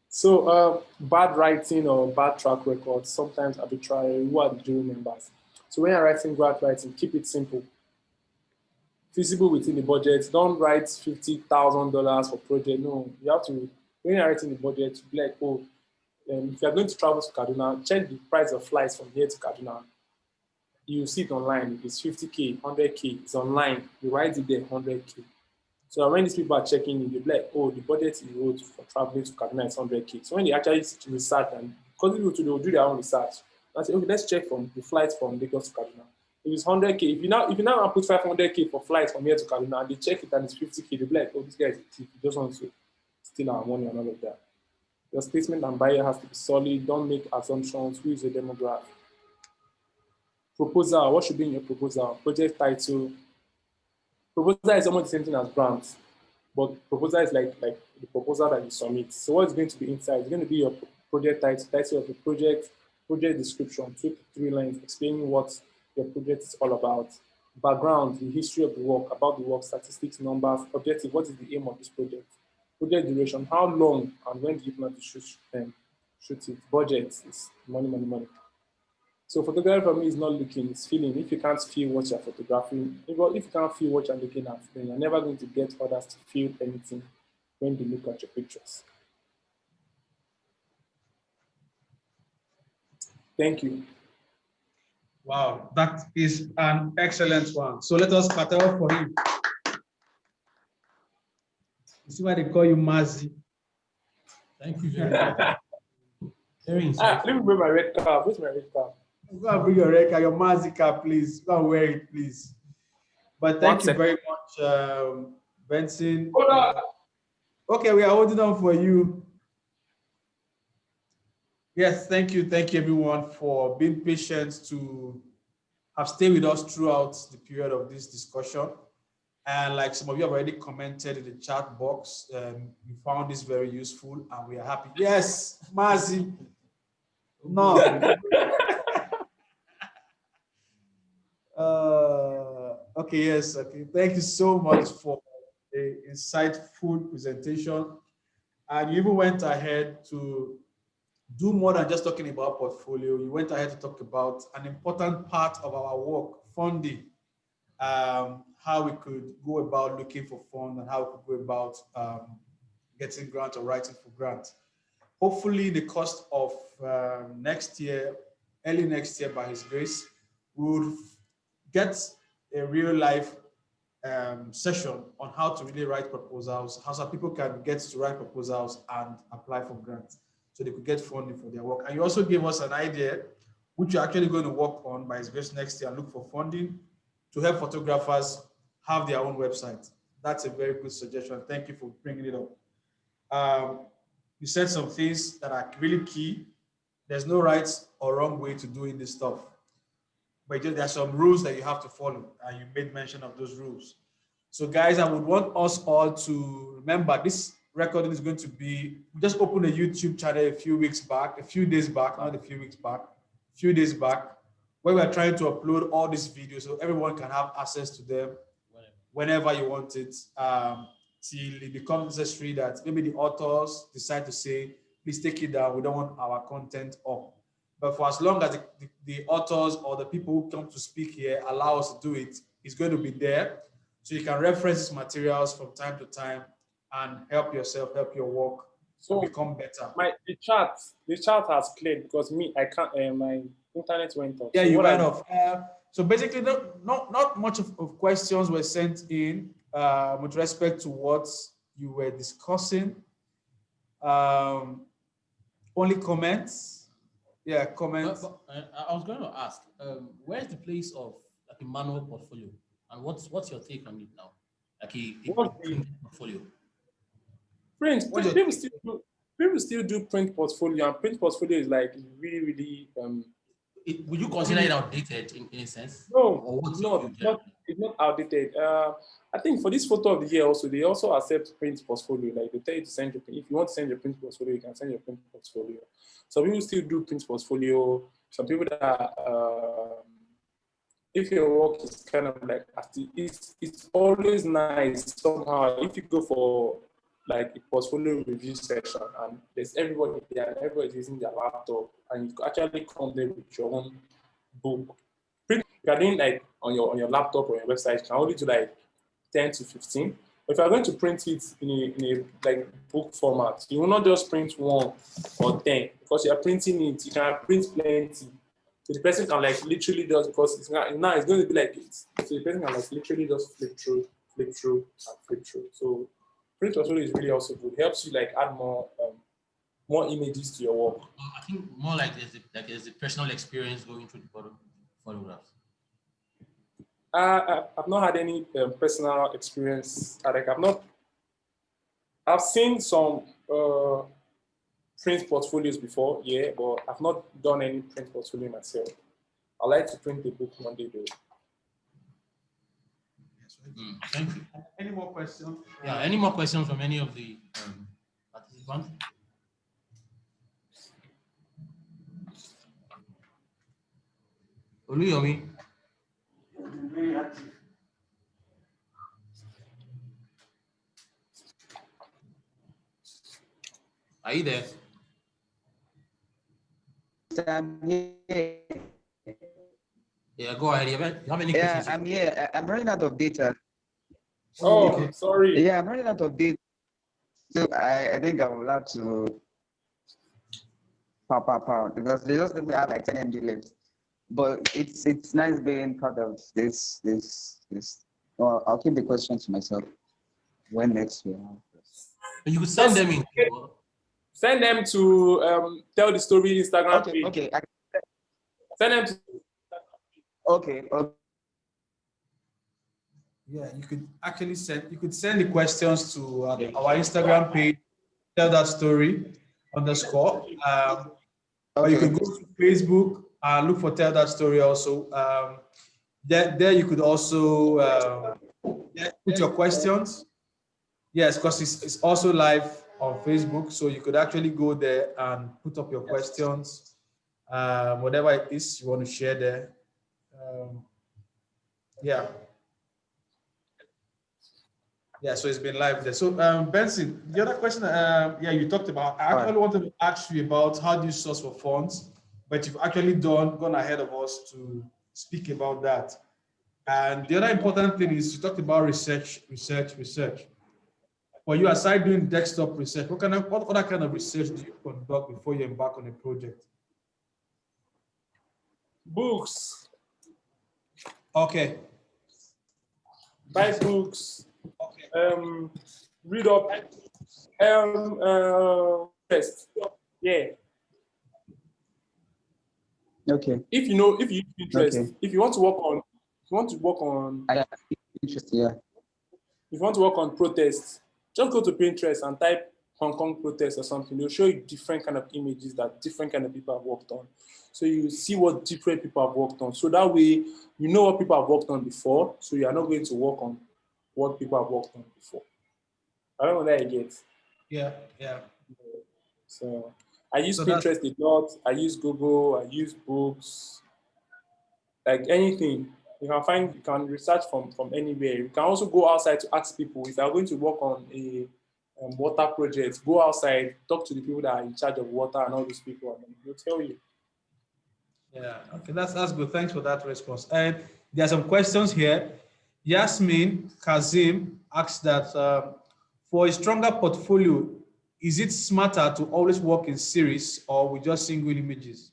B: So bad writing or bad track record, sometimes arbitrary. Who are the jury members? So when you're writing grant writing, keep it simple. Feasible within the budget. Don't write $50,000 for project. No, you have to, when you're writing the budget, be like, oh, if you're going to travel to Kaduna, check the price of flights from here to Kaduna. You see it online. If it's 50K, 100K, it's online. You write it there, 100K. So when these people are checking in, they'll be like, oh, the budget you wrote for traveling to Kaduna is 100K. So when they actually research, and because people they'll do their own research, I say, okay, let's check from the flights from Lagos to Kaduna. If it's 100K, if you now put 500K for flights from here to Kaduna, and they check it and it's 50K, they'll be like, oh, this guy is a thief. He just wants to steal our money and all of that. Your statement and buyer has to be solid. Don't make assumptions. Who is the demographic? Proposal. What should be in your proposal? Project title. Proposal is almost the same thing as grant, but proposal is like the proposal that you submit. So what's going to be inside? It's going to be your project title of the project, project description, 2 to 3 lines explaining what your project is all about, background, the history of the work, about the work, statistics, numbers, objective, what is the aim of this project, project duration, how long and when do you plan to shoot it, budget is money, money, money. So photography for me is not looking, it's feeling. If you can't feel what you're photographing, if you can't feel what you're looking at, then you're never going to get others to feel anything when they look at your pictures. Thank you.
A: Wow, that is an excellent one. So let us pat up for him. You see why they call you Mazi?
C: Thank you very much. Very insightful.
B: Let me bring my red card. Where's my red card?
A: Go and bring your red card, your Mazi card, please. Go and wear it, please. But thank you very much, Benson.
B: Hold on.
A: Okay, we are holding on for you. Yes, thank you everyone for being patient to have stayed with us throughout the period of this discussion. And like some of you have already commented in the chat box, we found this very useful and we are happy. Yes, Mazi. No. Okay, yes, okay. Thank you so much for the insightful presentation. And you even went ahead to do more than just talking about portfolio. You went ahead to talk about an important part of our work, funding, how we could go about looking for funds and how we could go about getting grants or writing for grants. Hopefully, the cost of next year, early next year, by His grace, we would get a real life session on how to really write proposals, how some people can get to write proposals and apply for grants so they could get funding for their work. And you also gave us an idea, which you're actually going to work on by His grace next year and look for funding to help photographers have their own website. That's a very good suggestion. Thank you for bringing it up. You said some things that are really key. There's no right or wrong way to doing this stuff, but there are some rules that you have to follow, and you made mention of those rules. So guys, I would want us all to remember this recording is going to be, we just opened a YouTube channel a few days back, where we are trying to upload all these videos so everyone can have access to them whenever you want it, till it becomes necessary that maybe the authors decide to say, please take it down, we don't want our content up. But for as long as the authors or the people who come to speak here allow us to do it, it's going to be there. So you can reference these materials from time to time and help yourself, help your work become better.
B: The chat has cleared because I can't, my internet went off.
A: Yeah, so you went off. So basically, not much of questions were sent in with respect to what you were discussing. Only comments. Yeah, comments.
C: But I was going to ask, where's the place of like a manual portfolio, and what's your take on it now? Like a print portfolio.
B: People still do print portfolio, and print portfolio is like really, really.
C: Would you consider it outdated in a sense?
B: No, it's not outdated. I think for this photo of the year also, they also accept print portfolio. Like they tell you to send your print. If you want to send your print portfolio, you can send your print portfolio. Some people still do print portfolio. Some people that if your work is kind of like it's always nice somehow if you go for like a portfolio review section and there's everybody there and everybody's using their laptop and you actually come there with your own book. Print if you're doing like on your laptop or your website, you can only do like 10 to 15. But if you're going to print it in a like book format, you will not just print 1 or 10 because you're printing it, you can print plenty. So the person can like literally just because now it's going to be like it. So the person can like literally just flip through, and flip through. So print portfolio is really also good. It helps you like add more images to your work.
C: I think more like there's a personal experience going through the photographs.
B: I've not had any personal experience. Like I've seen some print portfolios before, yeah, but I've not done any print portfolio myself. I like to print the book one day though.
C: Thank you.
A: Any more questions?
C: Yeah, any more questions from any of the participants? Oluyomi?
A: Very active.
C: Are you there?
D: I'm here.
C: Yeah, go ahead. You have any
D: Yeah,
C: questions?
D: I'm here. I'm running out of data.
B: Oh,
C: Okay.
B: sorry.
D: Yeah, I'm running out of data. So I think I will have to power because they just let me have like 10 MB left. But it's nice being part of this. Well, I'll keep the question to myself. When next we have this.
C: You could send them in.
B: Send them to Tell the Story Instagram
D: Okay,
B: page.
D: okay.
B: Send them to
D: Okay.
A: Yeah, you could actually send the questions to our Instagram page, Tell That Story _. Or you
D: Okay.
A: could go to Facebook and look for Tell That Story also. There you could also put your questions. Yes, because it's also live on Facebook, so you could actually go there and put up your questions, whatever it is you want to share there. Yeah. Yeah, so it's been live there. So Benson, the other question, you talked about, I actually wanted to ask you about how do you source for funds, but you've actually gone ahead of us to speak about that. And the other important thing is you talked about research. For you, aside doing desktop research, what other kind of research do you conduct before you embark on a project?
B: books.
A: Okay.
B: Buy books.
A: Okay.
B: Read up. Test. Yeah.
D: Okay.
B: If you use Pinterest,
D: Okay.
B: if you want to work on,
D: I am interested. Yeah.
B: if you want to work on protests, just go to Pinterest and type Hong Kong protests or something. They'll show you different kind of images that different kind of people have worked on. So you see what different people have worked on. So that way, you know what people have worked on before. So you are not going to work on what people have worked on before. I don't know what I get.
A: Yeah.
B: So I use Pinterest a lot. I use Google. I use books. Like anything. You can research from anywhere. You can also go outside to ask people if you are going to work on a water project. Go outside, talk to the people that are in charge of water and all these people, and they'll tell you.
A: Yeah, okay, that's good. Thanks for that response. And there are some questions here. Yasmin Kazim asks that for a stronger portfolio, is it smarter to always work in series or with just single images?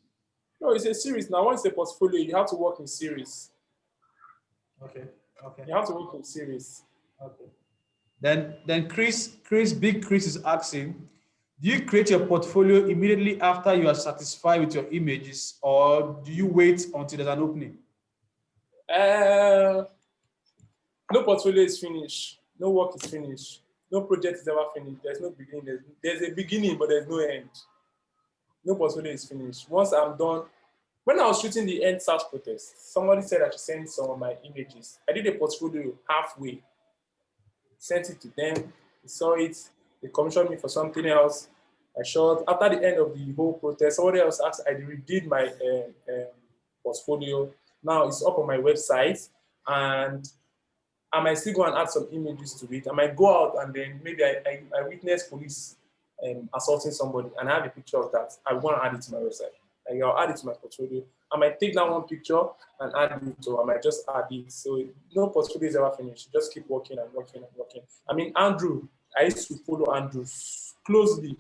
B: No, it's a series. Now, once it's a portfolio, you have to work in series.
A: Okay.
B: You have to work in series.
A: Okay. Then Big Chris is asking, do you create your portfolio immediately after you are satisfied with your images, or do you wait until there's an opening?
B: No portfolio is finished. No work is finished. No project is ever finished. There's no beginning. There's a beginning, but there's no end. No portfolio is finished. Once I'm done, when I was shooting the end SARS protest, somebody said I should send some of my images. I did a portfolio halfway. Sent it to them. They saw it. They commissioned me for something else. I shot. After the end of the whole protest, somebody else asked, I redid my portfolio. Now it's up on my website, and I might still go and add some images to it. I might go out and then maybe I witness police assaulting somebody, and I have a picture of that. I want to add it to my website. Like, I'll add it to my portfolio. I might take that one picture and add it, or I might just add it. So no portfolio is ever finished. You just keep working and working and working. I mean, Andrew, I used to follow Andrew closely.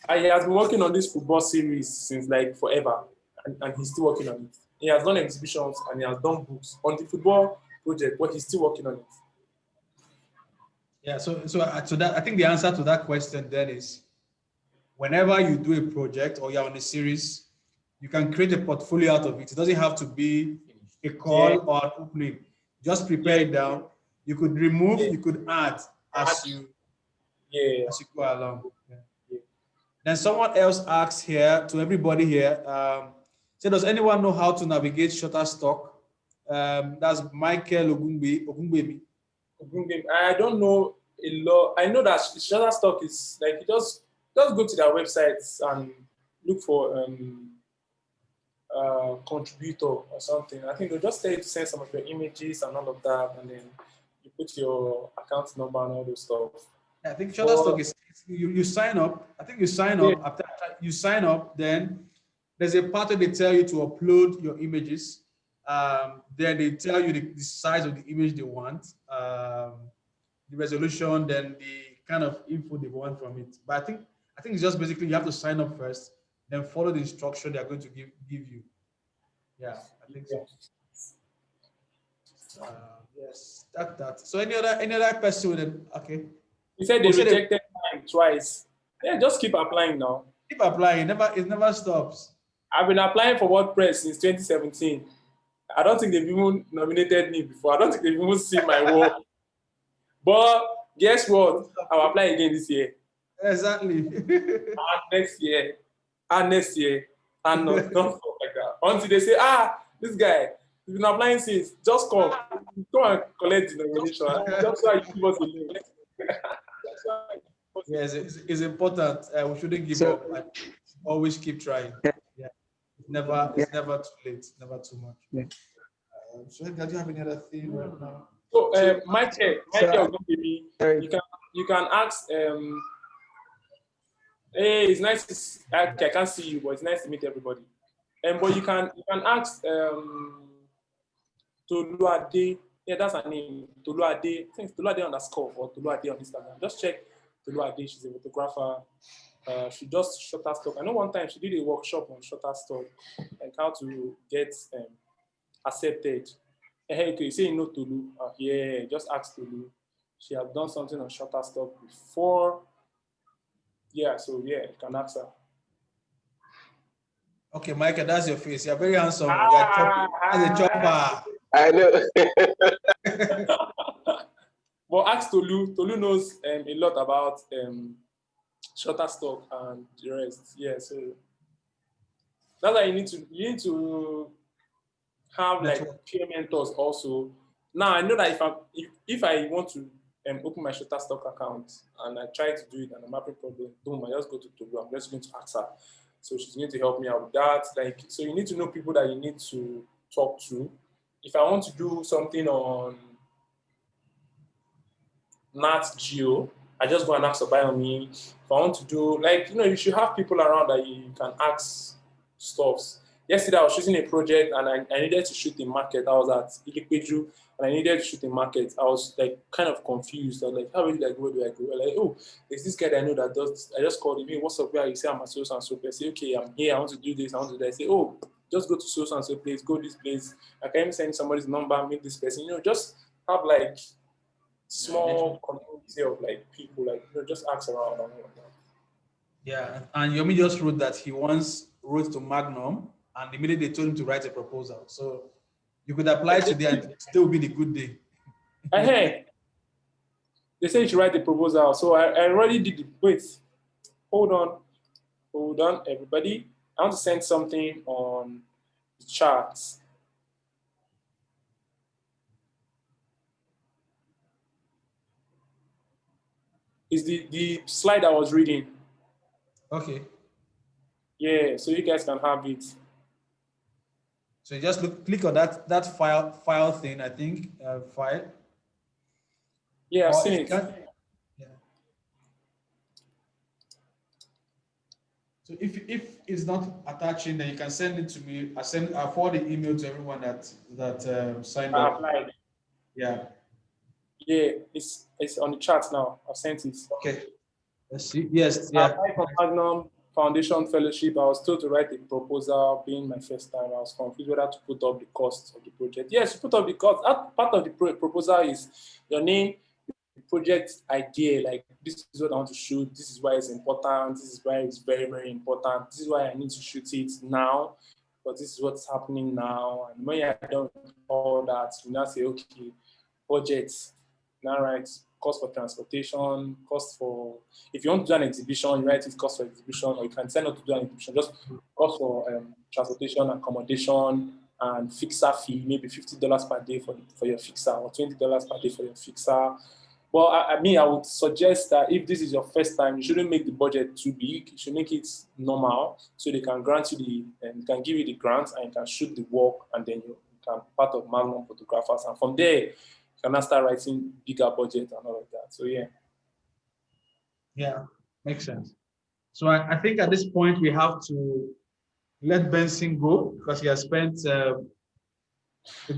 B: He has been working on this football series since like forever, and he's still working on it. He has done exhibitions and he has done books on the football project, but he's still working on it.
A: Yeah, so that I think the answer to that question then is whenever you do a project or you're on a series, you can create a portfolio out of it. It doesn't have to be a call or an opening. Just prepare it down. You could remove, you could add as you go along. Yeah. Then someone else asks here to everybody here, say, does anyone know how to navigate Shutterstock? That's Michael Ogungbemi.
B: I don't know a lot. I know that Shutterstock is like, you just go to their websites and look for contributor or something. I think they'll just tell you to send some of your images and all of that, and then you put your account number and all those stuff.
A: I think Shutterstock is you sign up. I think you sign up. After you sign up, then there's a part where they tell you to upload your images. Then they tell you the size of the image they want, the resolution, then the kind of info they want from it. But I think it's just basically you have to sign up first, then follow the instruction they are going to give you. Yeah, I think so. Yes, that. So any other person? Okay.
B: He said they rejected mine twice. Yeah, just keep applying now.
A: Keep applying. It never stops.
B: I've been applying for WordPress since 2017. I don't think they've even nominated me before. I don't think they've even seen my work. But guess what? I'll apply again this year.
A: Exactly.
B: And next year. And next year. And not stuff like that. Until they say, this guy, he's been applying since. Just come. Come and collect the nomination. That's why you give us a link.
A: Yes, it's important. We shouldn't give up. And always keep trying. Yeah, it's never too late. Never too much.
D: Yeah.
A: So, do you have any other thing right now?
B: So, Michael, you can ask. Hey, it's nice to. I can't see you, but it's nice to meet everybody. But you can ask Toluade. Yeah, that's her name. Toluade. I think it's Toluade _ or Toluade on Instagram. Just check Toluade. She's a photographer. She does Shutterstock. I know one time she did a workshop on Shutterstock, like how to get accepted. Hey, okay, you say you know Tolu. Yeah, just ask Tolu. She has done something on Shutterstock before. Yeah, so yeah, you can ask her.
A: Okay, Michael, that's your face. You're very handsome. You're a chopper.
E: I know.
B: Well, ask Tolu. Tolu knows a lot about Shutterstock and the rest. Yeah, so that's why you need to have like peer mentors also. Now I know that if I want to open my Shutterstock account and I try to do it and I'm having problem, boom, I just go to Tolu. I'm just going to ask her. So she's going to help me out with that. Like, so you need to know people that you need to talk to. If I want to do something on Nat Geo, I just go and ask about me. If I want to do, like, you should have people around that you can ask stuff. Yesterday, I was shooting a project and I needed to shoot a market. I was at Ibeabuchi and I needed to shoot a market. I was like kind of confused. I was like, how really, like, where do I go? I'm like, oh, there's this guy that I know that does this. I just called him, hey, what's up? Where you say I'm at so and so place. I say, okay, I'm here. I want to do this. I want to do that. I say, oh, just go to so and so place. Go this place. I can even send somebody's number, meet this person. Just have like small community of like people, like just ask around and all of that.
A: Yeah, and Yomi just wrote that he once wrote to Magnum, and immediately they told him to write a proposal. So you could apply today, and it still be the good day.
B: Hey, they say you should write the proposal. So I already did it. Wait, hold on, everybody. I want to send something on the charts. Is the slide I was reading. Okay. Yeah, so you guys can have it.
A: So you just click on that file thing, I think, file.
B: Yeah, I've
A: Or
B: seen
A: if you
B: it.
A: can't, yeah. So if it's not attaching, then you can send it to me. I forward the email to everyone that signed
B: I
A: up.
B: applied.
A: Yeah.
B: Yeah, it's on the chat now. I've sent it.
A: Okay. Let's see. Yes.
B: I
A: Yeah.
B: applied for Magnum Foundation Fellowship. I was told to write a proposal. Being my first time, I was confused whether to put up the cost of the project. Yes, put up the cost. That part of the proposal is your name, the project idea. Like, this is what I want to shoot. This is why it's important. This is why it's very, very important. This is why I need to shoot it now. But this is what's happening now. And when you're done with all that, you now say, okay, budgets. Now write cost for transportation, cost for, if you want to do an exhibition, you write it cost for exhibition, or you can send out to do an exhibition, just cost for transportation, accommodation, and fixer fee, maybe $50 per day for your fixer, or $20 per day for your fixer. Well, I mean, I would suggest that if this is your first time, you shouldn't make the budget too big. You should make it normal, so they can grant you can give you the grant, and you can shoot the work, and then you can part of Magnum photographers, and from there, you can now start writing bigger budget and all of that. So yeah.
A: Yeah, makes sense. So I think at this point we have to let Benson go because he has spent a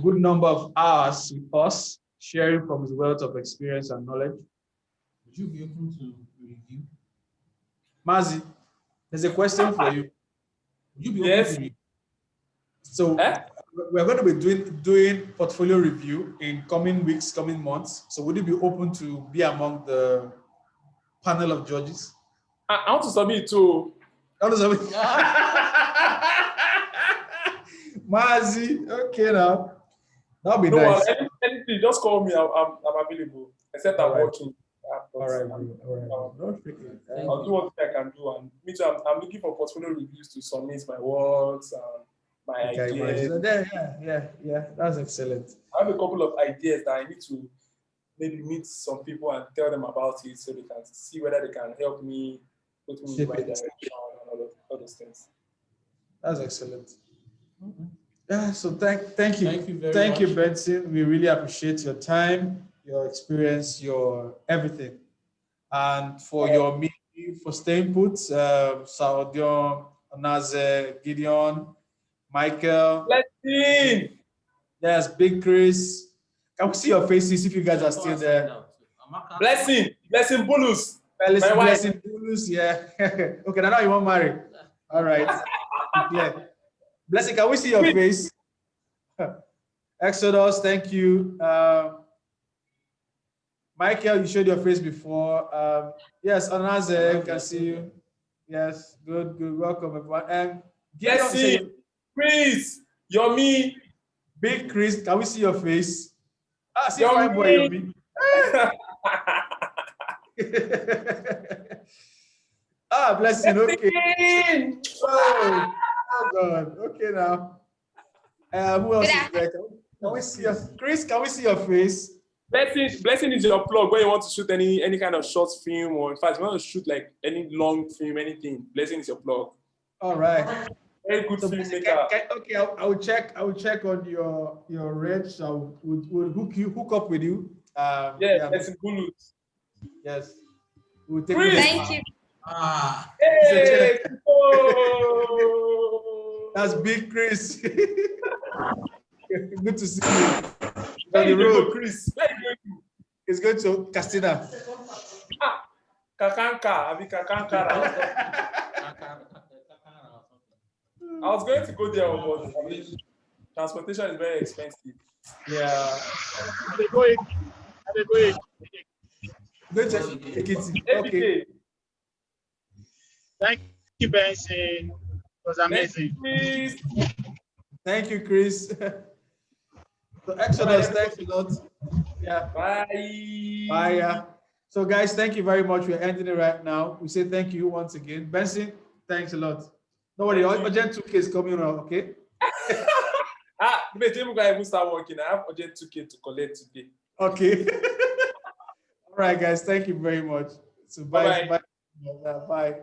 A: good number of hours with us, sharing from his wealth of experience and knowledge.
C: Would you be open to review?
A: Mazi, there's a question for you.
C: Would you be
B: Yes.
C: open to review?
A: So we're going to be doing portfolio review in coming weeks, coming months. So would you be open to be among the panel of judges?
B: I want to submit too.
A: Mazi, okay now. That'll be
B: No,
A: nice.
B: anything, just call me. I'm available. Except I'm working.
A: All right.
B: I'll do what I can do. And me too, I'm looking for portfolio reviews to submit my works and my ideas.
A: Yeah, that's excellent.
B: I have a couple of ideas that I need to maybe meet some people and tell them about it so they can see whether they can help me, put me in the right direction and all those things.
A: That's excellent. Yeah, so thank you.
C: Thank you very
A: Thank you,
C: much.
A: Benson. We really appreciate your time, your experience, your everything. And for your meeting, for staying put, Saudion, Naze, Gideon, Michael.
B: Blessing!
A: Yes, Big Chris. Can we see your faces if you guys are still there?
B: Blessing Bulus.
A: Blessing Bulus, yeah. Okay, now you want marry. All right. Yeah. Blessing, can we see your face? Exodus, thank you. Michael, you showed your face before. Yes, Anaze, can see you. Yes, good. Welcome, everyone.
B: Blessing, Chris, Yomi.
A: Big Chris, can we see your face? See my boy, Yomi. Blessing, okay. Oh God. Okay now. Who else is there? Can we see your Chris? Can we see your face?
B: Blessing is your plug when you want to shoot any kind of short film, or in fact, you want to shoot like any long film, anything. Blessing is your plug.
A: All right.
B: Very good filmmaker.
A: Okay, I will check on your reg. So we'll hook up with you.
B: Blessing Bulus.
A: Yes. We'll take
E: Thank you.
B: Hey!
A: That's Big Chris. Good to see you. On the road, Chris. He's going to Castina.
B: Kakanka. I was going to go there, but transportation is very expensive.
A: Yeah.
F: Going
A: to okay.
F: Thank you, Benson. It was amazing.
A: Thank you, Chris. So Exodus, thanks a lot. Yeah.
B: Bye.
A: Bye. Yeah. So guys, thank you very much. We're ending it right now. We say thank you once again. Benson, thanks a lot. Don't worry, Urgent 2K is coming on, okay?
B: But I'm going to start working. I have Urgent 2K to collect today.
A: Okay. All right, guys. Thank you very much. So bye.
B: Bye.
A: Bye.